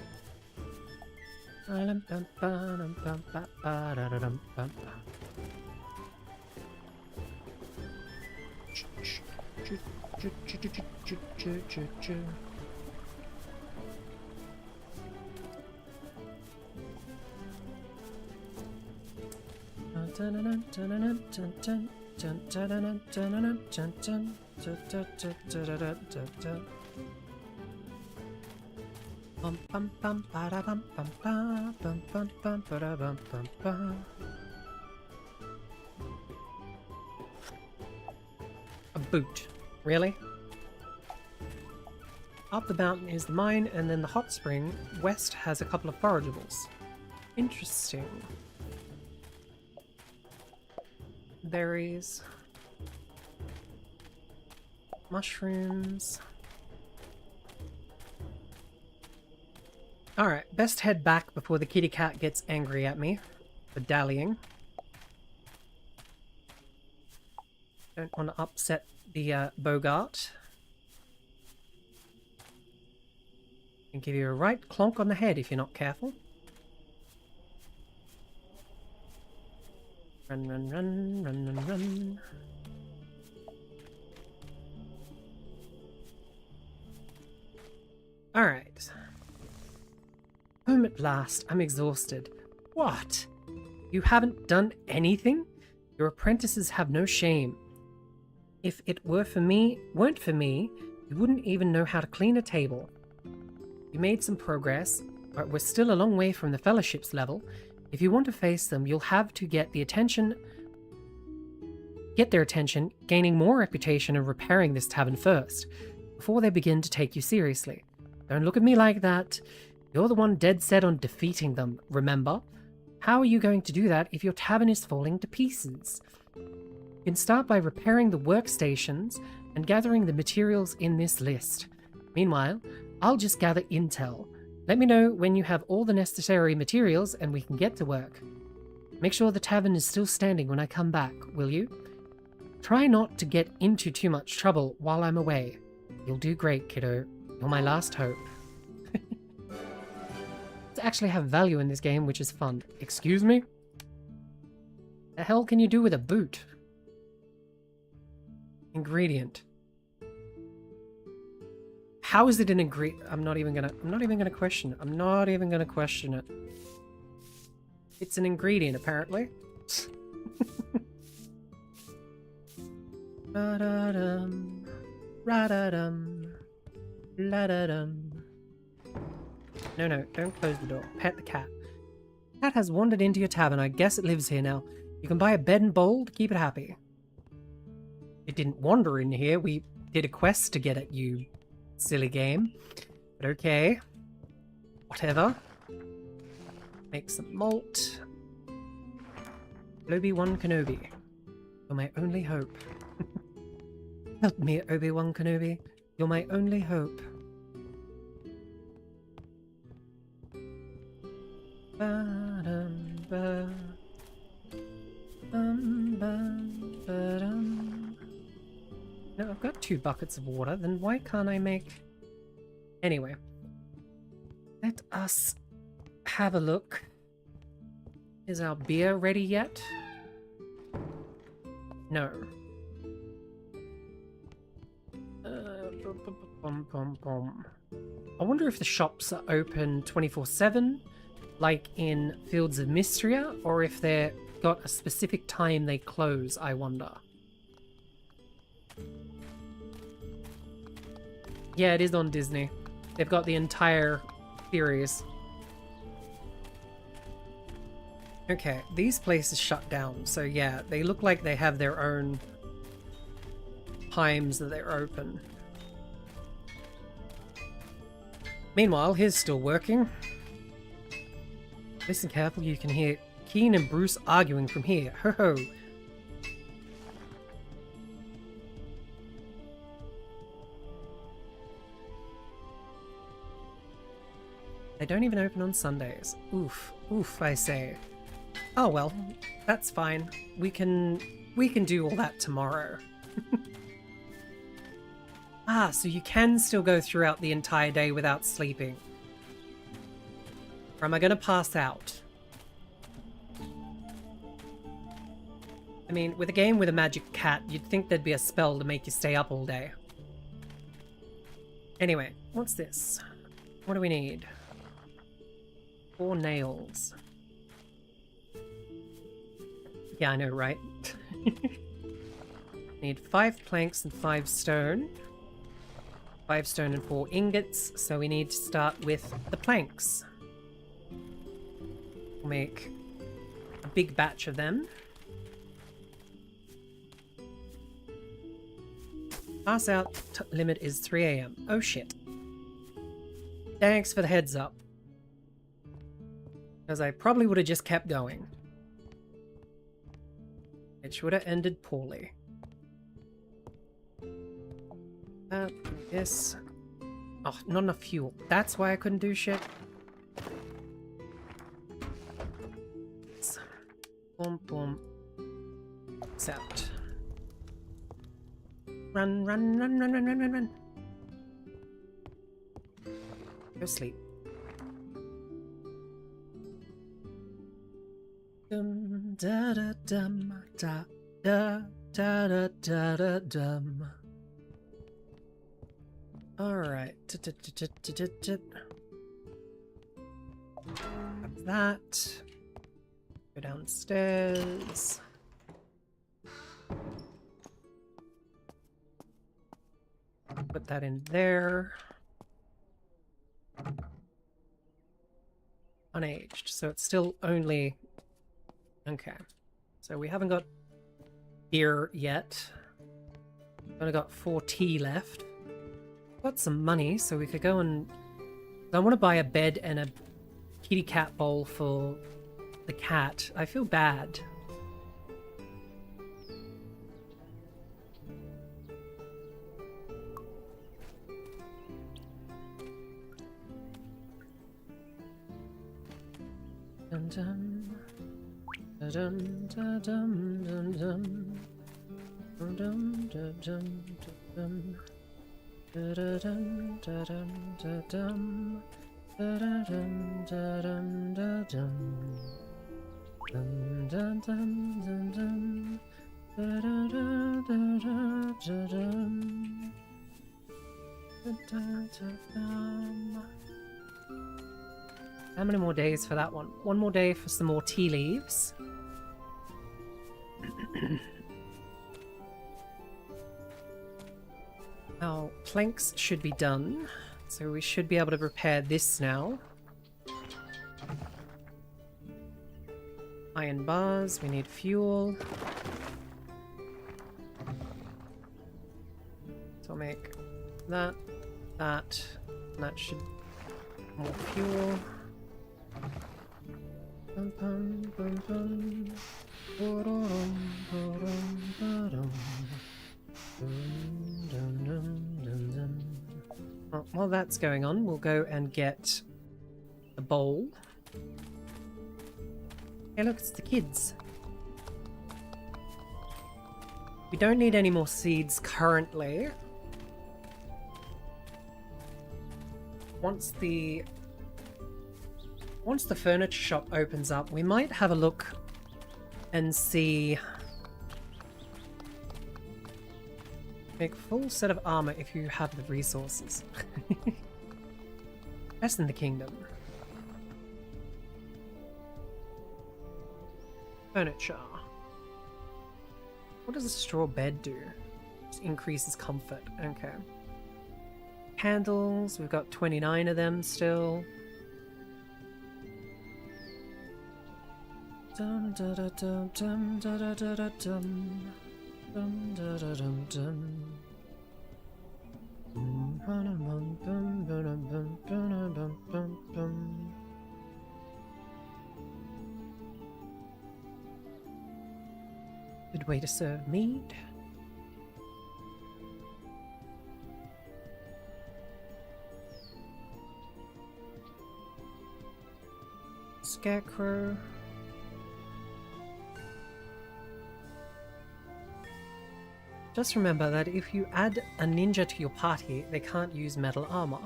A boot. Really? Up the mountain is the mine, and then the hot spring. West has a couple of forageables. Interesting. Berries. Mushrooms. Alright, best head back before the kitty cat gets angry at me for dallying. Don't want to upset the Bogart. And give you a right clonk on the head if you're not careful. Run, run, run, run, run, run. Alright. Home at last. I'm exhausted. What? You haven't done anything? Your apprentices have no shame. If it weren't for me, you wouldn't even know how to clean a table. You made some progress, but we're still a long way from the fellowship's level. If you want to face them, you'll have to get their attention, gaining more reputation and repairing this tavern first, before they begin to take you seriously. Don't look at me like that. You're the one dead set on defeating them, remember? How are you going to do that if your tavern is falling to pieces? You can start by repairing the workstations and gathering the materials in this list. Meanwhile, I'll just gather intel. Let me know when you have all the necessary materials and we can get to work. Make sure the tavern is still standing when I come back, will you? Try not to get into too much trouble while I'm away. You'll do great, kiddo. You're my last hope. To actually have value in this game, which is fun. Excuse me? The hell can you do with a boot? Ingredient. How is it an ingredient? I'm not even gonna question it. I'm not even gonna question it. It's an ingredient, apparently. Ra-da-dum, ra-da-dum, la-da-dum. No, don't close the door. Pet the cat. Cat has wandered into your tavern. I guess it lives here now. You can buy a bed and bowl to keep it happy. It didn't wander in here. We did a quest to get it, you silly game. But okay. Whatever. Make some malt. Obi-Wan Kenobi. You're my only hope. Help me, Obi-Wan Kenobi. You're my only hope. No, I've got 2 buckets of water, then why can't I make... Anyway. Let us have a look. Is our beer ready yet? No. I wonder if the shops are open 24/7, like in Fields of Mystria, or if they've got a specific time they close, I wonder. Yeah, it is on Disney. They've got the entire series. Okay, these places shut down, so yeah, they look like they have their own times that they're open. Meanwhile, he's still working. Listen careful, you can hear Keen and Bruce arguing from here. Ho ho! They don't even open on Sundays. Oof, oof, I say. Oh well, that's fine. We can do all that tomorrow. Ah, so you can still go throughout the entire day without sleeping. Or am I gonna pass out? I mean, with a game with a magic cat, you'd think there'd be a spell to make you stay up all day. Anyway, what's this? What do we need? 4 nails. Yeah, I know, right? Need 5 planks and 5 stone. 5 stone and 4 ingots, so we need to start with the planks. We'll make a big batch of them. Pass out limit is 3 AM. Oh shit. Thanks for the heads up. Because I probably would have just kept going. It would have ended poorly. This. Oh, not enough fuel. That's why I couldn't do shit. Boom, boom. It's out. Run, run, run, run, run, run, run, run. Go sleep. Dum da da dum da da da da da da dum. Alright. Have that. Go downstairs. Put that in there. Unaged, so it's still only... Okay. So we haven't got beer yet. We've only got 4 tea left. Got some money, so we could go and... I want to buy a bed and a kitty cat bowl for the cat. I feel bad. Dun dun dun dun dun dun dun dun dun dun dun dun. Da-da-dum, da-dum, da-dum. Da-da-dum, da-dum, da-dum. Dum, dun, dun, dun, dun. Da-da-da-da-da-da-dum. Da-da-da-dum. How many more days for that one? One more day for some more tea leaves. Our planks should be done, so we should be able to repair this now. Iron bars, we need fuel. So I'll make that, that, and that should... more fuel. Bum, bum, bum, bum. Ba-dum, ba-dum, ba-dum. Dun, dun, dun, dun, dun. Well, while that's going on, we'll go and get the bowl. Hey look, it's the kids. We don't need any more seeds currently. Once the furniture shop opens up, we might have a look and see... Make full set of armor if you have the resources. Best in the kingdom. Furniture. What does a straw bed do? Just increases comfort. Okay. Candles. We've got 29 of them still. Dum da da dum dum da da da da dum. Dum da da dum dum. Good way to serve mead. Scarecrow. Just remember that if you add a ninja to your party, they can't use metal armor.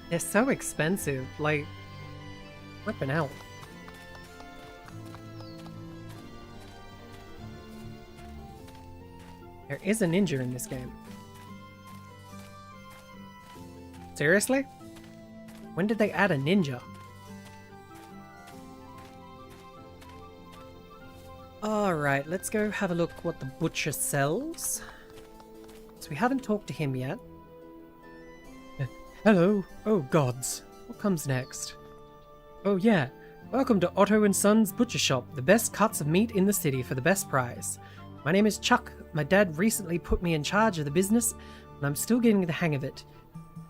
They're so expensive, like, flipping out. There is a ninja in this game. Seriously? When did they add a ninja? Alright, let's go have a look what the butcher sells. So we haven't talked to him yet. Hello. Oh gods. What comes next? Oh yeah. Welcome to Otto & Sons Butcher Shop, the best cuts of meat in the city for the best price. My name is Chuck. My dad recently put me in charge of the business, and I'm still getting the hang of it.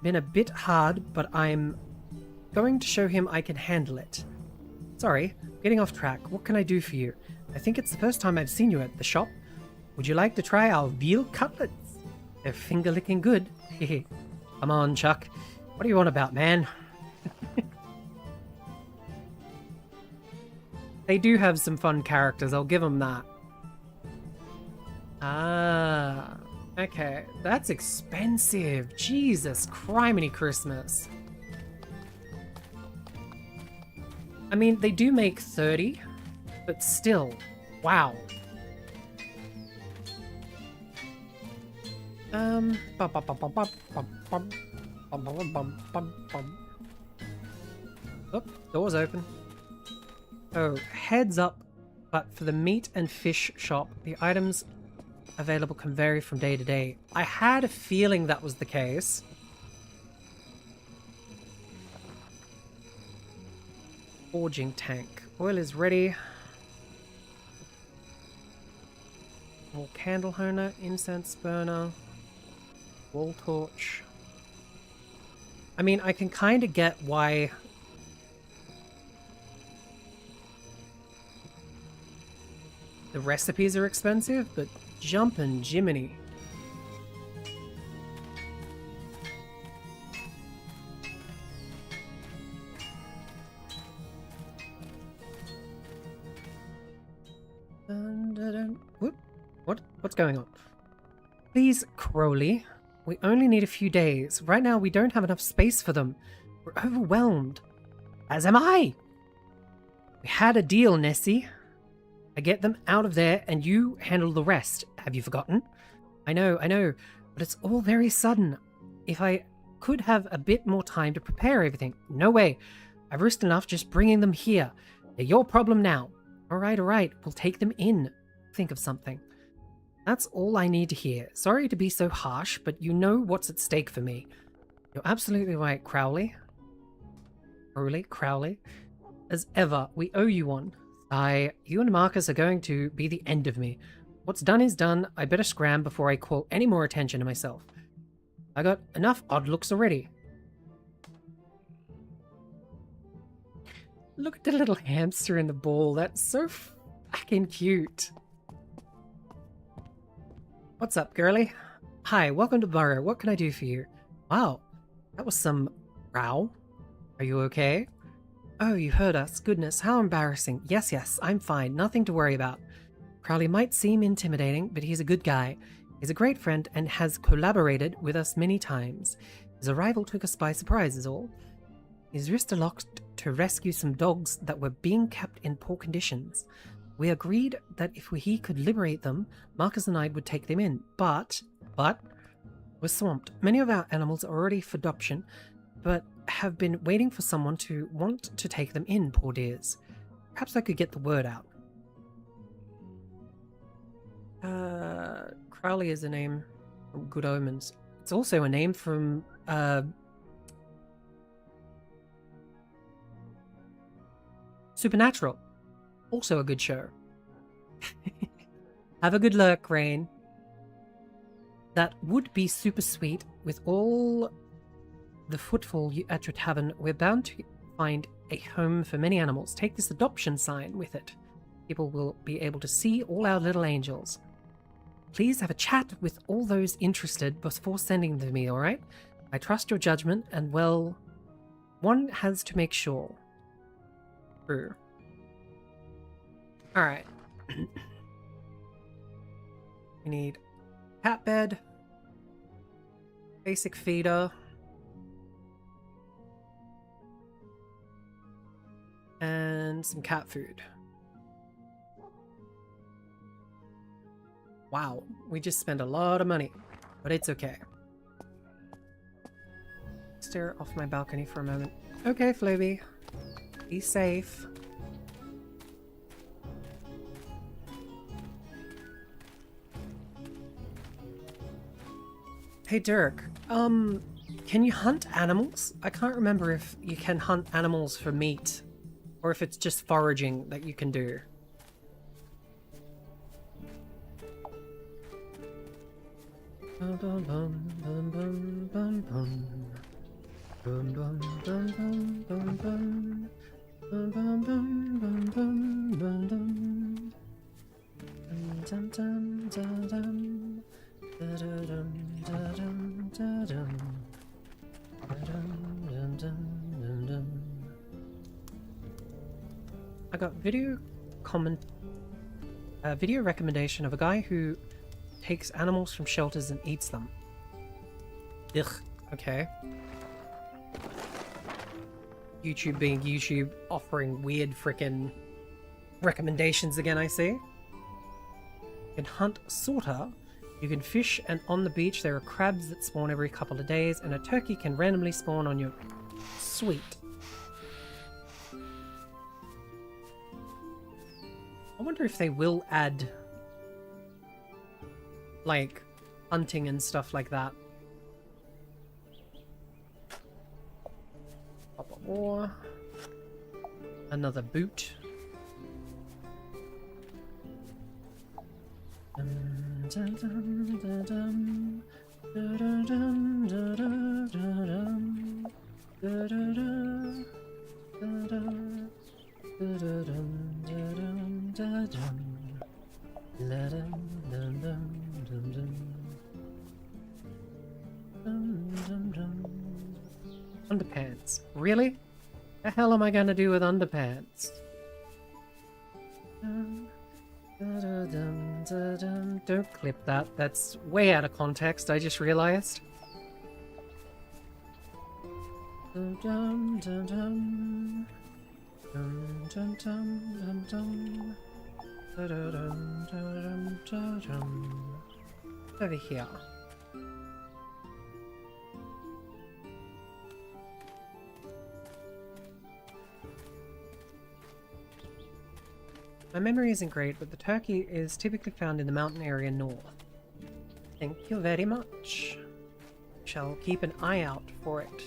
Been a bit hard, but I'm going to show him I can handle it. Sorry, getting off track. What can I do for you? I think it's the first time I've seen you at the shop. Would you like to try our veal cutlets? They're finger-licking good. Come on, Chuck. What do you want about, man? They do have some fun characters, I'll give them that. Ah. Okay, that's expensive. Jesus criminy Christmas. I mean, they do make 30, but still, wow. Oh, door's open. Oh, heads up, but for the meat and fish shop, the items available can vary from day to day. I had a feeling that was the case. Forging tank. Oil is ready. More candle honer, incense burner, wall torch. I mean, I can kind of get why the recipes are expensive, but jumpin' Jiminy. Dun, dun, dun. Whoop. What's going on? Please, Crowley. We only need a few days. Right now, we don't have enough space for them. We're overwhelmed. As am I. We had a deal, Nessie. I get them out of there and you handle the rest. Have you forgotten? I know, but it's all very sudden. If I could have a bit more time to prepare everything. No way. I've risked enough just bringing them here. They're your problem now. All right, we'll take them in. Think of something. That's all I need to hear. Sorry to be so harsh, but you know what's at stake for me. You're absolutely right, Crowley. Crowley. As ever, we owe you one. You and Marcus are going to be the end of me. What's done is done. I better scram before I call any more attention to myself. I got enough odd looks already. Look at the little hamster in the ball. That's so fucking cute. What's up, girly? Hi, welcome to Burrow. What can I do for you? Wow, that was some row. Are you okay? Oh, you heard us. Goodness, how embarrassing. Yes, I'm fine. Nothing to worry about. Crowley might seem intimidating, but he's a good guy. He's a great friend and has collaborated with us many times. His arrival took us by surprise is all. He's risked a lot to rescue some dogs that were being kept in poor conditions. We agreed that if he could liberate them, Marcus and I would take them in, but we're swamped. Many of our animals are already for adoption, but have been waiting for someone to want to take them in, poor dears. Perhaps I could get the word out. Crowley is a name from Good Omens. It's also a name from, Supernatural. Also a good show. Have a good lurk, Rayne. That would be super sweet. With all the footfall at your tavern, we're bound to find a home for many animals. Take this adoption sign with it. People will be able to see all our little angels. Please have a chat with all those interested before sending them to me, alright? I trust your judgment, and well, one has to make sure. True. Alright. We need cat bed, basic feeder, and some cat food. Wow, we just spent a lot of money, but it's okay. Stare off my balcony for a moment. Okay, Floby. Be safe. Hey Dirk, can you hunt animals? I can't remember if you can hunt animals for meat, or if it's just foraging that you can do. I got video recommendation of a guy who takes animals from shelters and eats them. Ugh, okay. YouTube being YouTube, offering weird frickin' recommendations again, I see. You can hunt sorter. You can fish, and on the beach there are crabs that spawn every couple of days, and a turkey can randomly spawn on your... Sweet. I wonder if they will add, like, hunting and stuff like that. Or another boot. Underpants. Really? The hell am I gonna do with underpants? Don't clip that. That's way out of context, I just realized. Over here. My memory isn't great, but the turkey is typically found in the mountain area north. Thank you very much. Shall keep an eye out for it.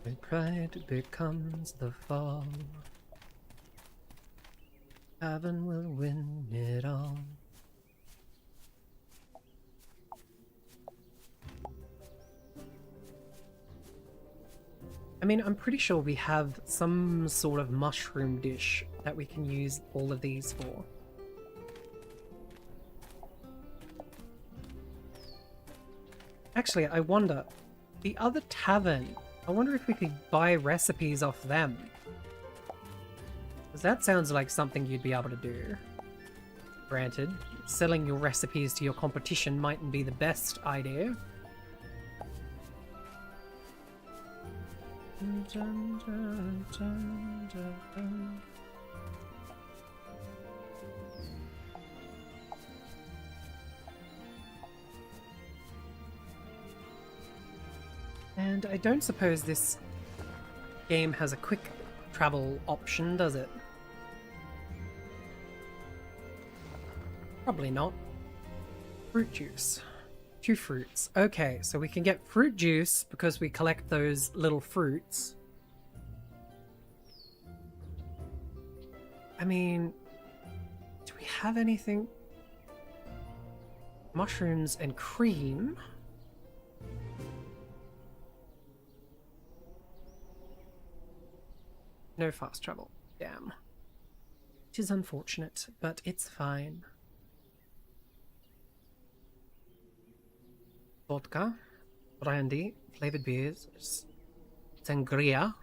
When pride becomes the fall, Tavern will win it all. I mean, I'm pretty sure we have some sort of mushroom dish that we can use all of these for. Actually, I wonder, the other tavern, I wonder if we could buy recipes off them. Because that sounds like something you'd be able to do. Granted, selling your recipes to your competition mightn't be the best idea. And I don't suppose this game has a quick travel option, does it? Probably not. Fruit juice. 2 fruits. Okay, so we can get fruit juice because we collect those little fruits. I mean, do we have anything? Mushrooms and cream. No fast travel. Damn. It is unfortunate, but it's fine. Vodka, brandy, flavored beers, sangria,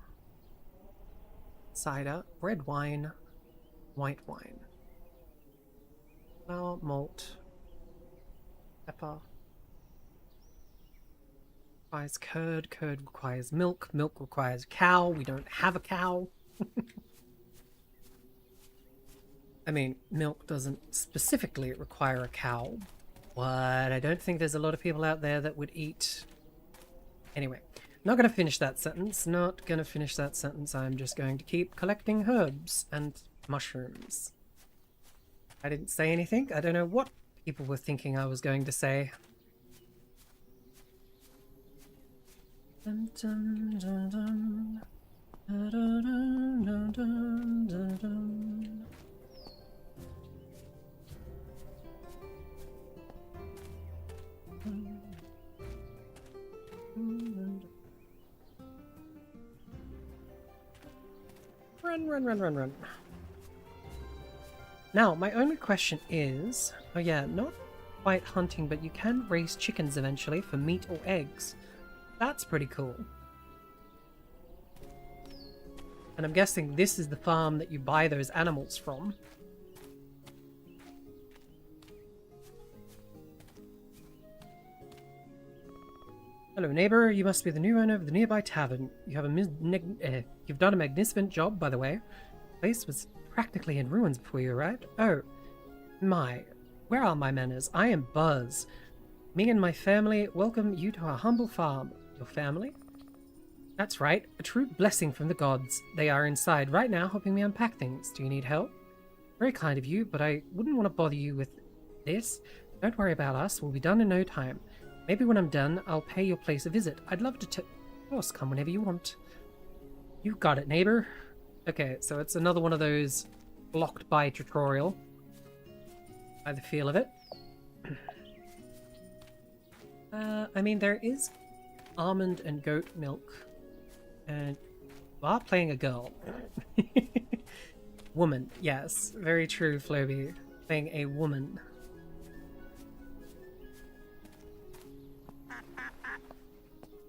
cider, red wine, white wine, flour, malt, pepper. Requires curd, curd requires milk, milk requires cow. We don't have a cow. I mean, milk doesn't specifically require a cow, but I don't think there's a lot of people out there that would eat... Anyway, not going to finish that sentence. Not going to finish that sentence. I'm just going to keep collecting herbs and mushrooms. I didn't say anything. I don't know what people were thinking I was going to say. Dun, dun, dun, dun. Dun, dun, dun, dun, dun, dun. Run, run, run, run, run. Now, my only question is... Oh yeah, not quite hunting, but you can raise chickens eventually for meat or eggs. That's pretty cool. And I'm guessing this is the farm that you buy those animals from. Hello neighbor, you must be the new owner of the nearby tavern. You have you've done a magnificent job, by the way. The place was practically in ruins before you arrived. Oh, my. Where are my manners? I am Buzz. Me and my family welcome you to our humble farm. Your family? That's right, a true blessing from the gods. They are inside right now helping me unpack things. Do you need help? Very kind of you, but I wouldn't want to bother you with this. Don't worry about us, we'll be done in no time. Maybe when I'm done, I'll pay your place a visit. I'd love to of course, come whenever you want. You got it, neighbor. Okay, so it's another one of those blocked by tutorial. By the feel of it. I mean, there is almond and goat milk. And you are playing a girl. Woman, yes. Very true, Floby. Playing a woman.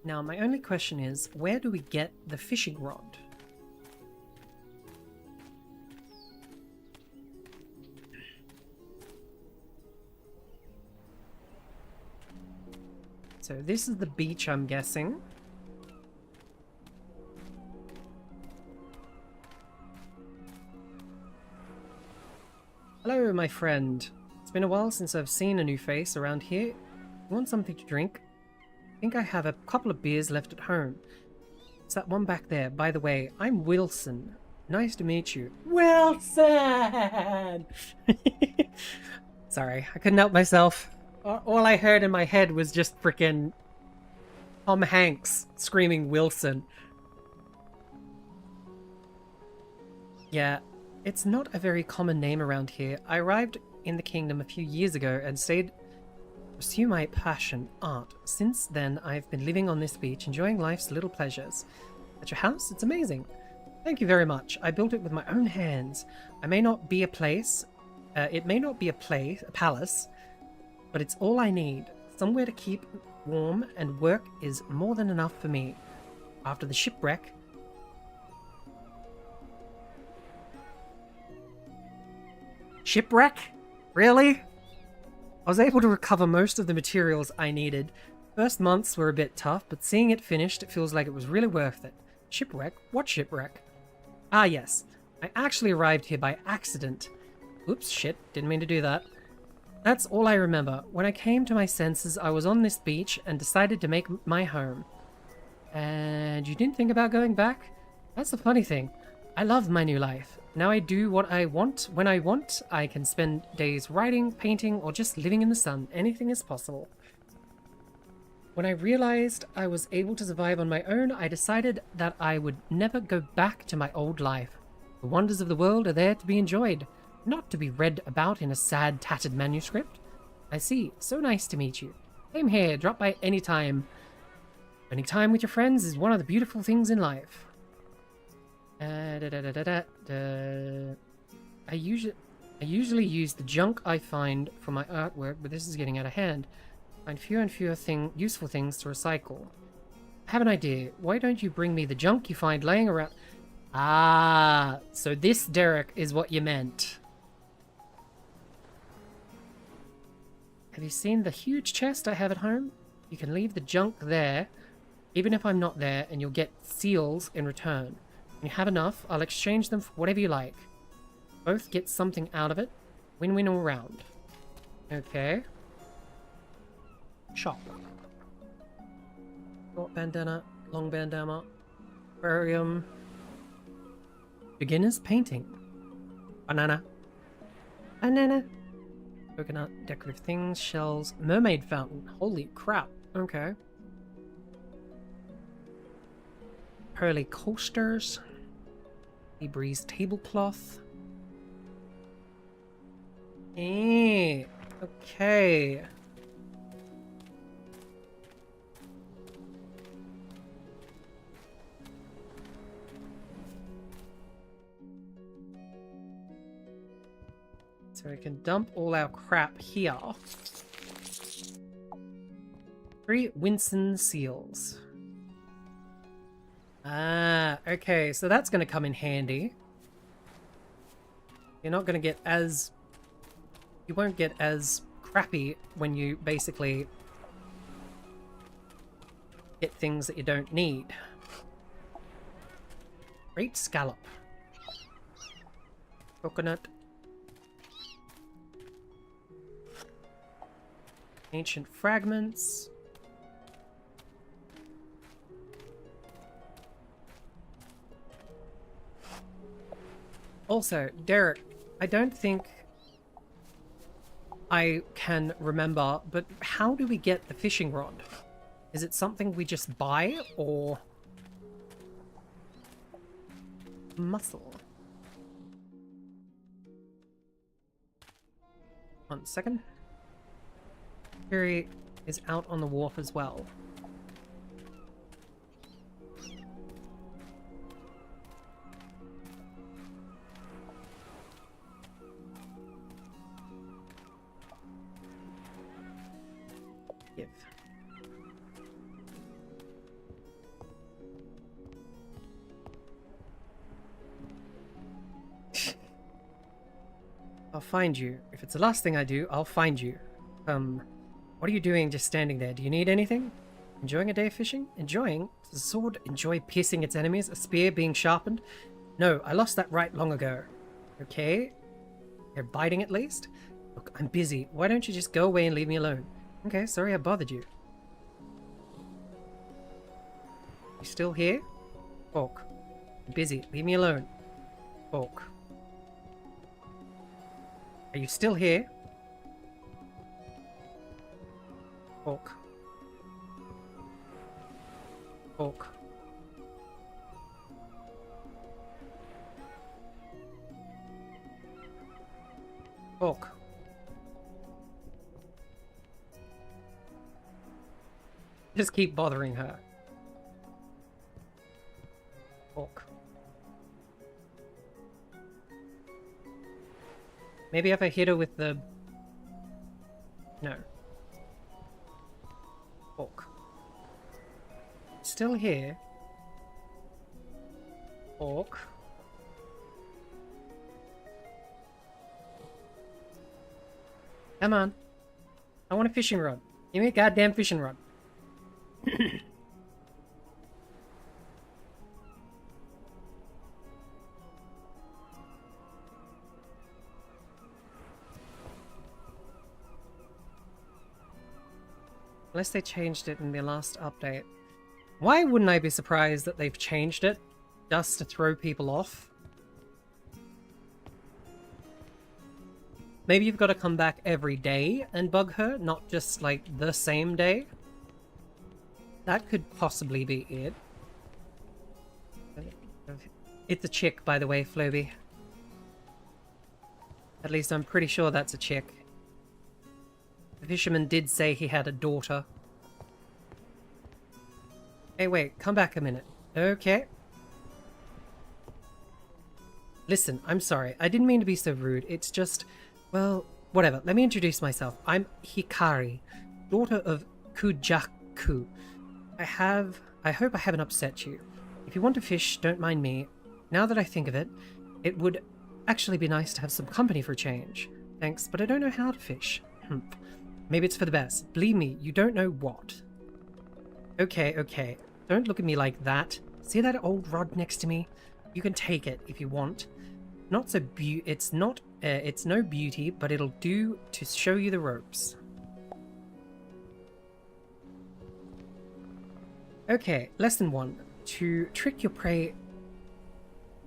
Now, my only question is, where do we get the fishing rod? So this is the beach, I'm guessing. Hello, my friend. It's been a while since I've seen a new face around here. You want something to drink? I think I have a couple of beers left at home. It's that one back there. By the way, I'm Wilson. Nice to meet you. Wilson! Sorry, I couldn't help myself. All I heard in my head was just frickin' Tom Hanks screaming Wilson. Yeah, it's not a very common name around here. I arrived in the kingdom a few years ago and stayed to pursue my passion, art. Since then, I've been living on this beach, enjoying life's little pleasures. At your house? It's amazing. Thank you very much. I built it with my own hands. I may not be a place, it may not be a palace, but it's all I need. Somewhere to keep warm and work is more than enough for me. After the shipwreck, Shipwreck? Really? I was able to recover most of the materials I needed. First months were a bit tough, but seeing it finished, it feels like it was really worth it. Shipwreck? What shipwreck? Ah yes, I actually arrived here by accident. Oops, shit, didn't mean to do that. That's all I remember. When I came to my senses, I was on this beach and decided to make my home. And you didn't think about going back? That's the funny thing. I love my new life. Now I do what I want when I want. I can spend days writing, painting, or just living in the sun. Anything is possible. When I realized I was able to survive on my own, I decided that I would never go back to my old life. The wonders of the world are there to be enjoyed, not to be read about in a sad, tattered manuscript. I see. So nice to meet you. Same here. Drop by any time. Spending time with your friends is one of the beautiful things in life. I usually use the junk I find for my artwork, but this is getting out of hand. Find fewer and fewer useful things to recycle. I have an idea. Why don't you bring me the junk you find laying around? Ah, so this, Derek, is what you meant. Have you seen the huge chest I have at home? You can leave the junk there, even if I'm not there, and you'll get seals in return. When you have enough, I'll exchange them for whatever you like. Both get something out of it. Win-win all round. Okay. Shop. Short bandana, long bandana, aquarium. Beginner's painting. Banana. Banana. Coconut, decorative things, shells, mermaid fountain. Holy crap. Okay. Pearly coasters. Sea breeze tablecloth. Okay. So we can dump all our crap here. 3 Winston seals. Ah, okay, so that's going to come in handy. You're not going to get as... You won't get as crappy when you basically get things that you don't need. Great scallop. Coconut. Ancient fragments. Also, Derek, I don't think I can remember, but how do we get the fishing rod? Is it something we just buy, or... Muscle? 1 second. Fury is out on the wharf as well. Give. I'll find you. If it's the last thing I do, I'll find you. What are you doing just standing there? Do you need anything? Enjoying a day of fishing? Enjoying? Does a sword enjoy piercing its enemies? A spear being sharpened? No, I lost that right long ago. Okay? You're biting at least? Look, I'm busy. Why don't you just go away and leave me alone? Okay, sorry I bothered you. You still here? Orc. I'm busy. Leave me alone. Orc. Are you still here? Orc. Orc. Orc. Just keep bothering her. Orc. Maybe if I hit her with the... No. Orc. Still here. Orc. Come on. I want a fishing rod. Give me a goddamn fishing rod. Unless they changed it in their last update. Why wouldn't I be surprised that they've changed it just to throw people off? Maybe you've got to come back every day and bug her, not just like the same day. That could possibly be it. It's a chick, by the way, Floby. At least I'm pretty sure that's a chick. The fisherman did say he had a daughter. Hey, wait, come back a minute. Okay. Listen, I'm sorry. I didn't mean to be so rude. It's just, well, whatever. Let me introduce myself. I'm Hikari, daughter of Kujaku. I hope I haven't upset you. If you want to fish, don't mind me. Now that I think of it, it would actually be nice to have some company for a change. Thanks, but I don't know how to fish. Maybe it's for the best. Believe me, you don't know what. Okay, okay. Don't look at me like that. See that old rod next to me? You can take it if you want. Not so it's no beauty, but it'll do to show you the ropes. Okay, lesson 1. To trick your prey,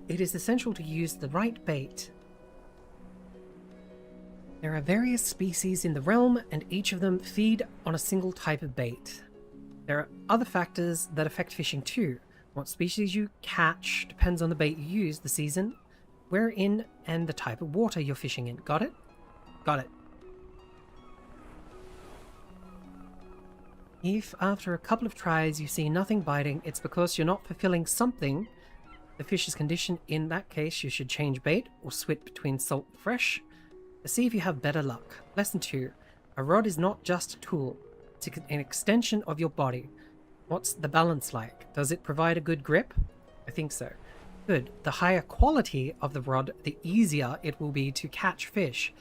it is essential to use the right bait. There are various species in the realm, and each of them feed on a single type of bait. There are other factors that affect fishing too. What species you catch depends on the bait you use, the season, where in, and the type of water you're fishing in. Got it? Got it. If after a couple of tries you see nothing biting, it's because you're not fulfilling something. The fish's condition. In that case, you should change bait or switch between salt and fresh. to see if you have better luck. Lesson 2. A rod is not just a tool. It's an extension of your body. What's the balance like? Does it provide a good grip? I think so. Good. The higher quality of the rod, the easier it will be to catch fish.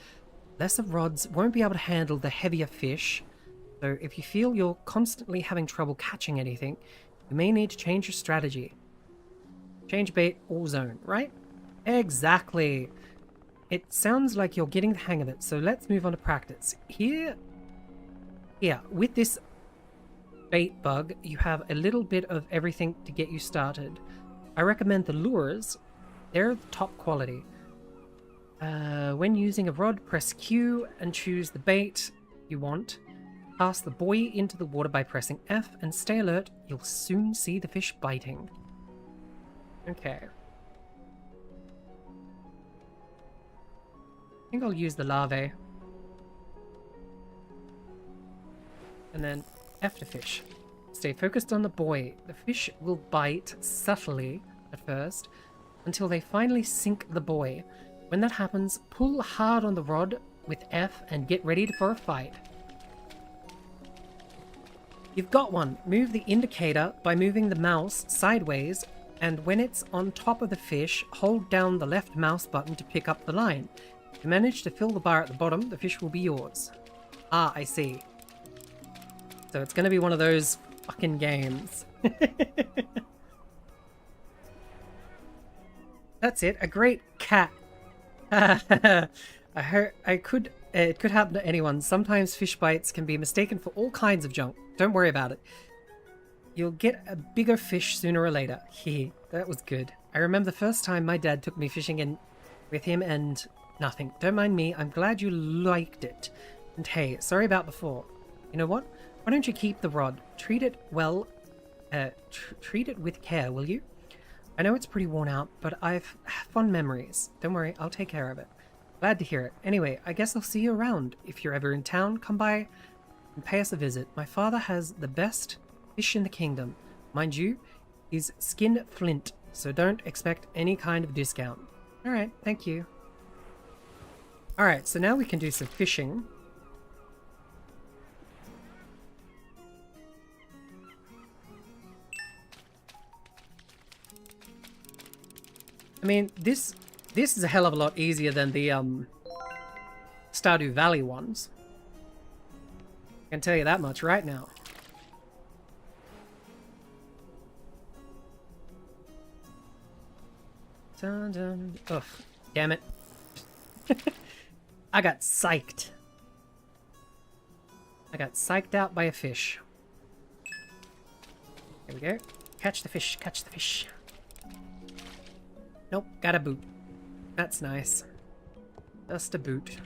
Lesser rods won't be able to handle the heavier fish, so if you feel you're constantly having trouble catching anything, you may need to change your strategy. Change bait or zone, right? Exactly. It sounds like you're getting the hang of it, so let's move on to practice. Here, with this bait bug, you have a little bit of everything to get you started. I recommend the lures. They're top quality. When using a rod, press Q and choose the bait you want. Cast the buoy into the water by pressing F and stay alert. You'll soon see the fish biting. Okay. I think I'll use the larvae. And then F to fish. Stay focused on the buoy. The fish will bite subtly at first until they finally sink the buoy. When that happens, pull hard on the rod with F and get ready for a fight. You've got one. Move the indicator by moving the mouse sideways, and when it's on top of the fish, hold down the left mouse button to pick up the line. If you manage to fill the bar at the bottom, the fish will be yours. Ah, I see. So it's going to be one of those fucking games. That's it. A great cat. It could happen to anyone. Sometimes fish bites can be mistaken for all kinds of junk. Don't worry about it. You'll get a bigger fish sooner or later. Hee, that was good. I remember the first time my dad took me fishing with him and nothing. Don't mind me. I'm glad you liked it. And hey, sorry about before. You know what? Why don't you keep the rod? Treat it well. Treat it with care, will you? I know it's pretty worn out, but I've fond memories. Don't worry, I'll take care of it. Glad to hear it. Anyway, I guess I'll see you around. If you're ever in town, come by and pay us a visit. My father has the best fish in the kingdom. Mind you, he's skin flint, so don't expect any kind of discount. Alright, thank you. Alright, so now we can do some fishing. I mean, this is a hell of a lot easier than the Stardew Valley ones. I can tell you that much right now. Dun, dun. Ugh, damn it. I got psyched. I got psyched out by a fish. There we go. Catch the fish, catch the fish. Nope, got a boot. That's nice. Just a boot.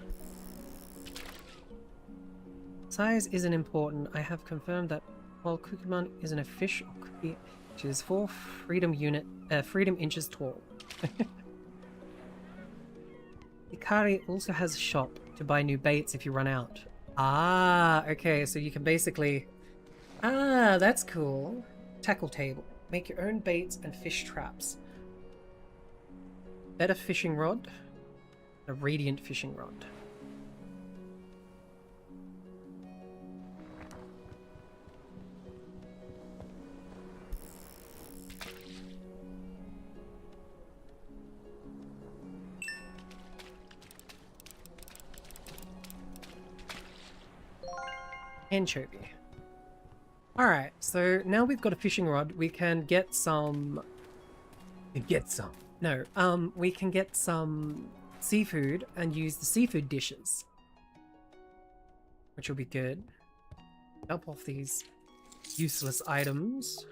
Size isn't important. I have confirmed that while Kukumon isn't a fish or cookie, she is 4 freedom inches tall. Ikari also has a shop to buy new baits if you run out. Ah, okay, so you can basically... Ah, that's cool. Tackle table. Make your own baits and fish traps. Better fishing rod. A radiant fishing rod. Anchovy. Alright, so now we've got a fishing rod, we can get some... No, we can get some seafood and use the seafood dishes. Which will be good. Dump off these useless items.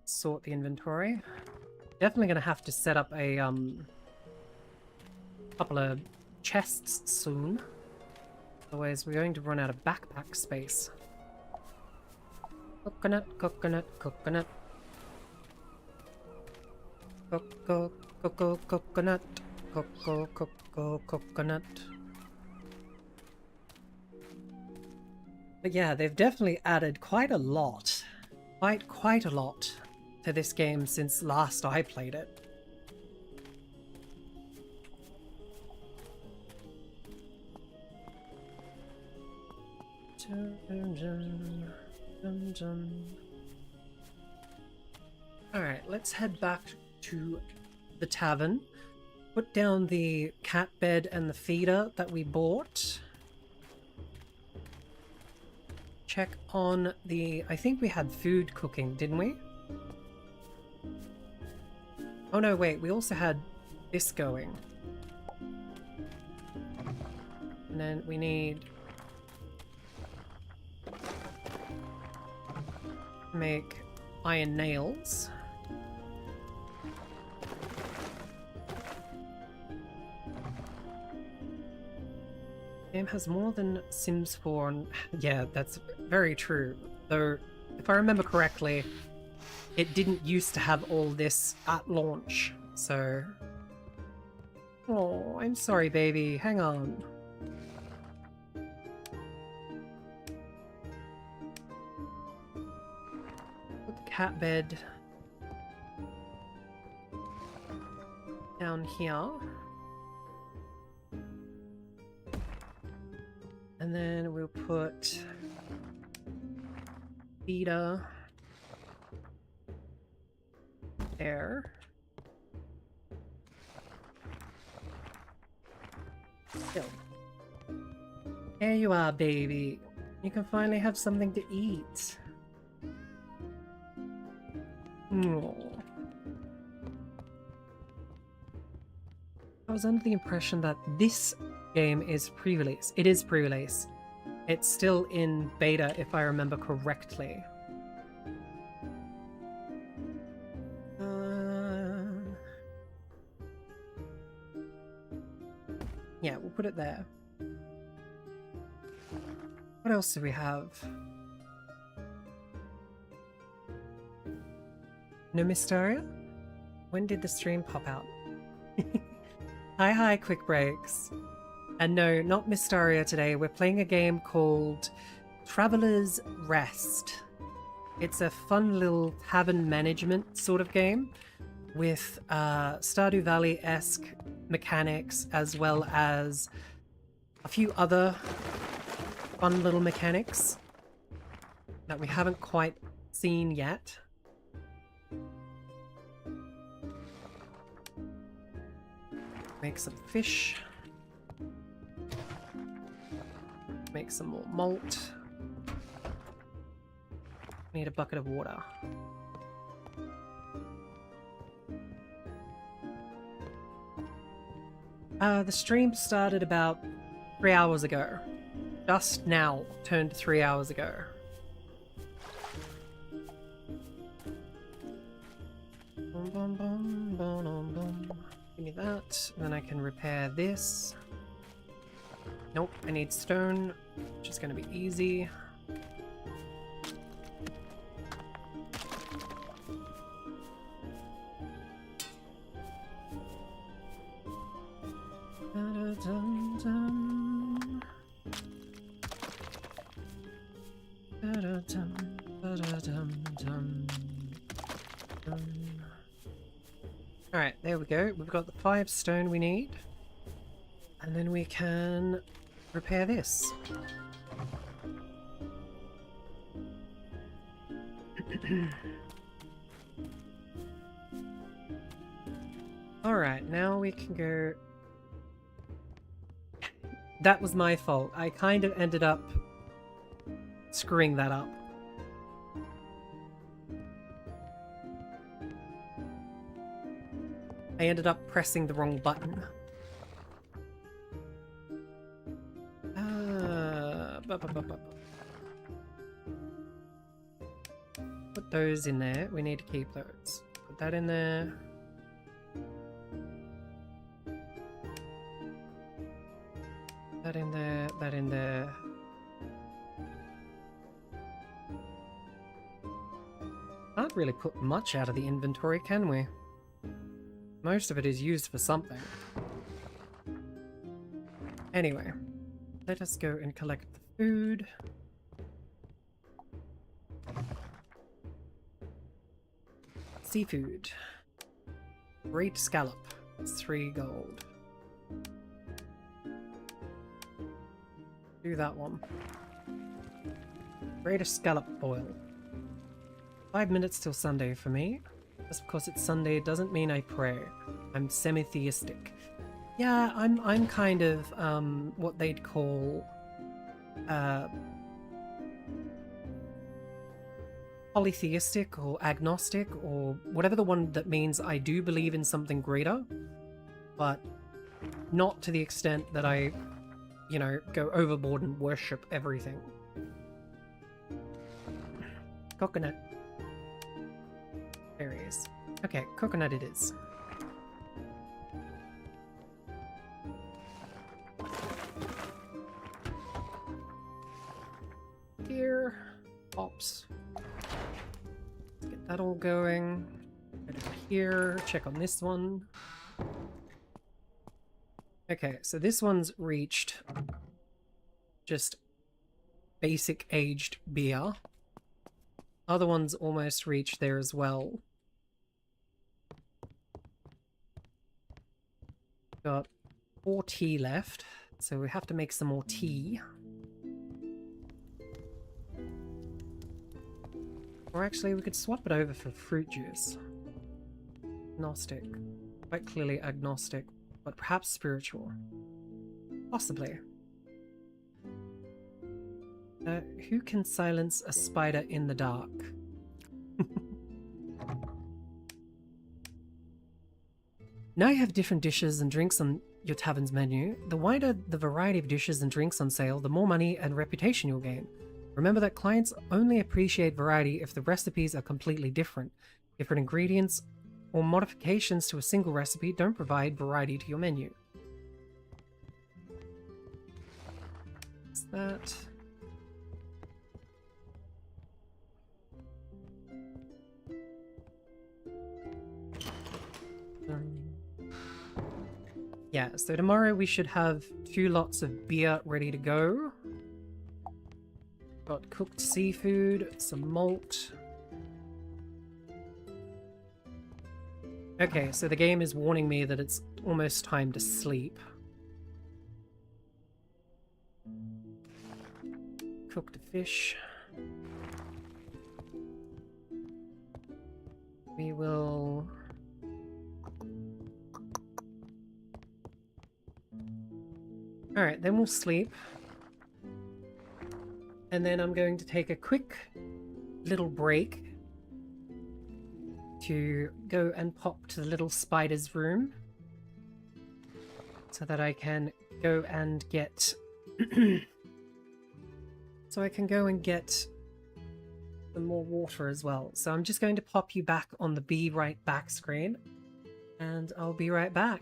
Sort the inventory. Definitely gonna have to set up a couple of chests soon. Otherwise we're going to run out of backpack space. Coconut, coconut, coconut. Coco, coco, coconut. Coco, coco, coconut. But yeah, they've definitely added quite a lot. Quite a lot to this game since last I played it. Alright, let's head back to the tavern. Put down the cat bed and the feeder that we bought. Check on the... I think we had food cooking, didn't we? Oh no, wait, we also had this going. And then we need... make iron nails. Game has more than Sims 4 and... yeah, that's very true. Though, if I remember correctly, it didn't used to have all this at launch, so... Oh, I'm sorry, baby. Hang on. Put the cat bed down here. And then we'll put feeder there. Still. There you are, baby. You can finally have something to eat. Oh. I was under the impression that this game is pre-release. It is pre-release. It's still in beta, if I remember correctly. Yeah, we'll put it there. What else do we have? No Mysteria? When did the stream pop out? Hi, quick breaks. And no, not Mysteria today. We're playing a game called Traveler's Rest. It's a fun little tavern management sort of game with Stardew Valley-esque mechanics, as well as a few other fun little mechanics that we haven't quite seen yet. Make some fish. Make some more malt. Need a bucket of water. The stream started about 3 hours ago. Just now turned 3 hours ago. Give me that, and then I can repair this. Nope, I need stone, which is going to be easy. Alright, there we go. We've got the 5 stone we need. And then we can repair this. Alright, now we can go... That was my fault. I kind of ended up screwing that up. I ended up pressing the wrong button. Put those in there. We need to keep those. Put that in there. That in there. That in there. Can't really put much out of the inventory, can we? Most of it is used for something. Anyway, let us go and collect the food. Seafood. Great scallop. 3 gold. Do that one. Greater scallop boil. 5 minutes till Sunday for me. Just because it's Sunday doesn't mean I pray. I'm semi-theistic. Yeah, I'm kind of what they'd call polytheistic or agnostic or whatever the one that means I do believe in something greater, but not to the extent that I, you know, go overboard and worship everything. Coconut. There he is. Okay, coconut it is. Here, hops. Let's get that all going. Get over here, check on this one. Okay, so this one's reached just basic aged beer. Other ones almost reached there as well. Got 4 tea left, so we have to make some more tea. Or actually, we could swap it over for fruit juice. Agnostic. Quite clearly agnostic, but perhaps spiritual. Possibly. Who can silence a spider in the dark? Now you have different dishes and drinks on your tavern's menu. The wider the variety of dishes and drinks on sale, the more money and reputation you'll gain. Remember that clients only appreciate variety if the recipes are completely different. Different ingredients or modifications to a single recipe don't provide variety to your menu. What's that? Yeah, so tomorrow we should have 2 lots of beer ready to go. Got cooked seafood, some malt. Okay, so the game is warning me that it's almost time to sleep. Cooked fish. We will... Alright, then we'll sleep. And then I'm going to take a quick little break to go and pop to the little spider's room so that I can go and get so I can go and get some more water as well. So I'm just going to pop you back on the be right back screen and I'll be right back.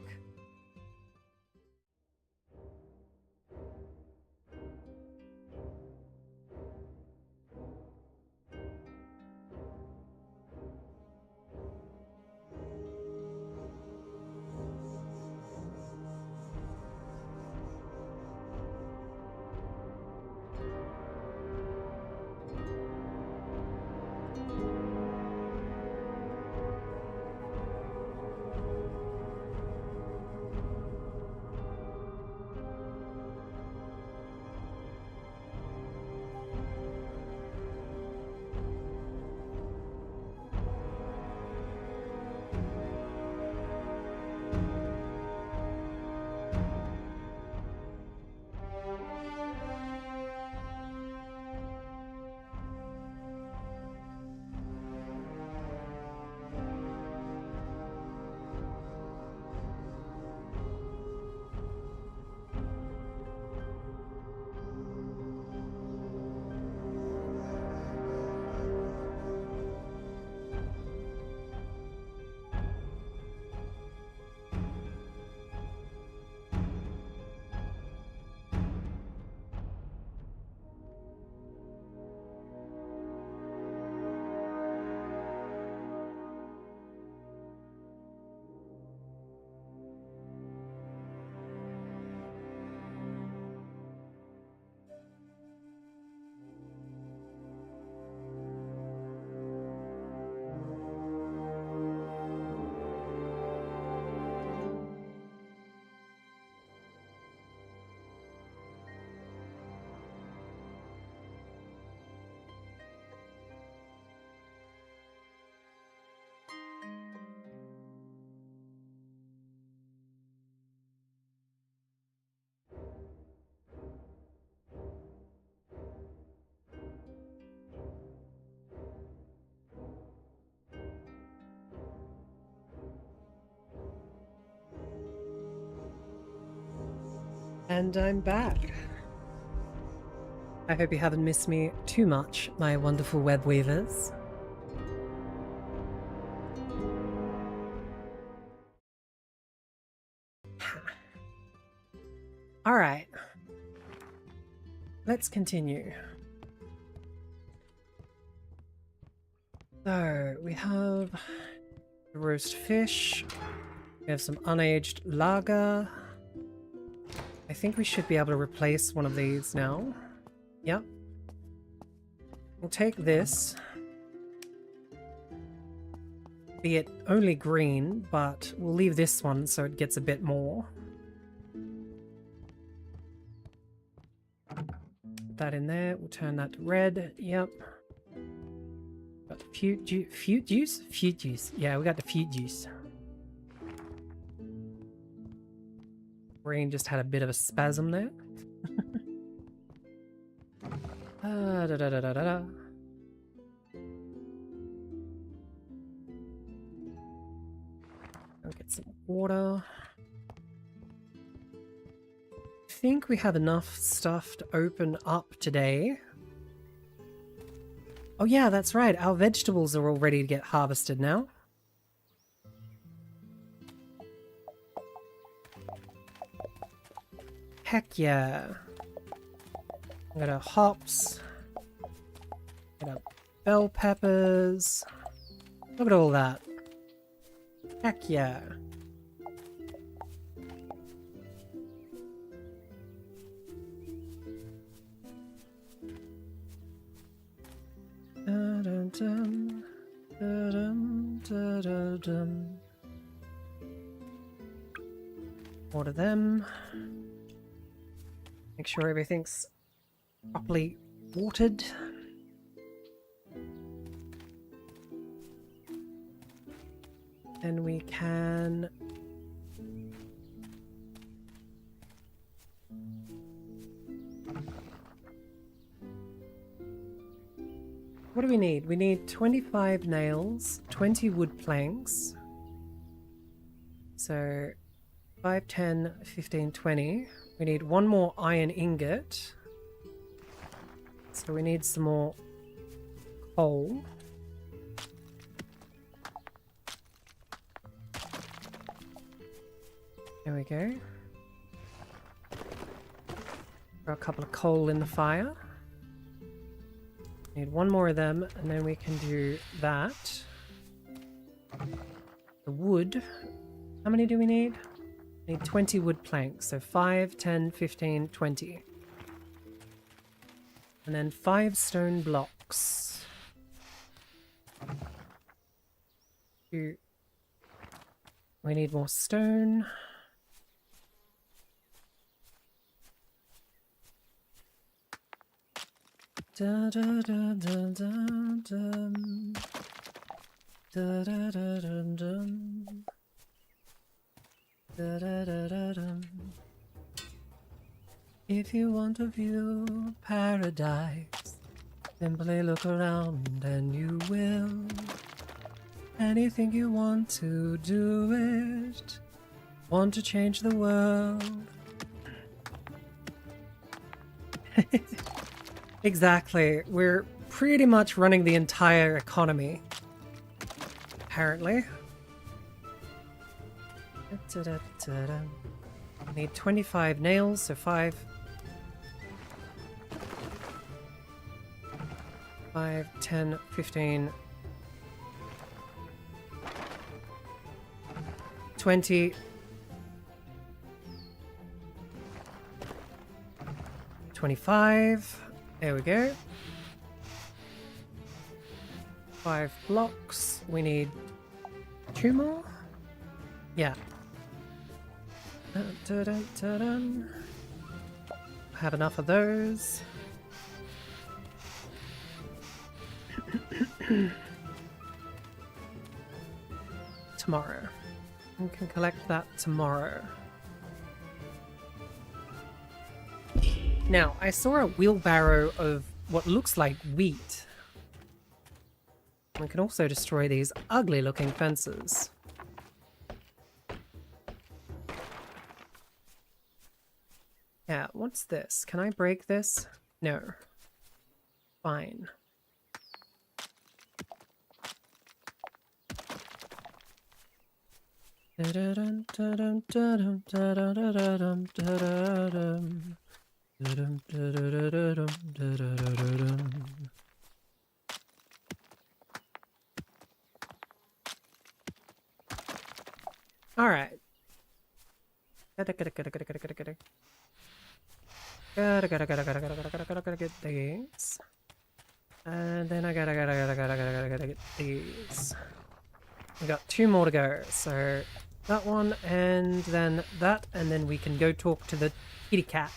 And I'm back. I hope you haven't missed me too much, my wonderful web weavers. Alright. Let's continue. So, we have the roast fish. We have some unaged lager. I think we should be able to replace one of these now. Yep. We'll take this. Be it only green, but we'll leave this one so it gets a bit more. Put that in there. We'll turn that to red. Yep. Got fruit juice? Fruit juice. Yeah, we got the fruit juice. Rayne just had a bit of a spasm there. Da, da, da, da, da, da. I'll get some water. I think we have enough stuff to open up today. Oh yeah, that's right. Our vegetables are all ready to get harvested now. Heck yeah. I got our hops. Got our bell peppers. Look at all that. Heck yeah. Dun-dun-dun, dun-dun-dun-dun. Order them. Make sure everything's properly watered. And we can... What do we need? We need 25 nails, 20 wood planks. So 5, 10, 15, 20. We need one more iron ingot. So we need some more coal. There we go. Throw a couple of coal in the fire. Need one more of them, and then we can do that. The wood. How many do we need? We need 20 wood planks. So 5, 10, 15, 20. And then 5 stone blocks. We need more stone. Da da da da da dum. Da da da da dum. Da da da da dum. If you want to view paradise, simply look around and you will. Anything you want to do it. Want to change the world. Exactly. We're pretty much running the entire economy. Apparently. I need 25 nails, so 5, 10, 15, 20, 25. There we go. 5 blocks. We need 2 more? Yeah. Have enough of those. Tomorrow. We can collect that tomorrow. Now, I saw a wheelbarrow of what looks like wheat. We can also destroy these ugly looking fences. Yeah, what's this? Can I break this? No. Fine. All right. Gotta get these. And then I gotta get these. We got 2 more to go. So that one and then that, and then we can go talk to the kitty cat.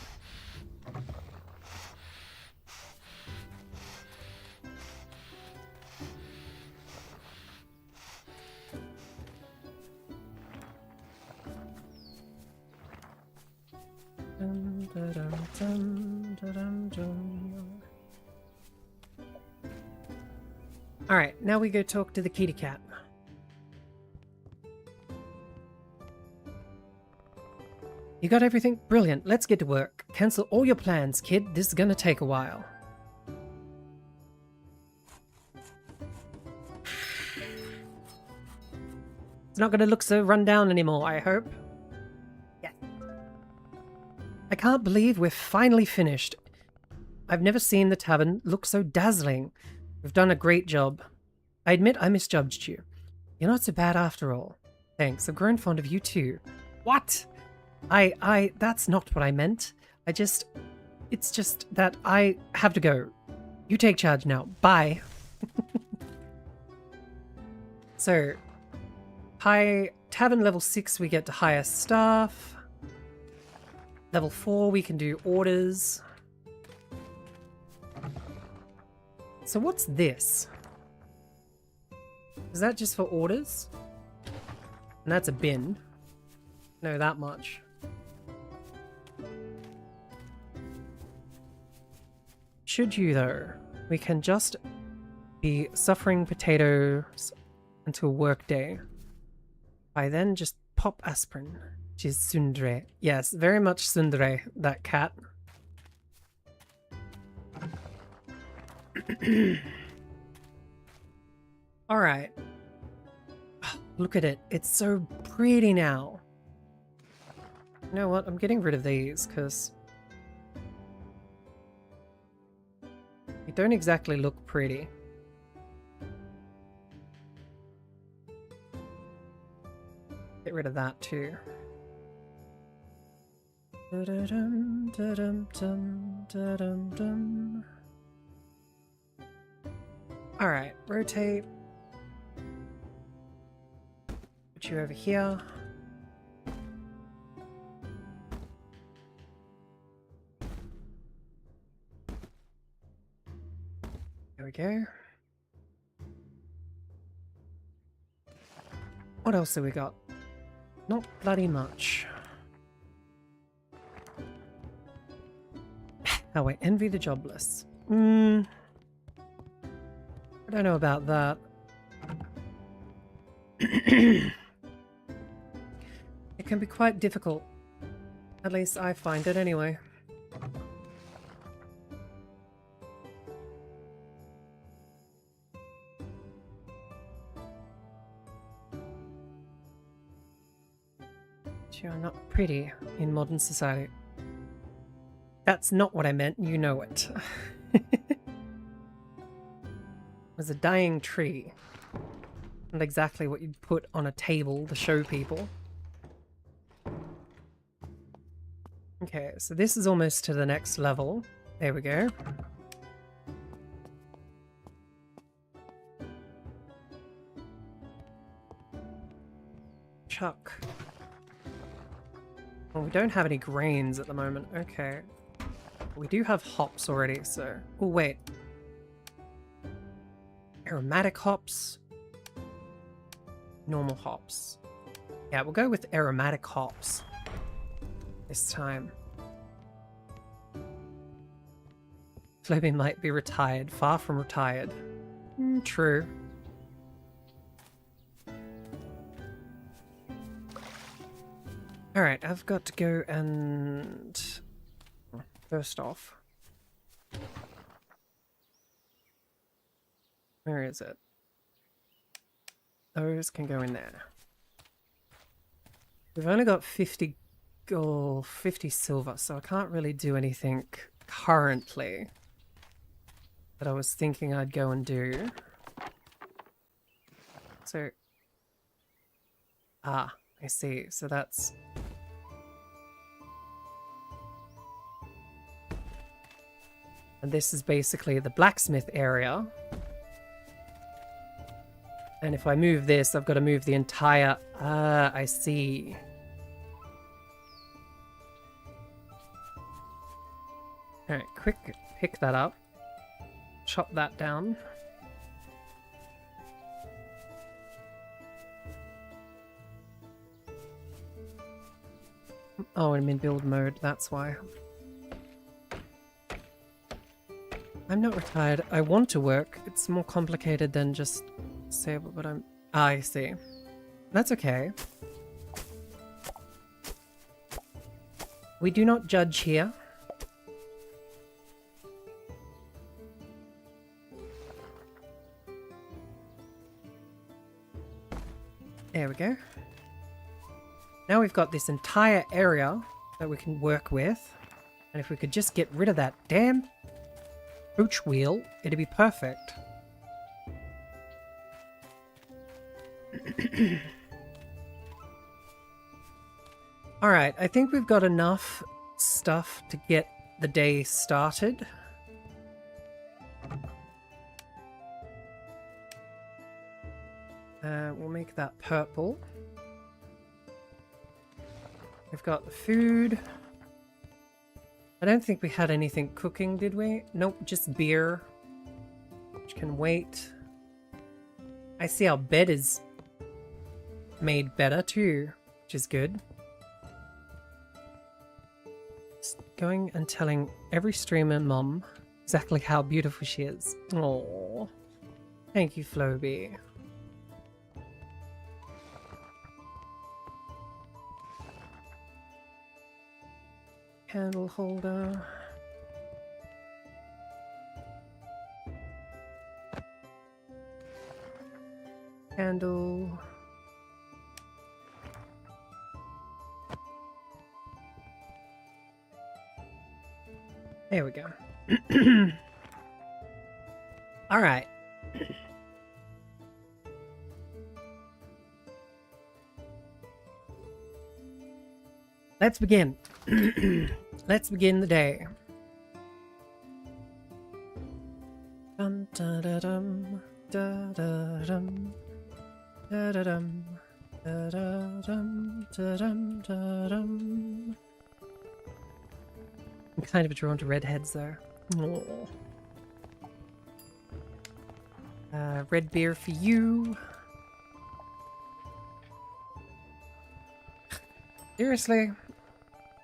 Alright, now we go talk to the kitty cat. You got everything? Brilliant. Let's get to work. Cancel all your plans, kid. This is gonna take a while. It's not gonna look so run down anymore, I hope. Yes. I can't believe we're finally finished. I've never seen the tavern look so dazzling. We've done a great job. I admit I misjudged you. You're not so bad after all. Thanks, I've grown fond of you too. What? That's not what I meant. It's just that I have to go. You take charge now. Bye. So, tavern level 6 we get to hire staff. Level 4 we can do orders. So what's this? Is that just for orders? And that's a bin. No, that much. Should you though? We can just be suffering potatoes until work day. I then just pop aspirin, which is tsundere. Yes, very much tsundere, that cat. Alright. Look at it. It's so pretty now. You know what? I'm getting rid of these because they don't exactly look pretty. Get rid of that too. Alright, rotate. Put you over here. There we go. What else have we got? Not bloody much. Oh wait, envy the jobless. I don't know about that. It can be quite difficult. At least I find it anyway. You are not pretty in modern society. That's not what I meant, you know it. It was a dying tree. Not exactly what you'd put on a table to show people. Okay, so this is almost to the next level. There we go. Chuck. Well, we don't have any grains at the moment. Okay. We do have hops already, so... Oh, wait. Aromatic hops. Normal hops. Yeah, we'll go with aromatic hops this time. Floby might be retired. Far from retired. True. Alright, I've got to go and First off, where is it? Those can go in there. We've only got 50 gold, 50 silver, so I can't really do anything currently that I was thinking I'd go and do. So, I see. So that's... And this is basically the blacksmith area. And if I move this, I've got to move the entire... I see. Alright, quick, pick that up. Chop that down. Oh, I'm in build mode, that's why. I'm not retired. I want to work. It's more complicated than just save, but I'm... I see. That's okay. We do not judge here. There we go. Now we've got this entire area that we can work with. And if we could just get rid of that damn coach wheel, it'd be perfect. Alright, I think we've got enough stuff to get the day started. We'll make that purple. We've got the food. I don't think we had anything cooking, did we? Nope, just beer. Which can wait. I see our bed is made better too, which is good. Just going and telling every streamer mom exactly how beautiful she is. Aww. Thank you, Floby. Candle holder. Candle. There we go. All right. Let's begin. Let's begin the day. Dun, da, da, dum, da, da, dum, da, da, dum, da, da, dum, da, dum, da, dum. I'm kind of drawn to redheads though. Aww. Red beer for you. Seriously?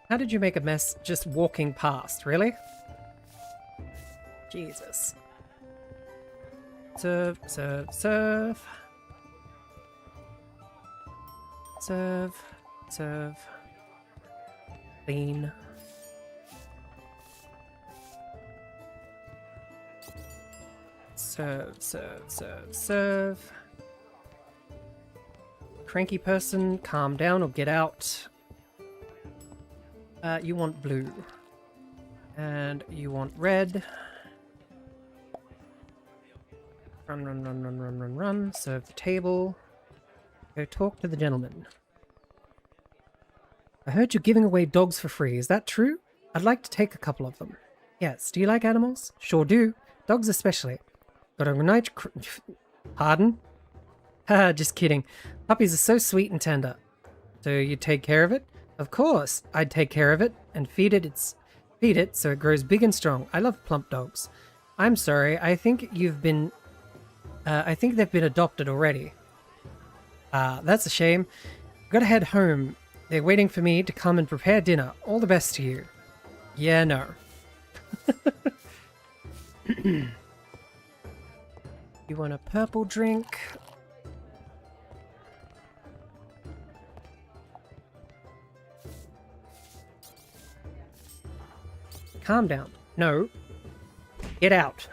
How did you make a mess just walking past, really? Jesus. Serve, serve, serve. Serve, serve. Clean. Serve, serve, serve, serve. Cranky person, calm down or get out. You want blue. And you want red. Run, run, run, run, run, run, run. Serve the table. Go talk to the gentleman. I heard you're giving away dogs for free. Is that true? I'd like to take a couple of them. Yes, do you like animals? Sure do. Dogs especially. Got a nice... Pardon? Haha, just kidding. Puppies are so sweet and tender. So you take care of it? Of course, I'd take care of it and feed it so it grows big and strong. I love plump dogs. I'm sorry, I think you've been... I think they've been adopted already. That's a shame. Gotta head home. They're waiting for me to come and prepare dinner. All the best to you. Yeah, no. You want a purple drink? calm down. No. Get out.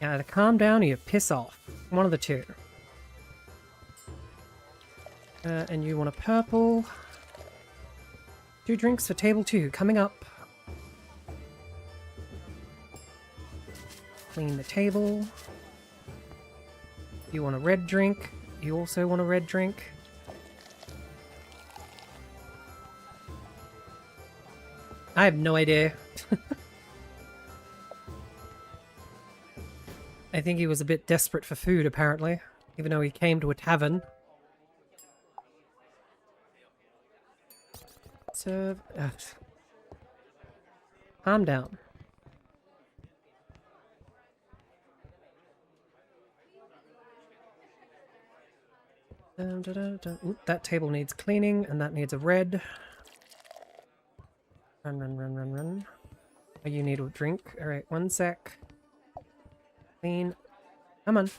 You either calm down or you piss off. One of the two. And you want a purple. 2 drinks for table 2 coming up. Clean the table. You want a red drink. You also want a red drink. I have no idea. I think he was a bit desperate for food, apparently. Even though he came to a tavern. Serve. Calm down. Oop, that table needs cleaning, and that needs a red. Run, run, run, run, run. Oh, you need a drink. Alright, 1 sec. Clean. Come on.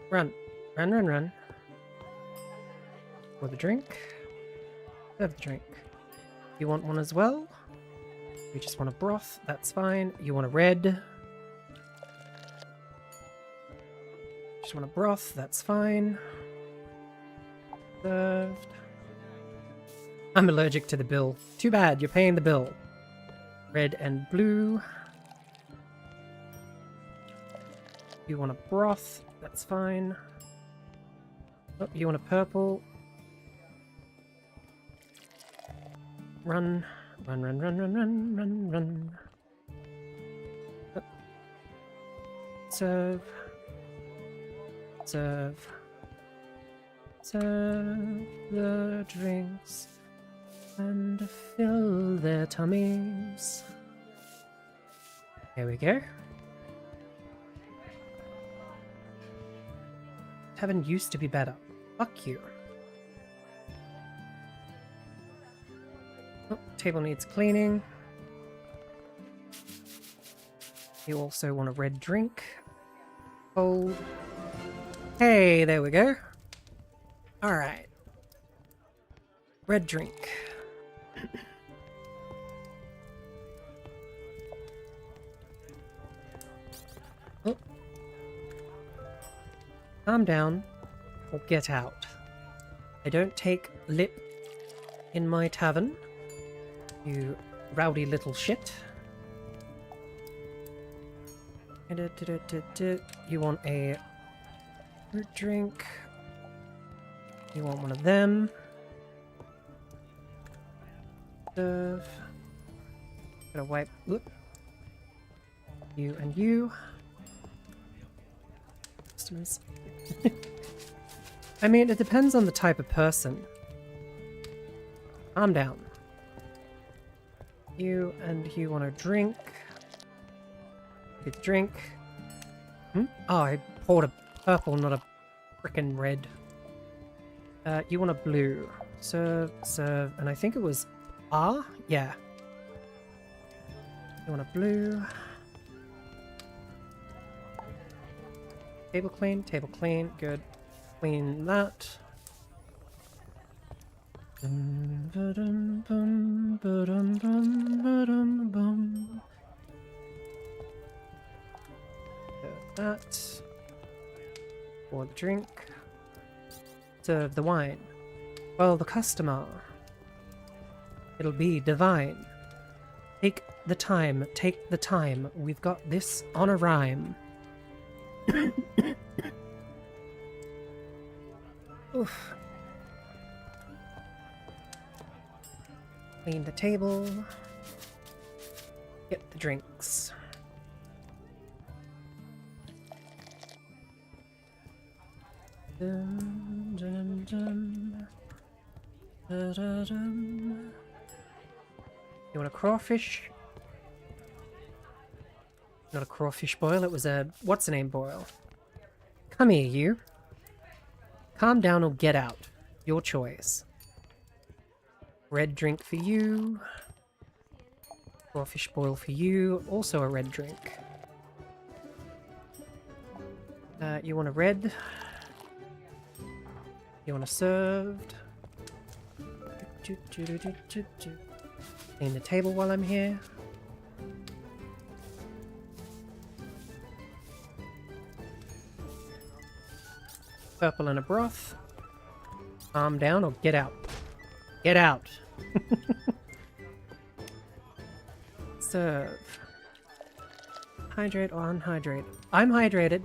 Run. Run, run, run. For the drink. Serve the drink. You want one as well? You just want a broth, that's fine. You want a red. Just want a broth, that's fine. Served. I'm allergic to the bill. Too bad, you're paying the bill. Red and blue. You want a broth, that's fine. Oh, you want a purple. Run. Run, run, run, run, run, run, run. Oh. Serve. Serve. Serve the drinks and fill their tummies. There we go. Tavern used to be better. Fuck you. Oh, table needs cleaning. You also want a red drink. Cold. Hey, there we go. Alright. Red drink. Oh. Calm down or get out. I don't take lip in my tavern. You rowdy little shit. You want a fruit drink. You want one of them. Serve. Gotta wipe. Whoop. You and you. Customers. I mean, it depends on the type of person. Calm down. You and you want a drink. Good drink. Hmm? Oh, I poured a purple, not a frickin' red. You want a blue. Serve, serve, and I think it was R? Yeah. You want a blue. Table clean, good. Clean that. That. Pour the drink. Serve the wine. Well, the customer. It'll be divine. Take the time, take the time. We've got this on a rhyme. Oof. Clean the table. Get the drinks. Dun, dun, dun. Dun, dun, dun. You want a crawfish? Not a crawfish boil, it was a what's-the-name boil. Come here, you. Calm down or get out. Your choice. Red drink for you. Crawfish boil for you. Also a red drink. You want a red? You want a served? Clean the table while I'm here. Purple and a broth. Calm down or get out. Get out. Serve. Hydrate or unhydrate. I'm hydrated.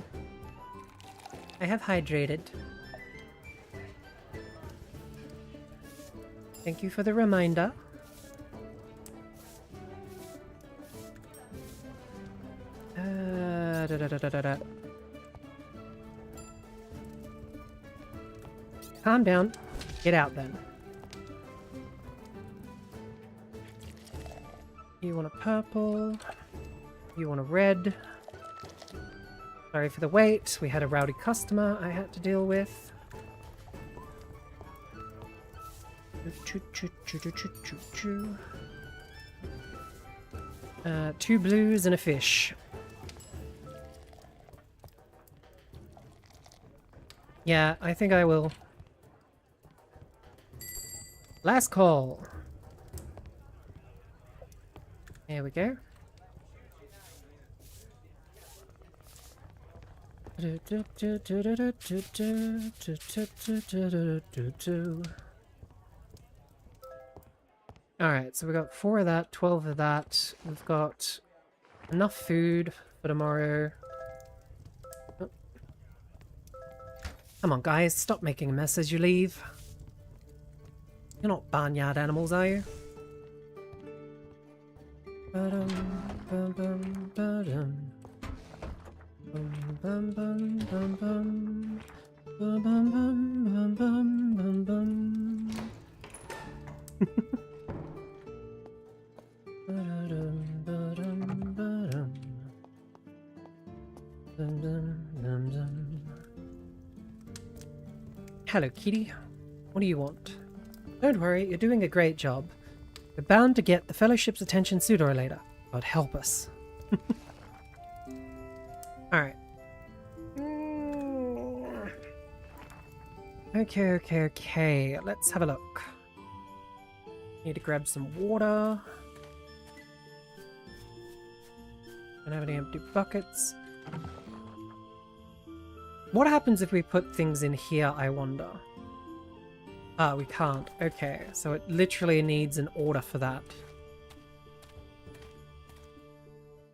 I have hydrated. Thank you for the reminder. Calm down. Get out then. You want a purple. You want a red. Sorry for the wait. We had a rowdy customer I had to deal with. Two blues and a fish. Yeah, I think I will. Last call. There we go. Alright, so we got 4 of that, 12 of that. We've got enough food for tomorrow. Oh. Come on, guys, stop making a mess as you leave. You're not barnyard animals, are you? Hello, kitty. What do you want? Don't worry, you're doing a great job. We're bound to get the Fellowship's attention sooner or later. God help us. Alright. Okay. Let's have a look. Need to grab some water. Don't have any empty buckets. What happens if we put things in here, I wonder? Ah, we can't. Okay, so it literally needs an order for that.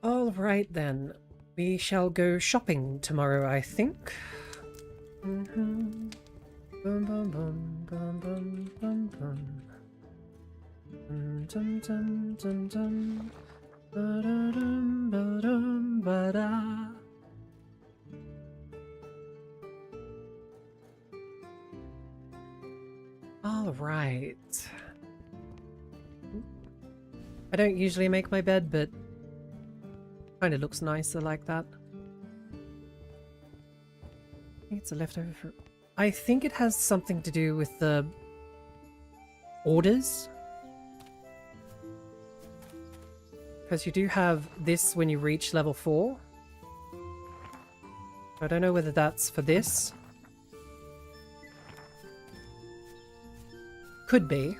Alright then. We shall go shopping tomorrow, I think. Bum, bum, bum, bum, bum, bum, bum. Dum, dum, dum, dum. Ba-da-dum, ba-dum, ba-da. All right. I don't usually make my bed, but kind of looks nicer like that. It's a leftover fruit. I think it has something to do with the orders. Because you do have this when you reach level 4. I don't know whether that's for this. Could be.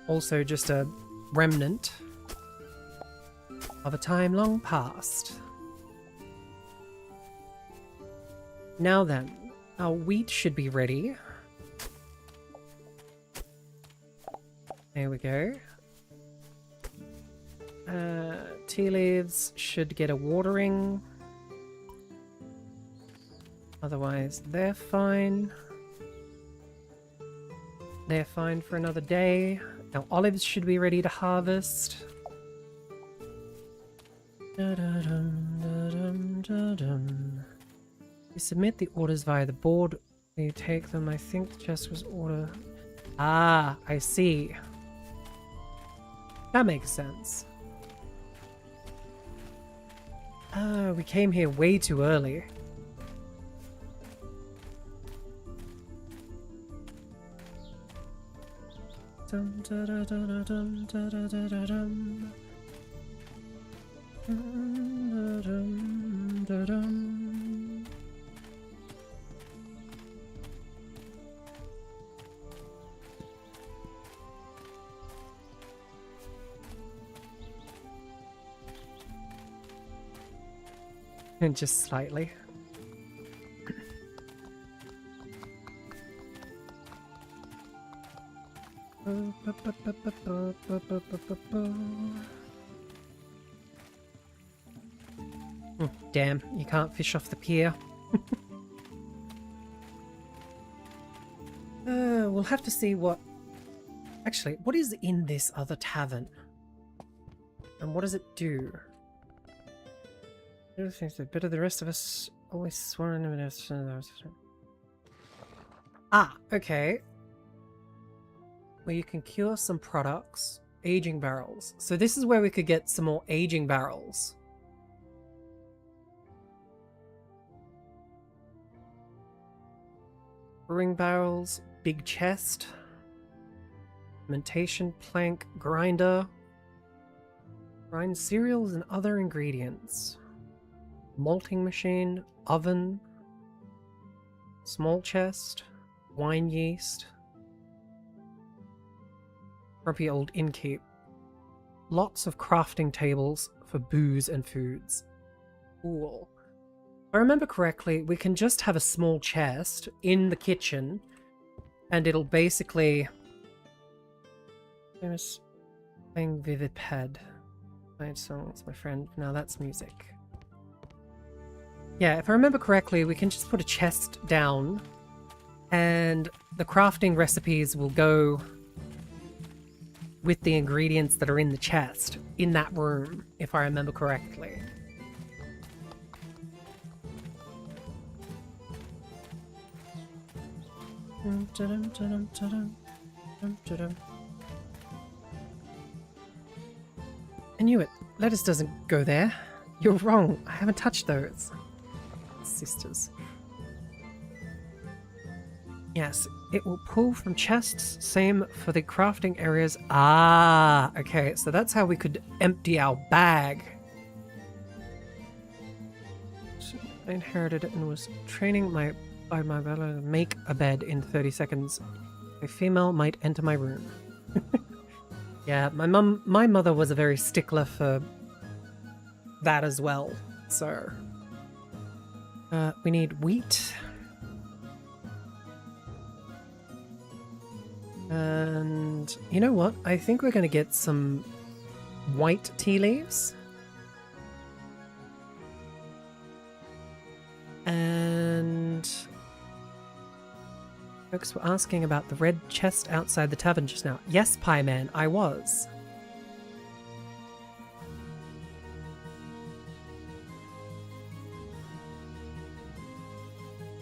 Also just a remnant of a time long past. Now then, our wheat should be ready. There we go. Tea leaves should get a watering. Otherwise, they're fine. They're fine for another day. Now, olives should be ready to harvest. You submit the orders via the board. You take them. I think the chest was order. Ah, I see. That makes sense. Ah, we came here way too early. Dum, da, da, da, da, dum, da, da, da, da, dum. Dum, da, dum, da, dum. And just slightly. Damn, you can't fish off the pier. We'll have to see what... Actually, what is in this other tavern? And what does it do? The other things are better. The rest of us always sworn in. Ah, okay. Where you can cure some products. Aging barrels. So this is where we could get some more aging barrels. Brewing barrels. Big chest. Fermentation plank. Grinder. Grind cereals and other ingredients. Malting machine. Oven. Small chest. Wine yeast. Grumpy old innkeep. Lots of crafting tables for booze and foods. Cool. If I remember correctly, we can just have a small chest in the kitchen, and it'll basically... Famous playing vivid pad. Playing songs, my friend. Now that's music. Yeah, if I remember correctly, we can just put a chest down, and the crafting recipes will go with the ingredients that are in the chest in that room, if I remember correctly. I knew it. Lettuce doesn't go there. You're wrong. I haven't touched those. Sisters. Yes, it will pull from chests. Same for the crafting areas. Ah, okay. So that's how we could empty our bag. I inherited it and was training by my valet to make a bed in 30 seconds. A female might enter my room. Yeah, my mother was a very stickler for that as well. So we need wheat. And you know what? I think we're going to get some white tea leaves. And folks were asking about the red chest outside the tavern just now. Yes, Pie Man, I was.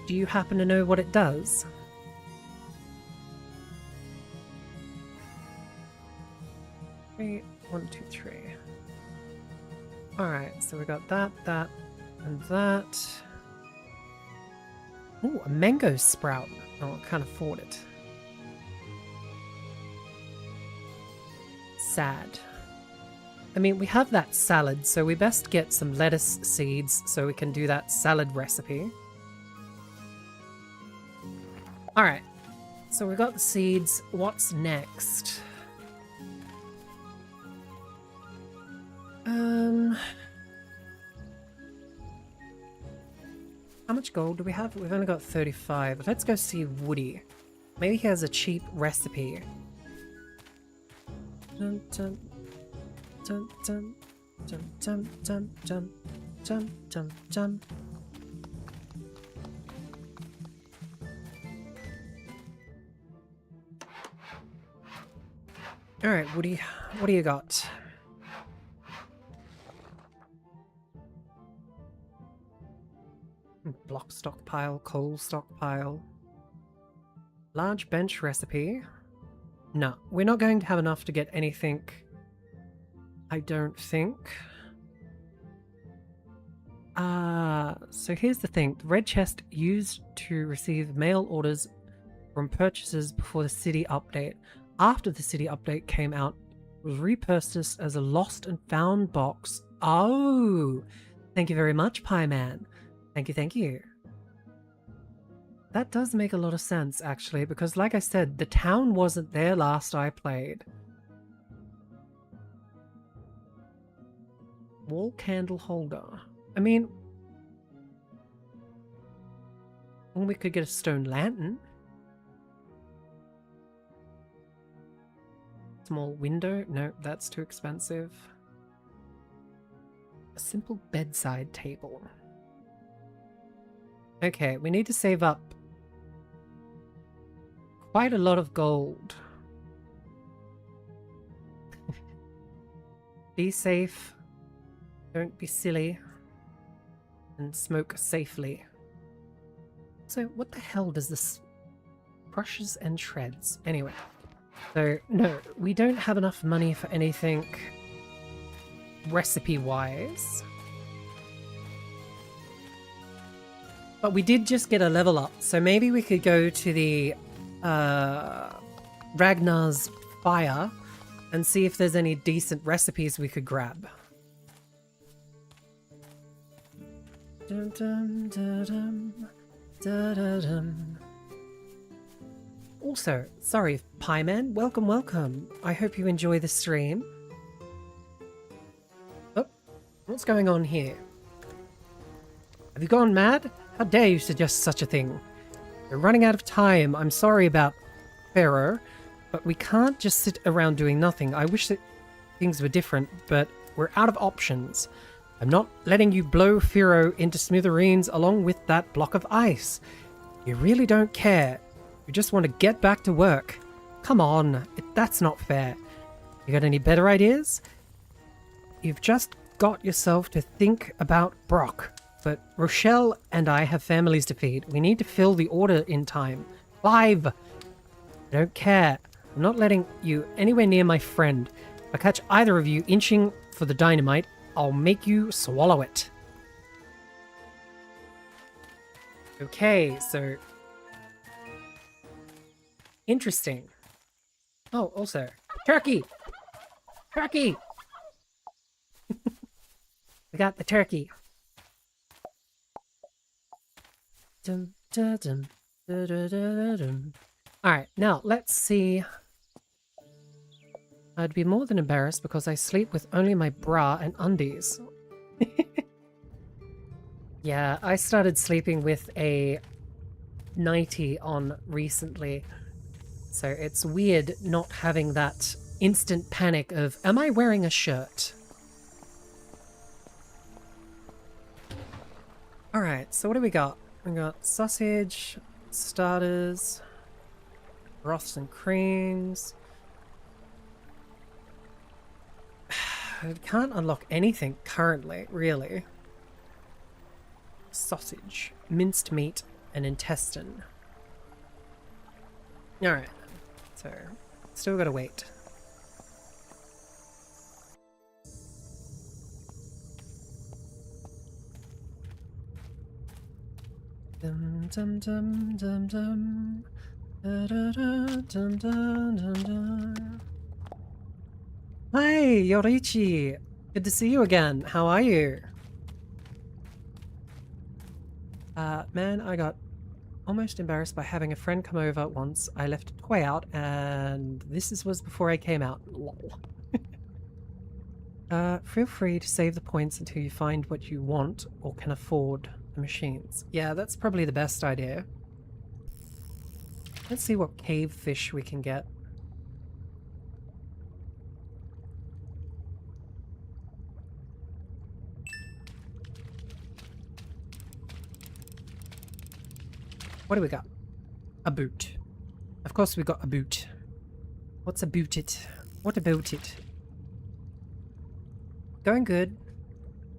Do you happen to know what it does? Three, 1, 2, 3. Alright, so we got that, that, and that. Ooh, a mango sprout. Oh, I can't afford it. Sad. I mean, we have that salad, so we best get some lettuce seeds so we can do that salad recipe. Alright, so we got the seeds. What's next? How much gold do we have? We've only got 35. Let's go see Woody. Maybe he has a cheap recipe. Dun, dun, dun, dun, dun, dun, dun, dun, dun, dun, dun. Alright, Woody, what do you got? Block stockpile, coal stockpile. Large bench recipe. No, we're not going to have enough to get anything. I don't think. So here's the thing. The red chest used to receive mail orders from purchases before the city update. After the city update came out, it was repurchased as a lost and found box. Oh, thank you very much, Pie Man. Thank you, thank you. That does make a lot of sense, actually, because like I said, the town wasn't there last I played. Wall candle holder. I mean, Or we could get a stone lantern. Small window? No, that's too expensive. A simple bedside table. Okay, we need to save up quite a lot of gold. Be safe. Don't be silly. And smoke safely. So, what the hell does this... Brushes and shreds. Anyway. So, no, we don't have enough money for anything recipe-wise. But we did just get a level up, so maybe we could go to the Ragnar's Fire and see if there's any decent recipes we could grab. Dun, dun, dun, dun, dun, dun, dun. Also, sorry, Pie Man, welcome, welcome. I hope you enjoy the stream. Oh, what's going on here? Have you gone mad? How dare you suggest such a thing? We're running out of time. I'm sorry about Pharaoh, but we can't just sit around doing nothing. I wish that things were different, but we're out of options. I'm not letting you blow Pharaoh into smithereens along with that block of ice. You really don't care. You just want to get back to work. Come on, that's not fair. You got any better ideas? You've just got yourself to think about Brock. But Rochelle and I have families to feed. We need to fill the order in time. 5! I don't care. I'm not letting you anywhere near my friend. If I catch either of you inching for the dynamite, I'll make you swallow it. Okay, so... Interesting. Oh, also, turkey! Turkey! We got the turkey. Dum, da, dum, da, da, da, dum. Alright, now let's see. I'd be more than embarrassed because I sleep with only my bra and undies. Yeah, I started sleeping with a nightie on recently. So it's weird not having that instant panic of, am I wearing a shirt? Alright, so what do we got? We got sausage, starters, broths and creams. I can't unlock anything currently, really. Sausage, minced meat, and intestine. Alright, so still gotta wait. Dum dum dum dum dum. Da, da, da, dum, dum, dum, dum. Hi, Yorichi! Good to see you again. How are you? Man, I got almost embarrassed by having a friend come over once. I left a toy out, and was before I came out. Lol. Feel free to save the points until you find what you want or can afford the machines. Yeah, that's probably the best idea. Let's see what cave fish we can get. What do we got? A boot. Of course we got a boot. What's about it? What about it? Going good.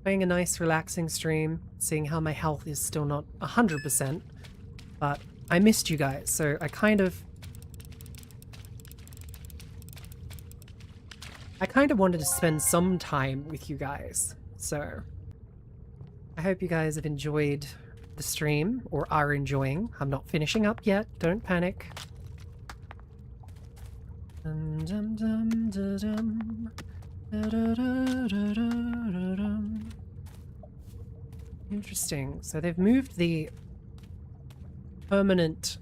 Playing a nice relaxing stream. Seeing how my health is still not 100%. But I missed you guys, so I kind of wanted to spend some time with you guys. So I hope you guys have enjoyed the stream, or are enjoying. I'm not finishing up yet, don't panic. Dum, dum, dum, da, dum. Da, da, da, da, da, dum. Interesting. So they've moved the permanent...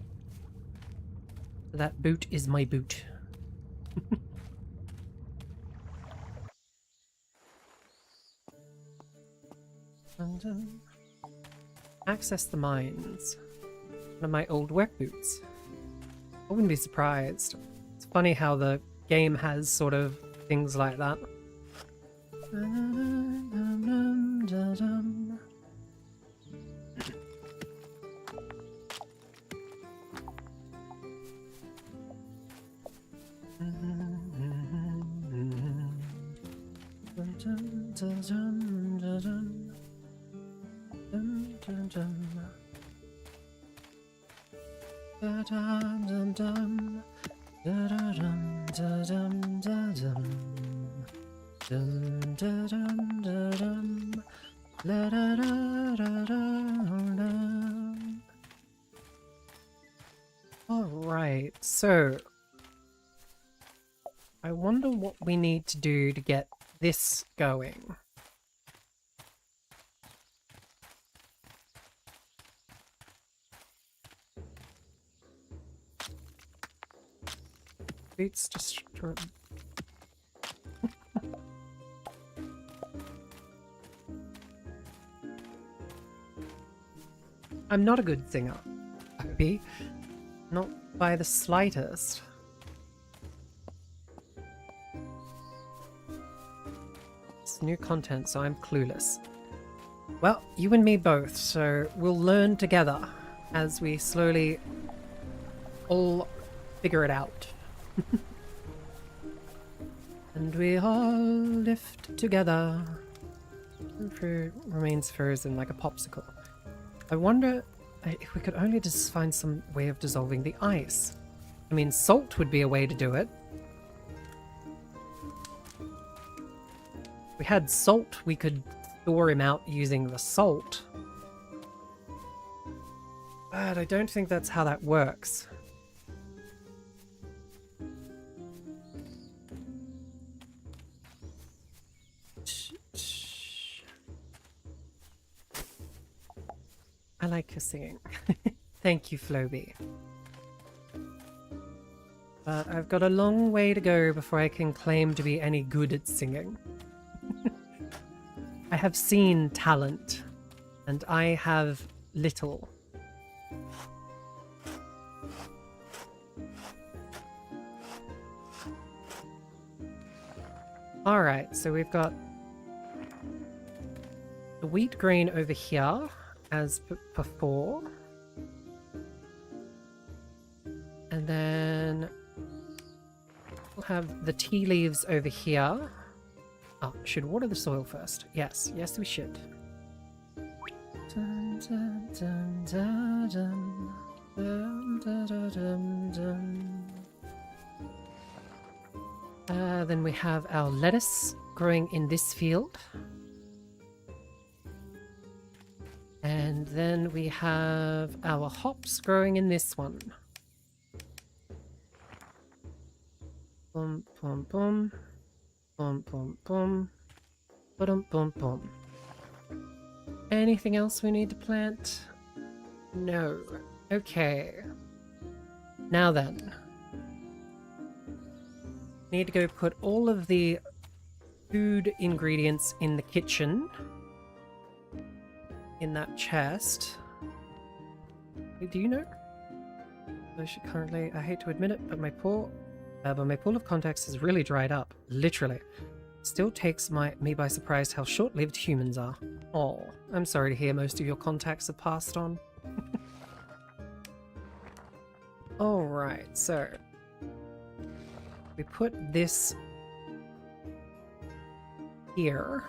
That boot is my boot. Dun, dun. Access the mines. One of my old work boots. I wouldn't be surprised. It's funny how the game has sort of things like that. Alright, so I wonder what we need to do to get this going. Boots destroyed. I'm not a good singer, Opie. Not by the slightest. It's new content, so I'm clueless. Well, you and me both, so we'll learn together as we slowly all figure it out. And we all lift together. Fruit remains frozen like a popsicle. I wonder if we could only just find some way of dissolving the ice. I mean, salt would be a way to do it. If we had salt, we could thaw him out using the salt. But I don't think that's how that works. I like your singing. Thank you, Floby. But I've got a long way to go before I can claim to be any good at singing. I have seen talent, and I have little. Alright, so we've got the wheat grain over here, as before. And then we'll have the tea leaves over here. Oh, should water the soil first. Yes, yes we should. Dun, dun, dun, dun, dun. Dun, dun, dun, dun, dun. Then we have our lettuce growing in this field. And then we have our hops growing in this one. Boom, boom, boom. Boom, boom, boom. Boom, boom, boom. Anything else we need to plant? No. Okay. Now then. Need to go put all of the food ingredients in the kitchen. In that chest. Wait, do you know? I should currently, I hate to admit it, but my pool of contacts has really dried up. Literally. Still takes me by surprise how short-lived humans are. Oh, I'm sorry to hear most of your contacts have passed on. Alright, so we put this here.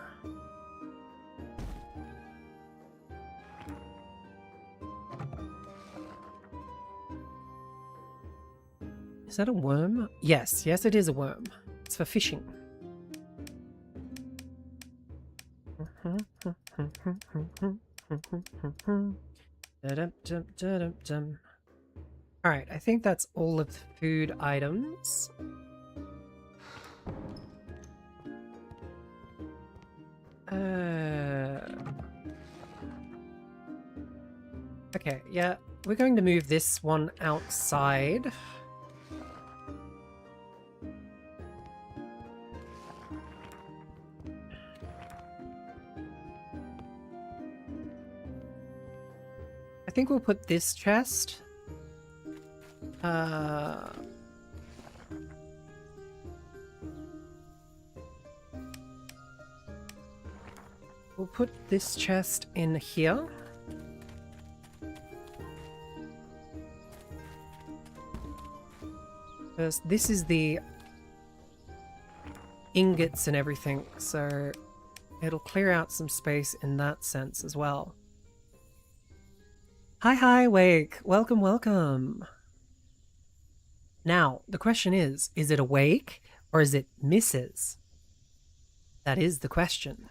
Is that a worm? Yes, yes it is a worm. It's for fishing. Alright, I think that's all of the food items. Okay, yeah, we're going to move this one outside. I think we'll put this chest Uh... We'll put this chest in here. Because this is the ingots and everything, so it'll clear out some space in that sense as well. Hi, Wake! Welcome, welcome! Now, the question is it Awake or is it Mrs.? That is the question.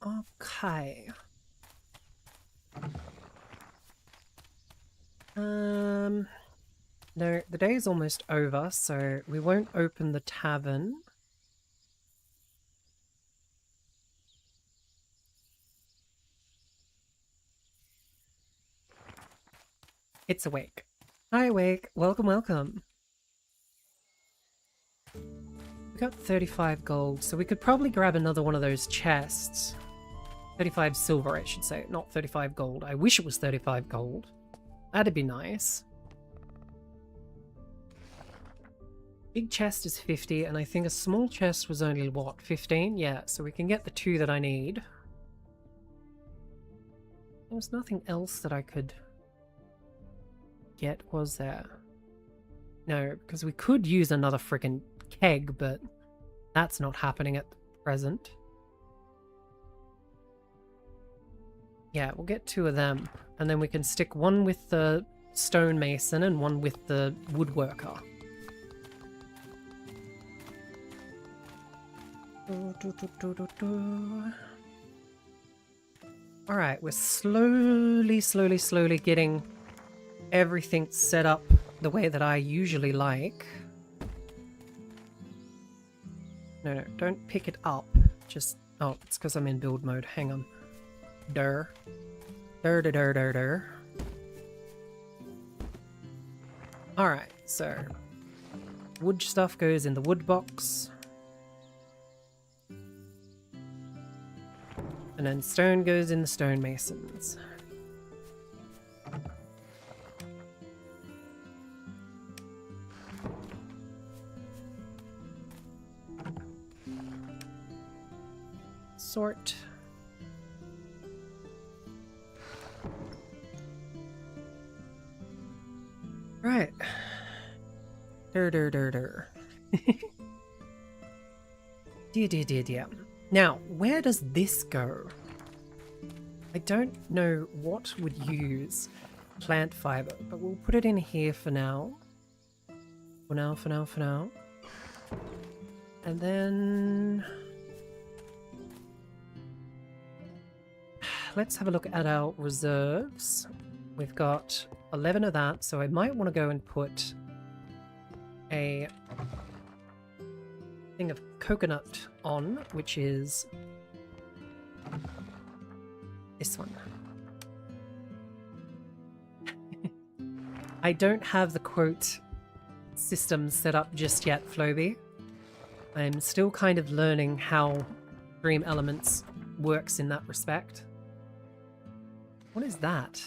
Okay. No, the day is almost over, so we won't open the tavern. It's Awake. Hi, Awake. Welcome, welcome. We got 35 gold, so we could probably grab another one of those chests. 35 silver, I should say, not 35 gold. I wish it was 35 gold. That'd be nice. Big chest is 50, and I think a small chest was only, what, 15? Yeah, so we can get the 2 that I need. There was nothing else that I could get, was there? No, because we could use another freaking keg, but that's not happening at present. Yeah, we'll get 2 of them, and then we can stick one with the stonemason and one with the woodworker. Alright, we're slowly getting everything set up the way that I usually like. No, don't pick it up. Just... oh, it's because I'm in build mode. Hang on. Durr. Durr. Alright, so... wood stuff goes in the wood box. And then stone goes in the stonemasons. Sort. Right. Durr. Yeah. Now, where does this go? I don't know what would use plant fiber, but we'll put it in here for now. For now. And then... let's have a look at our reserves. We've got 11 of that, so I might want to go and put a thing of coconut on, which is this one. I don't have the quote system set up just yet, Floby. I'm still kind of learning how Dream Elements works in that respect. What is that?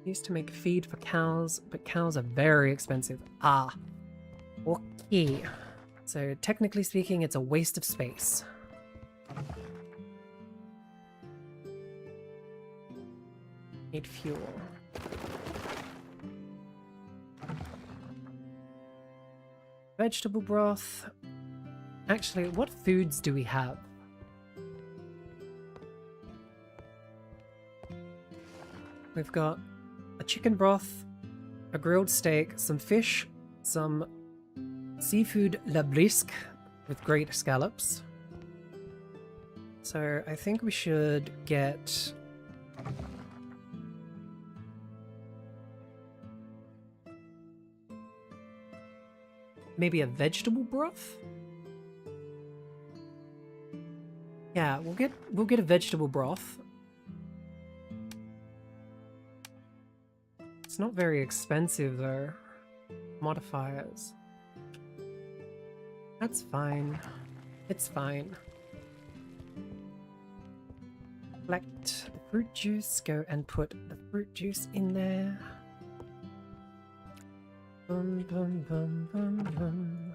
Used to make feed for cows, but cows are very expensive. Ah. Okay. So technically speaking, it's a waste of space. Need fuel. Vegetable broth. Actually, what foods do we have? We've got a chicken broth, a grilled steak, some fish, some seafood la brisque with great scallops. So I think we should get... maybe a vegetable broth? Yeah, we'll get a vegetable broth. It's not very expensive though. Modifiers. That's fine. It's fine. Collect the fruit juice, go and put the fruit juice in there. Bum, bum, bum, bum, bum.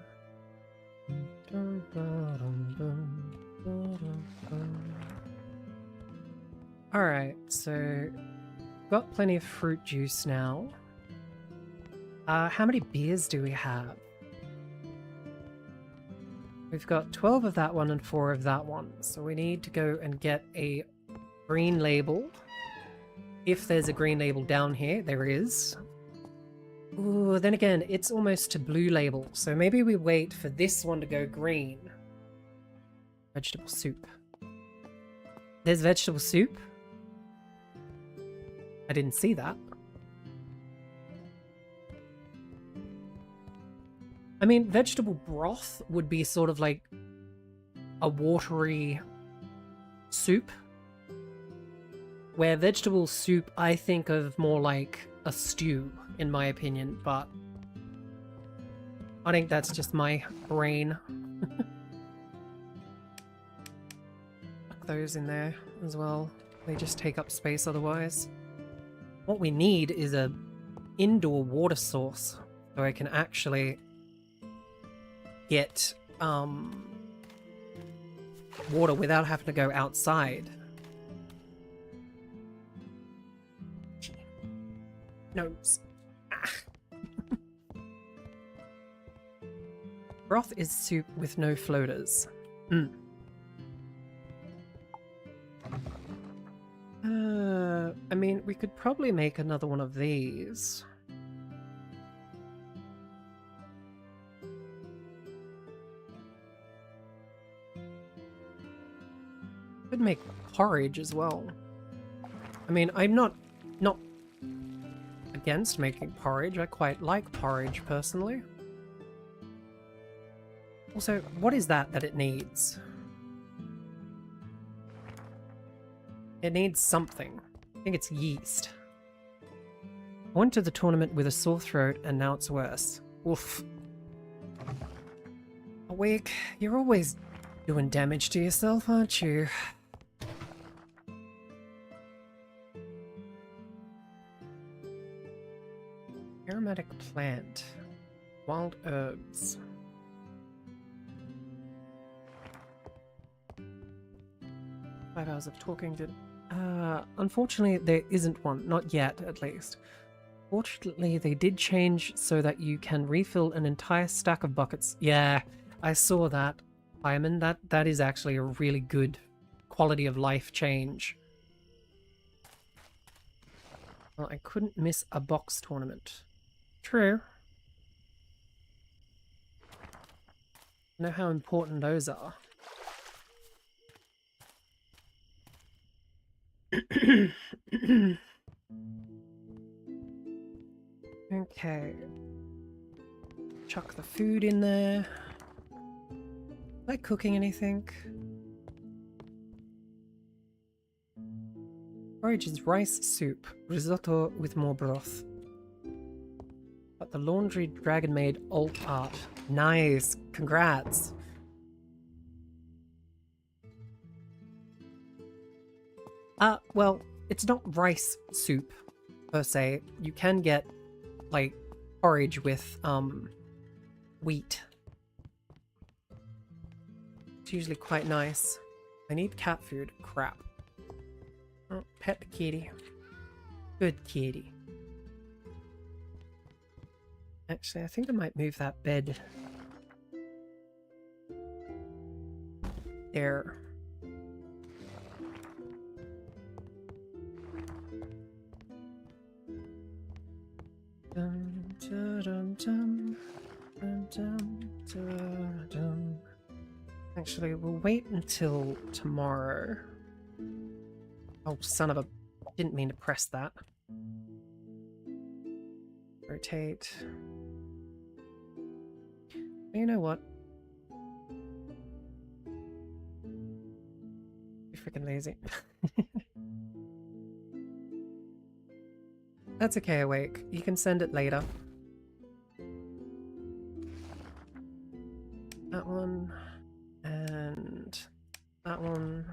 Dum, ba-dum, bum, ba-dum, bum. Alright, so got plenty of fruit juice now. How many beers do we have? We've got 12 of that one and 4 of that one, so we need to go and get a green label. If there's a green label down here, there is. Ooh, then again, it's almost to blue label, so maybe we wait for this one to go green. Vegetable soup. There's vegetable soup? I didn't see that. I mean, vegetable broth would be sort of like a watery soup. Where vegetable soup, I think of more like a stew, in my opinion, but I think that's just my brain. Put those in there as well. They just take up space otherwise. What we need is a indoor water source, so I can actually get water without having to go outside. Nose. Ah. Broth is soup with no floaters. I mean, we could probably make another one of these. Could make porridge as well. I mean, I'm not against making porridge. I quite like porridge personally. Also, what is that it needs? It needs something. I think it's yeast. I went to the tournament with a sore throat and now it's worse. Oof. Awake, you're always doing damage to yourself, aren't you? Aromatic plant. Wild herbs. Five hours of talking did... unfortunately there isn't one. Not yet, at least. Fortunately, they did change so that you can refill an entire stack of buckets. Yeah, I saw that, Hyman. That is actually a really good quality of life change. Well, I couldn't miss a box tournament. True. I know how important those are. Okay. Chuck the food in there. Am I cooking anything? Porridge is rice soup, risotto with more broth. But the laundry dragon made alt art. Nice! Congrats! Well, it's not rice soup, per se. You can get, like, porridge with, wheat. It's usually quite nice. I need cat food. Crap. Oh, pet the kitty. Good kitty. Actually, I think I might move that bed. There. Dum, dum, dum, dum, dum, dum. Actually, we'll wait until tomorrow. Oh, son of a... Didn't mean to press that. Rotate. You know what? You're freaking lazy. That's okay, Awake. You can send it later. That one. And that one.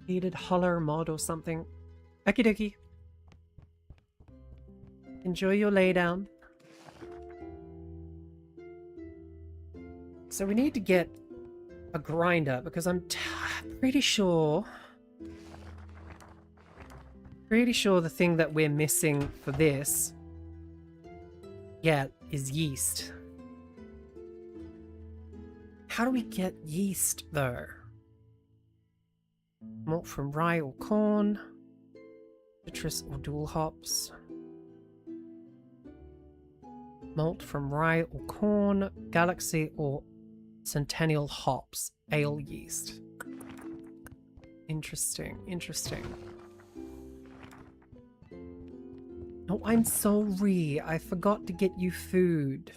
Needed holler mod or something. Okie dokie. Enjoy your lay down. So we need to get a grinder because I'm pretty sure the thing that we're missing for this, yeah, is yeast. How do we get yeast though? Malt from rye or corn, citrus or dual hops. Malt from rye or corn, galaxy or centennial hops, ale yeast. Interesting, interesting. Oh, I'm sorry. I forgot to get you food.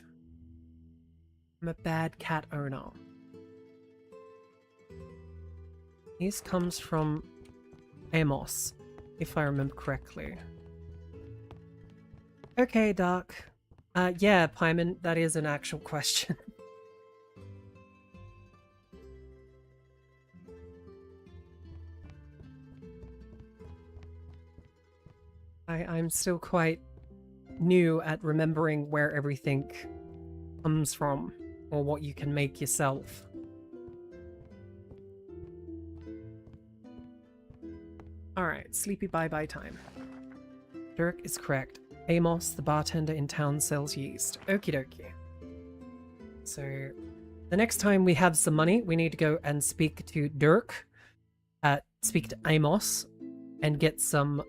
I'm a bad cat owner. This comes from Amos, if I remember correctly. Okay, Dark. Yeah, Pyman, that is an actual question. I'm still quite new at remembering where everything comes from, or what you can make yourself. Alright, sleepy bye-bye time. Dirk is correct. Amos, the bartender in town, sells yeast. Okie dokie. So, the next time we have some money, we need to go and speak to Dirk, speak to Amos, and get some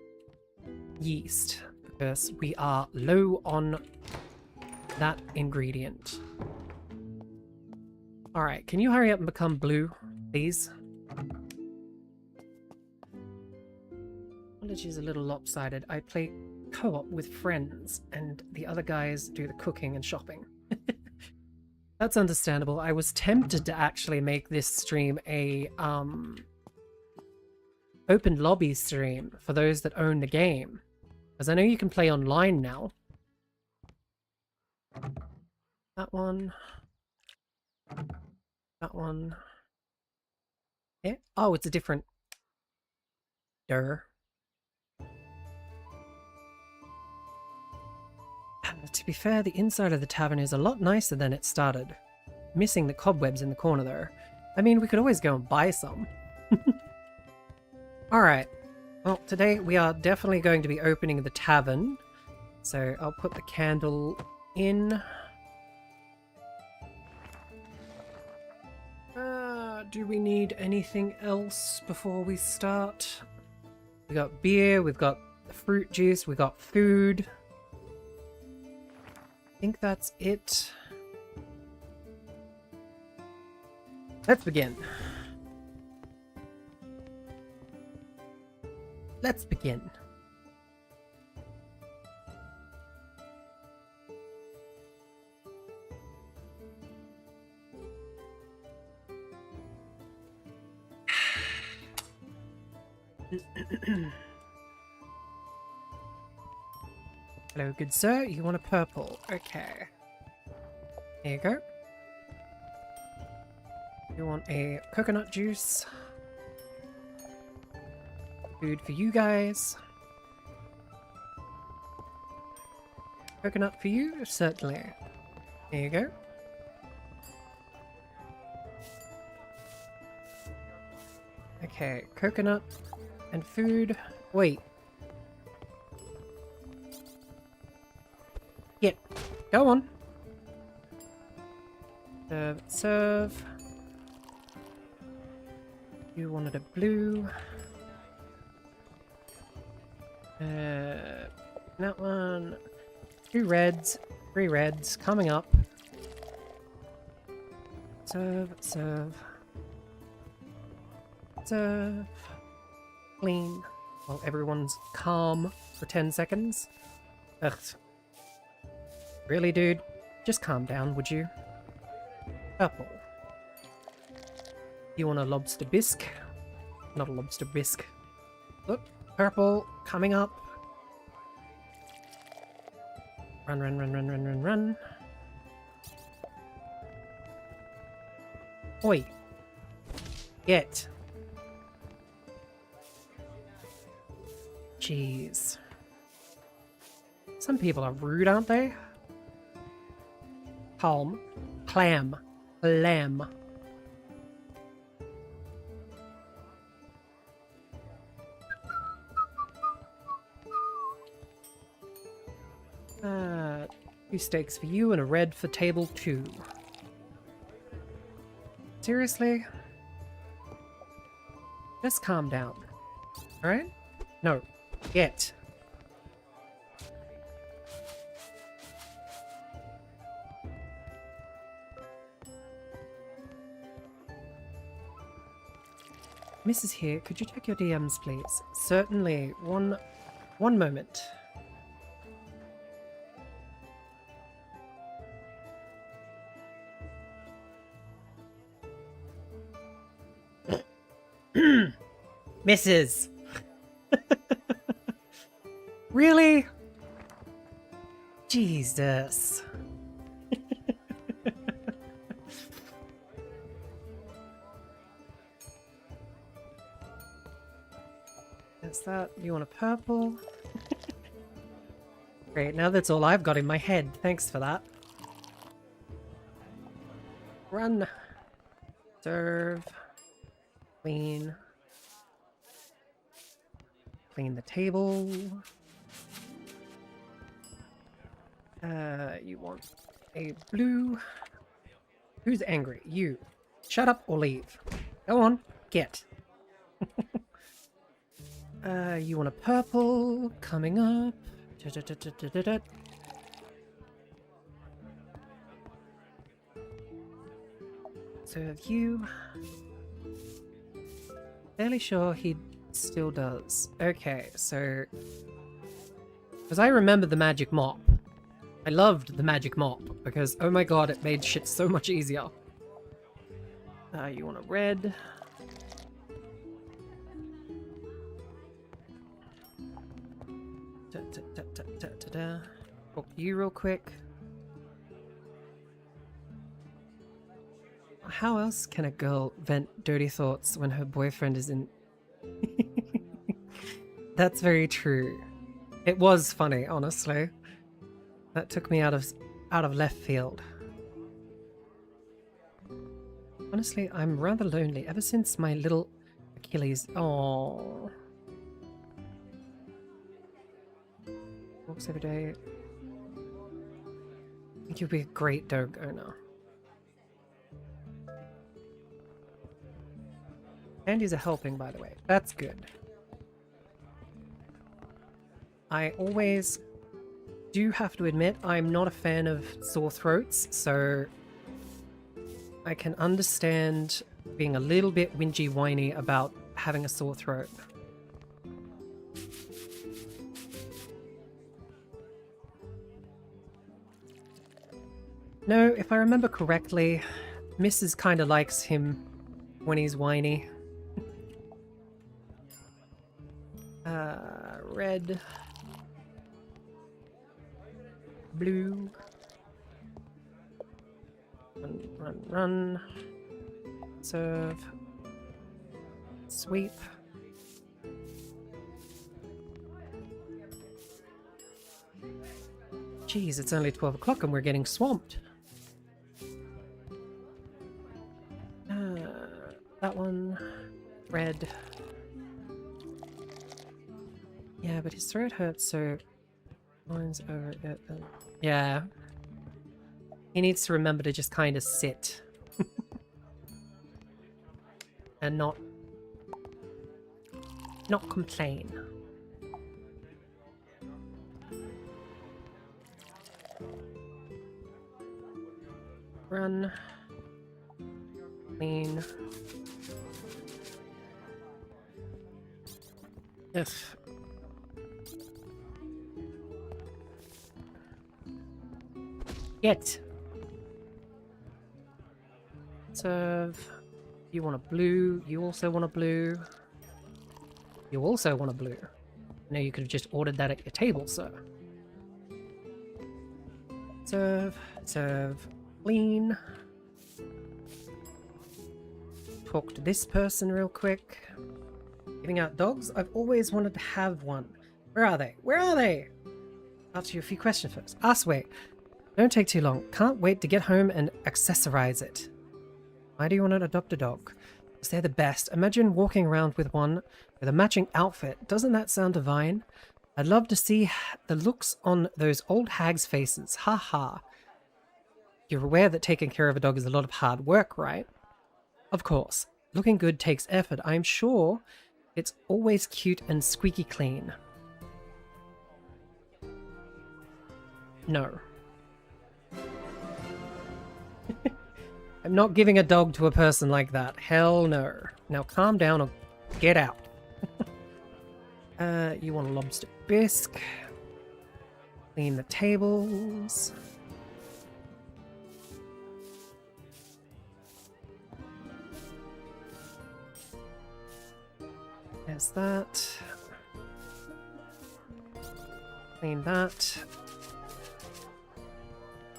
yeast, because we are low on that ingredient. Alright, can you hurry up and become blue, please? Apologies, a little lopsided. I play co-op with friends, and the other guys do the cooking and shopping. That's understandable. I was tempted to actually make this stream a open lobby stream for those that own the game, because I know you can play online now. That one. That one. Yeah. Oh, it's a different. To be fair, the inside of the tavern is a lot nicer than it started. Missing the cobwebs in the corner though. I mean, we could always go and buy some. Alright. Well, today we are definitely going to be opening the tavern. So I'll put the candle in. Do we need anything else before we start? We got beer, we've got fruit juice, we got food. I think that's it. Let's begin. Let's begin. Hello, good sir. You want a purple? Okay. There you go. You want a coconut juice? Food for you guys. Coconut for you? Certainly. There you go. Okay, coconut and food. Wait. Yeah, go on. Serve. You wanted a blue. That one. 2 reds. 3 reds. Coming up. Serve, serve. Serve. Clean. While everyone's calm for 10 seconds. Ugh. Really, dude? Just calm down, would you? Purple. You want a lobster bisque? Not a lobster bisque. Look, purple, coming up. Run, run, run, run, run, run, run. Oi. Get. Jeez. Some people are rude, aren't they? Calm. Clam. Lamb. Two steaks for you and a red for table 2. Seriously? Just calm down. Alright? No. Get. Mrs. Here, could you check your DMs, please? Certainly. One moment. Mrs. Really? Jesus. Is that... you want a purple? Great, now that's all I've got in my head. Thanks for that. Run. Serve. Clean. Clean the table. You want a blue. Who's angry? You. Shut up or leave. Go on. Get. You want a purple. Coming up. Serve you. Fairly sure he still does. Okay, so... because I remember the magic mop. I loved the magic mop, because, oh my god, it made shit so much easier. You want a red. Talk to you real quick. How else can a girl vent dirty thoughts when her boyfriend is in... That's very true. It was funny, honestly. That took me out of left field. Honestly, I'm rather lonely ever since my little Achilles... Aww. Walks every day. I think you'll be a great dog owner. Candies are helping, by the way. That's good. I always do have to admit I'm not a fan of sore throats, so I can understand being a little bit whingy whiny about having a sore throat. No, if I remember correctly, Mrs. kinda likes him when he's whiny. Red. Blue. Run, run, run. Serve. Sweep. Jeez, it's only 12 o'clock and we're getting swamped. That one. Red. Yeah, but his throat hurts, so... mine's over it. Yeah. He needs to remember to just kind of sit. And not complain. Run. Clean. Yes. Get. Serve. You want a blue. You also want a blue. You also want a blue. No, you could have just ordered that at your table, sir. Serve. Serve. Clean. Talk to this person real quick. Giving out dogs? I've always wanted to have one. Where are they? Where are they? Ask you a few questions first. Ask away. Don't take too long. Can't wait to get home and accessorize it. Why do you want to adopt a dog? Because they're the best. Imagine walking around with one with a matching outfit. Doesn't that sound divine? I'd love to see the looks on those old hags' faces. Ha ha. You're aware that taking care of a dog is a lot of hard work, right? Of course. Looking good takes effort. I'm sure it's always cute and squeaky clean. No. I'm not giving a dog to a person like that. Hell no. Now calm down or get out. You want a lobster bisque. Clean the tables. There's that. Clean that.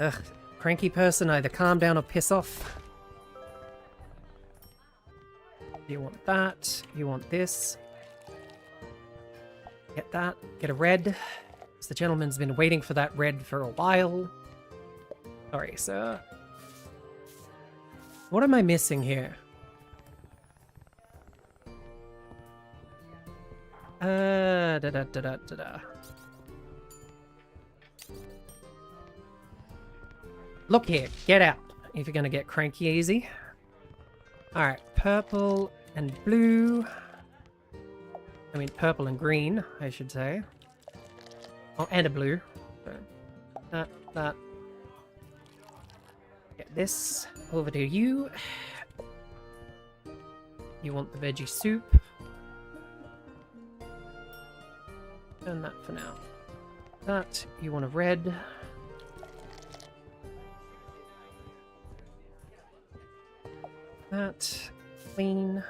Ugh. Cranky person, either calm down or piss off. You want that. You want this. Get that. Get a red. Because the gentleman's been waiting for that red for a while. Sorry, sir. What am I missing here? Da-da-da-da-da-da. Look here, get out if you're gonna get cranky easy. Alright, purple and blue. I mean, purple and green, I should say. Oh, and a blue. So, that. Get this over to you. You want the veggie soup. Turn that for now. That, you want a red. That, clean.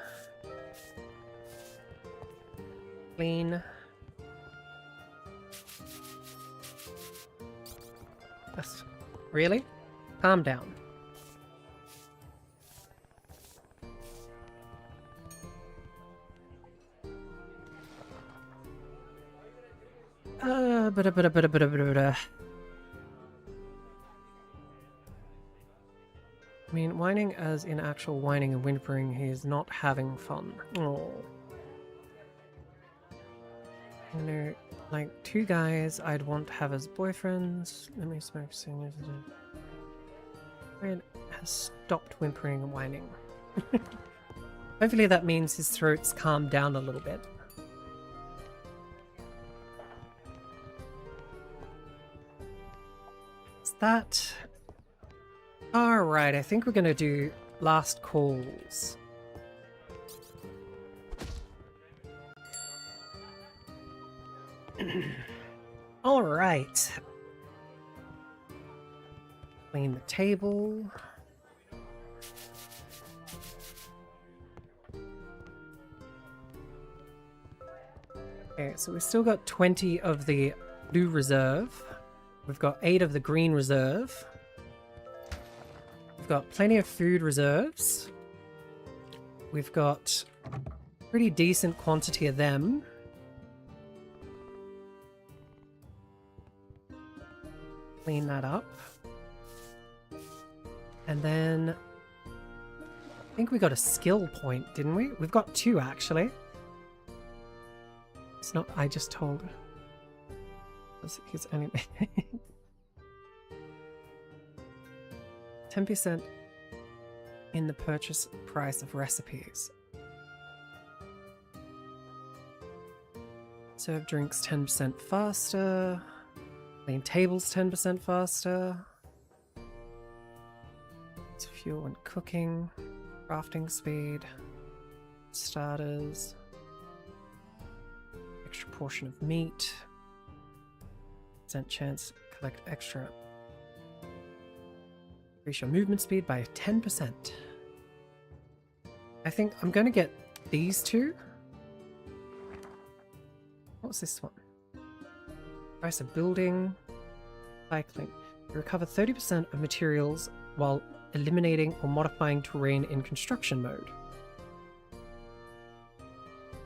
Clean. Yes. Really? Calm down. I mean, whining as in actual whining and whimpering, he is not having fun. Oh. You know, like, two guys I'd want to have as boyfriends. Let me smoke singers. Rayne has stopped whimpering and whining. Hopefully that means his throat's calmed down a little bit. Is that... Alright, I think we're gonna do last calls. Alright. Clean the table. Okay, so we've still got 20 of the blue reserve. We've got 8 of the green reserve. We've got plenty of food reserves. We've got pretty decent quantity of them. Clean that up. And then I think we got a skill point, didn't we? We've got 2 actually. It's not, I just told. He's only 10% in the purchase price of recipes. Serve drinks 10% faster. Clean tables 10% faster. It's fuel and cooking. Crafting speed. Starters. Extra portion of meat. Chance collect extra Increase your movement speed by 10%. I think I'm going to get these two. What's this one? Price of building. Cycling. You recover 30% of materials while eliminating or modifying terrain in construction mode.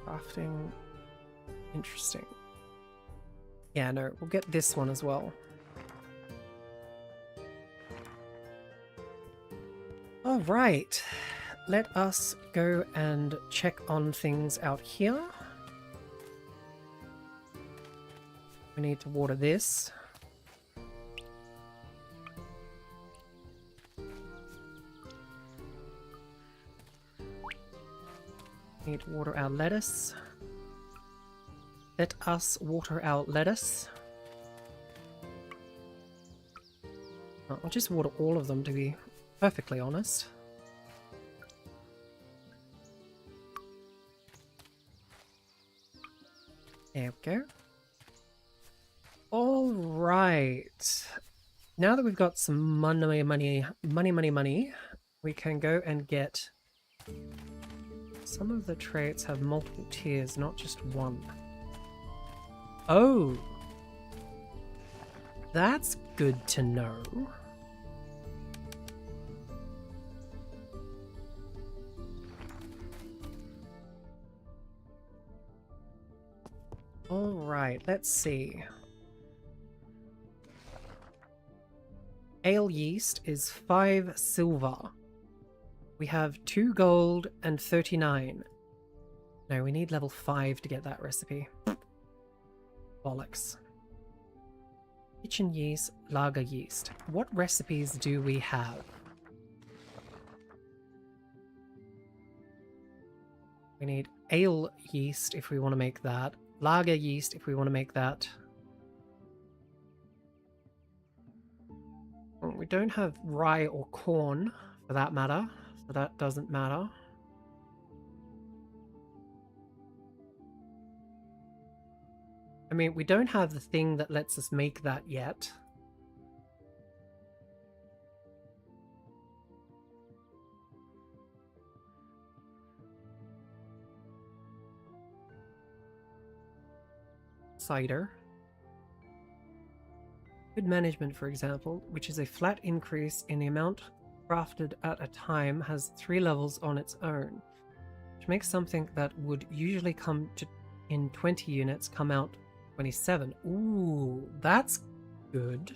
Crafting. Interesting. Yeah, no, we'll get this one as well. Alright, let us go and check on things out here. We need to water this. Need to water our lettuce. Let us water our lettuce. Oh, I'll just water all of them, to be perfectly honest. There we go. Alright. Now that we've got some money, we can go and get... Some of the traits have multiple tiers, not just one. Oh! That's good to know. Alright, let's see. Ale yeast is 5 silver. We have 2 gold and 39. No, we need level 5 to get that recipe. Bollocks. Kitchen yeast, lager yeast. What recipes do we have? We need ale yeast if we want to make that. Lager yeast if we want to make that. We don't have rye or corn for that matter, so that doesn't matter. I mean, we don't have the thing that lets us make that yet. Cider. Good management, for example, which is a flat increase in the amount crafted at a time, has 3 levels on its own, which makes something that would usually come to in 20 units come out 27. Ooh, that's good.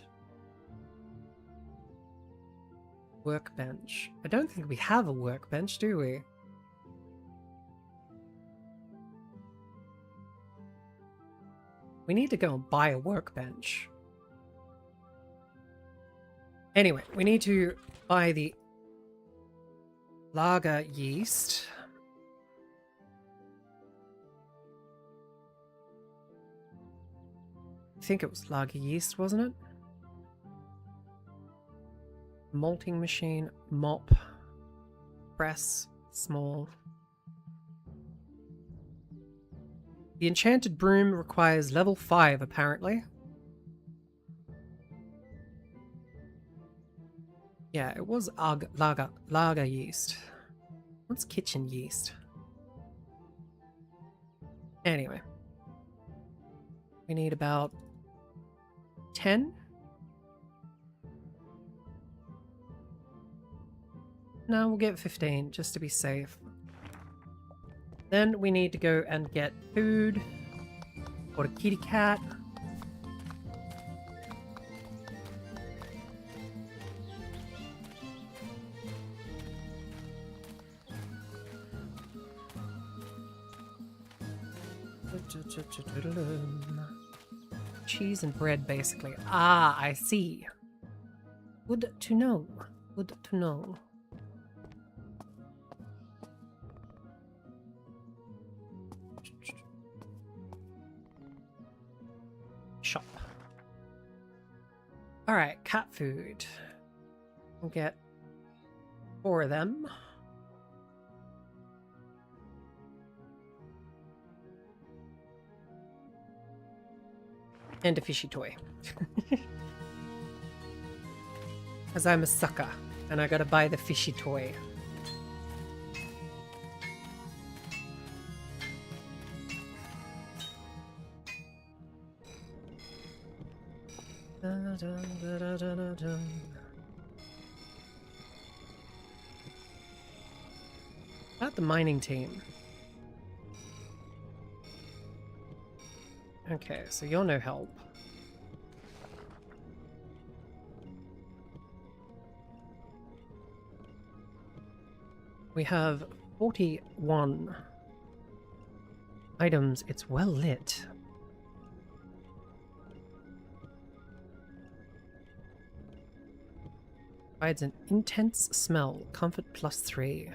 Workbench. I don't think we have a workbench, do we? We need to go and buy a workbench. Anyway, we need to buy the lager yeast. I think it was lager yeast, wasn't it? Malting machine, mop, press, small. The enchanted broom requires level 5, apparently. Yeah, it was lager yeast. What's kitchen yeast? Anyway. We need about 10. No, we'll get 15, just to be safe. Then we need to go and get food. Or a kitty cat. Cheese and bread, basically. Ah, I see. Good to know. Good to know. Shop. Alright, cat food. We'll get 4 of them. And a fishy toy. As I'm a sucker. And I gotta buy the fishy toy. Dun, dun, dun, dun, dun, dun. About the mining team. Okay, so you're no help. We have 41 items. It's well lit. Provides an intense smell. Comfort +3.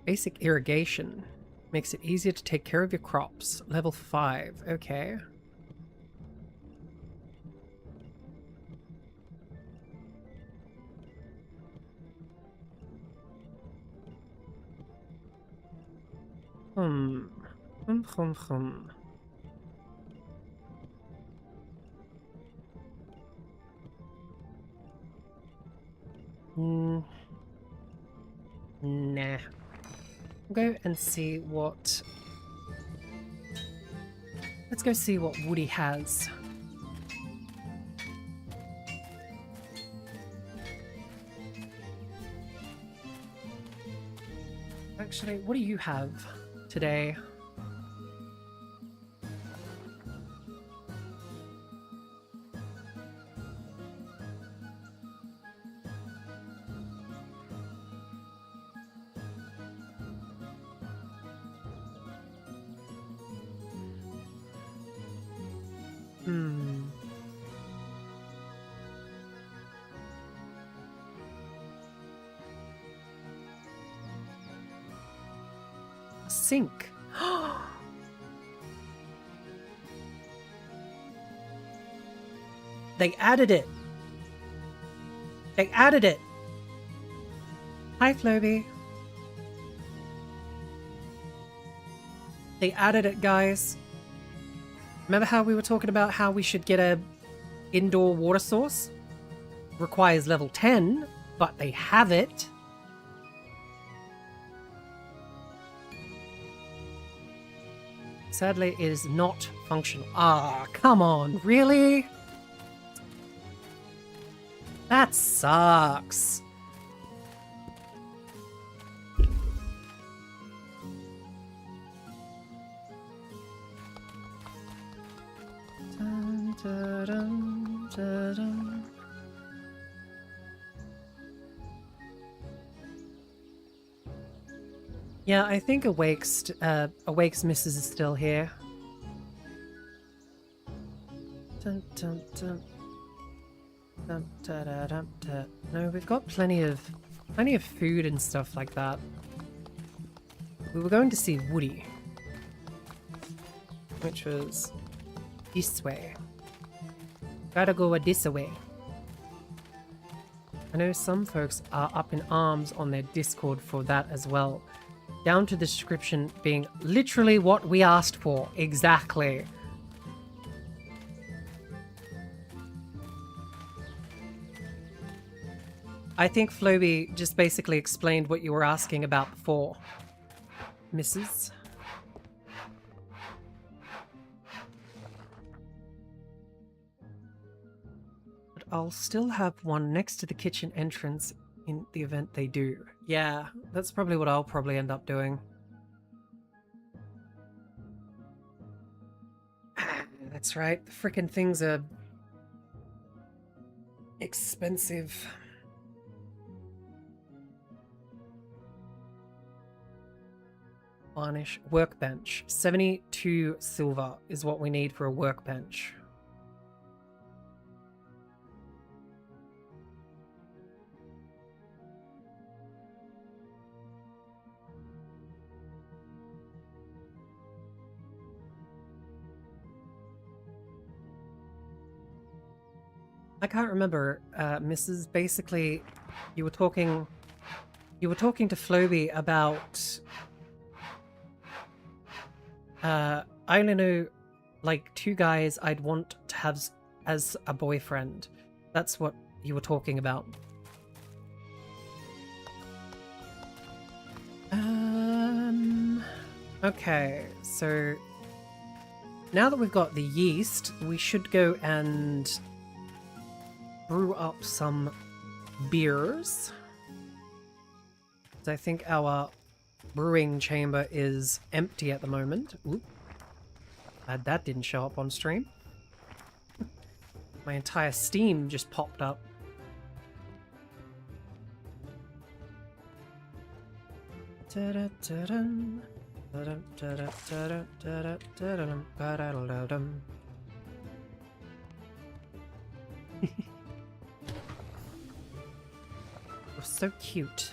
Basic irrigation. Makes it easier to take care of your crops. Level 5. Okay. Hmm. Nah. Go and see what... Let's go see what Woody has. Actually, what do you have today? Sink. They added it. They added it. Hi, Floby. They added it, guys. Remember how we were talking about how we should get a indoor water source? Requires level 10, but they have it. Sadly, it is not functional. Ah, come on, really? That sucks. Dun, dun, dun, dun, dun. Yeah, I think Awake's missus is still here. Dun, dun, dun. Dun, da, da, dun, da. No, we've got plenty of food and stuff like that. We were going to see Woody, which was this way. Gotta go this way. I know some folks are up in arms on their Discord for that as well. Down to the description being literally what we asked for. Exactly. I think Floby just basically explained what you were asking about before, Mrs. But I'll still have one next to the kitchen entrance in the event they do. Yeah, that's probably what I'll probably end up doing. That's right, the frickin' things are expensive. Varnish. Workbench. 72 silver is what we need for a workbench. I can't remember, Mrs. Basically, you were talking to Floby about I only know like 2 guys I'd want to have as a boyfriend. That's what you were talking about. Okay, so now that we've got the yeast, we should go and brew up some beers. I think our brewing chamber is empty at the moment. Oop. Glad that didn't show up on stream. My entire Steam just popped up. You're so cute.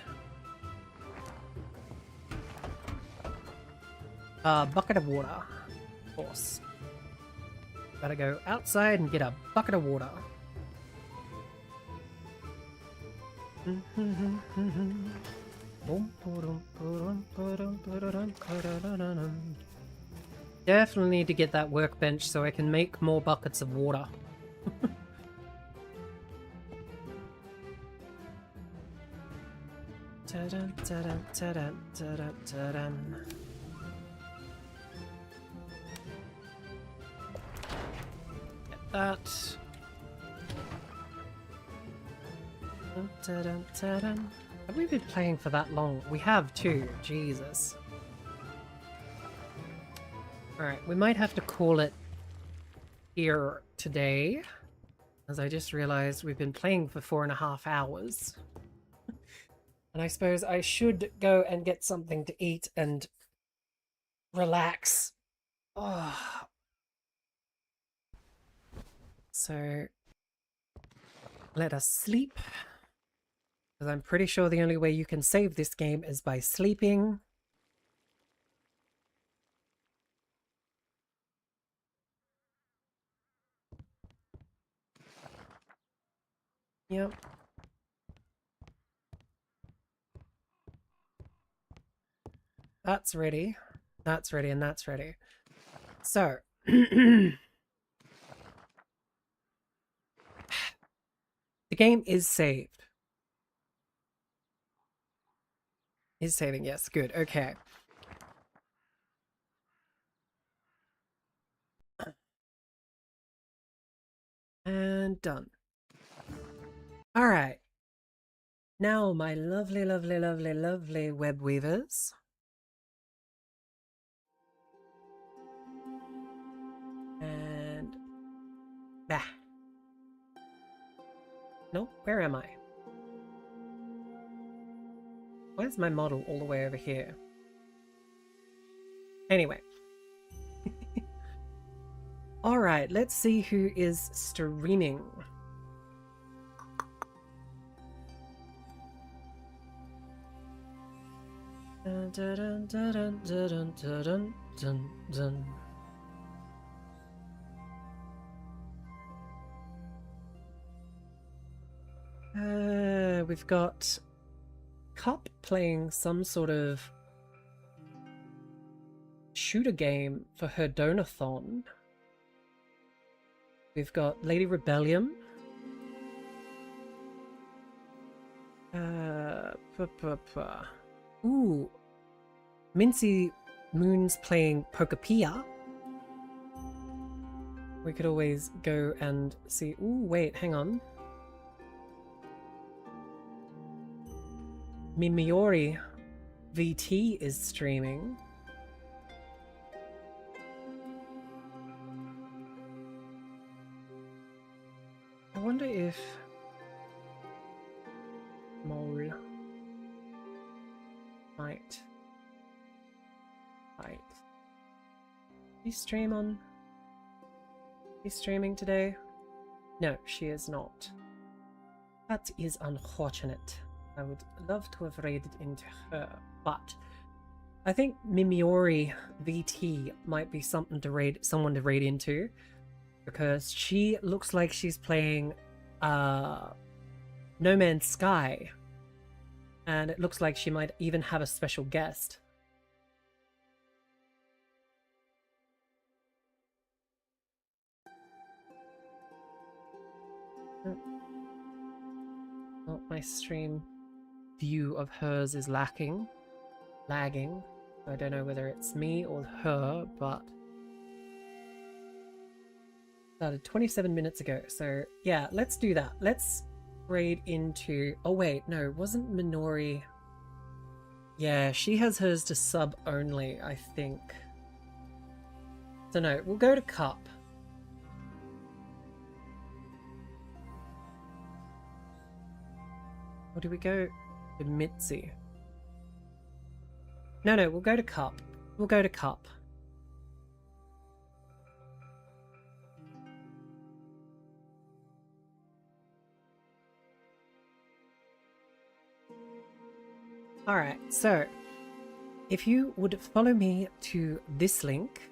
Bucket of water. Of course. Gotta go outside and get a bucket of water. Definitely need to get that workbench so I can make more buckets of water. Get that. Have we been playing for that long? We have too. Jesus. Alright, we might have to call it here today, as I just realized we've been playing for 4.5 hours. And I suppose I should go and get something to eat and relax. Oh. So, let us sleep. Because I'm pretty sure the only way you can save this game is by sleeping. Yep. That's ready. That's ready and that's ready. So. The game is saved. Is saving, yes, good, okay. And done. Alright. Now, my lovely, lovely, lovely, lovely web weavers. And... bah. No, where am I? Where's my model all the way over here? Anyway. Alright, let's see who is streaming. Dun, dun, dun, dun, dun, dun, dun, dun, dun. We've got Cup playing some sort of shooter game for her donathon. We've got Lady Rebellion. Ooh. Mincy Moon's playing Pokepia. We could always go and see. Ooh, wait, hang on. Mimiori VT is streaming. I wonder if Mole might she stream on? She's streaming today? No, she is not. That is unfortunate. I would love to have raided into her, but I think Mimiori VT might be something to raid, someone to raid into, because she looks like she's playing No Man's Sky, and it looks like she might even have a special guest. Oh, my stream view of hers is lagging. I don't know whether it's me or her, but started 27 minutes ago. So yeah, let's do that. Let's raid into... Oh wait, no, wasn't Minori... Yeah, she has hers to sub only, I think. So no, we'll go to Cup. Or do we go to Mitzi? No, we'll go to Cup. We'll go to Cup. Alright, so if you would follow me to this link,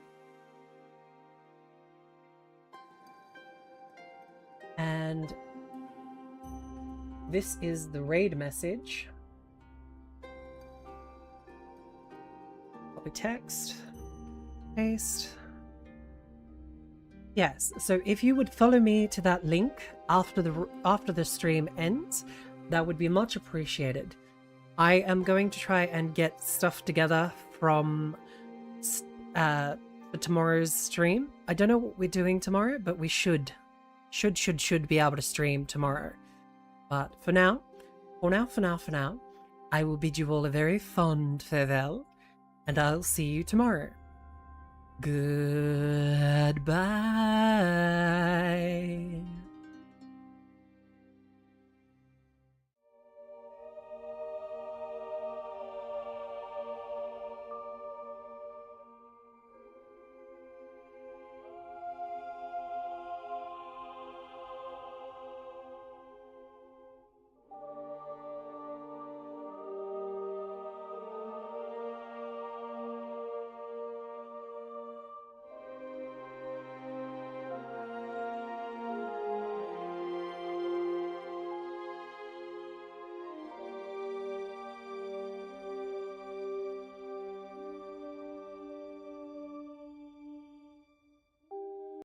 and this is the raid message. Copy text, paste. Yes, so if you would follow me to that link after the stream ends, that would be much appreciated. I am going to try and get stuff together from for tomorrow's stream. I don't know what we're doing tomorrow, but we should be able to stream tomorrow. But for now, I will bid you all a very fond farewell, and I'll see you tomorrow. Goodbye.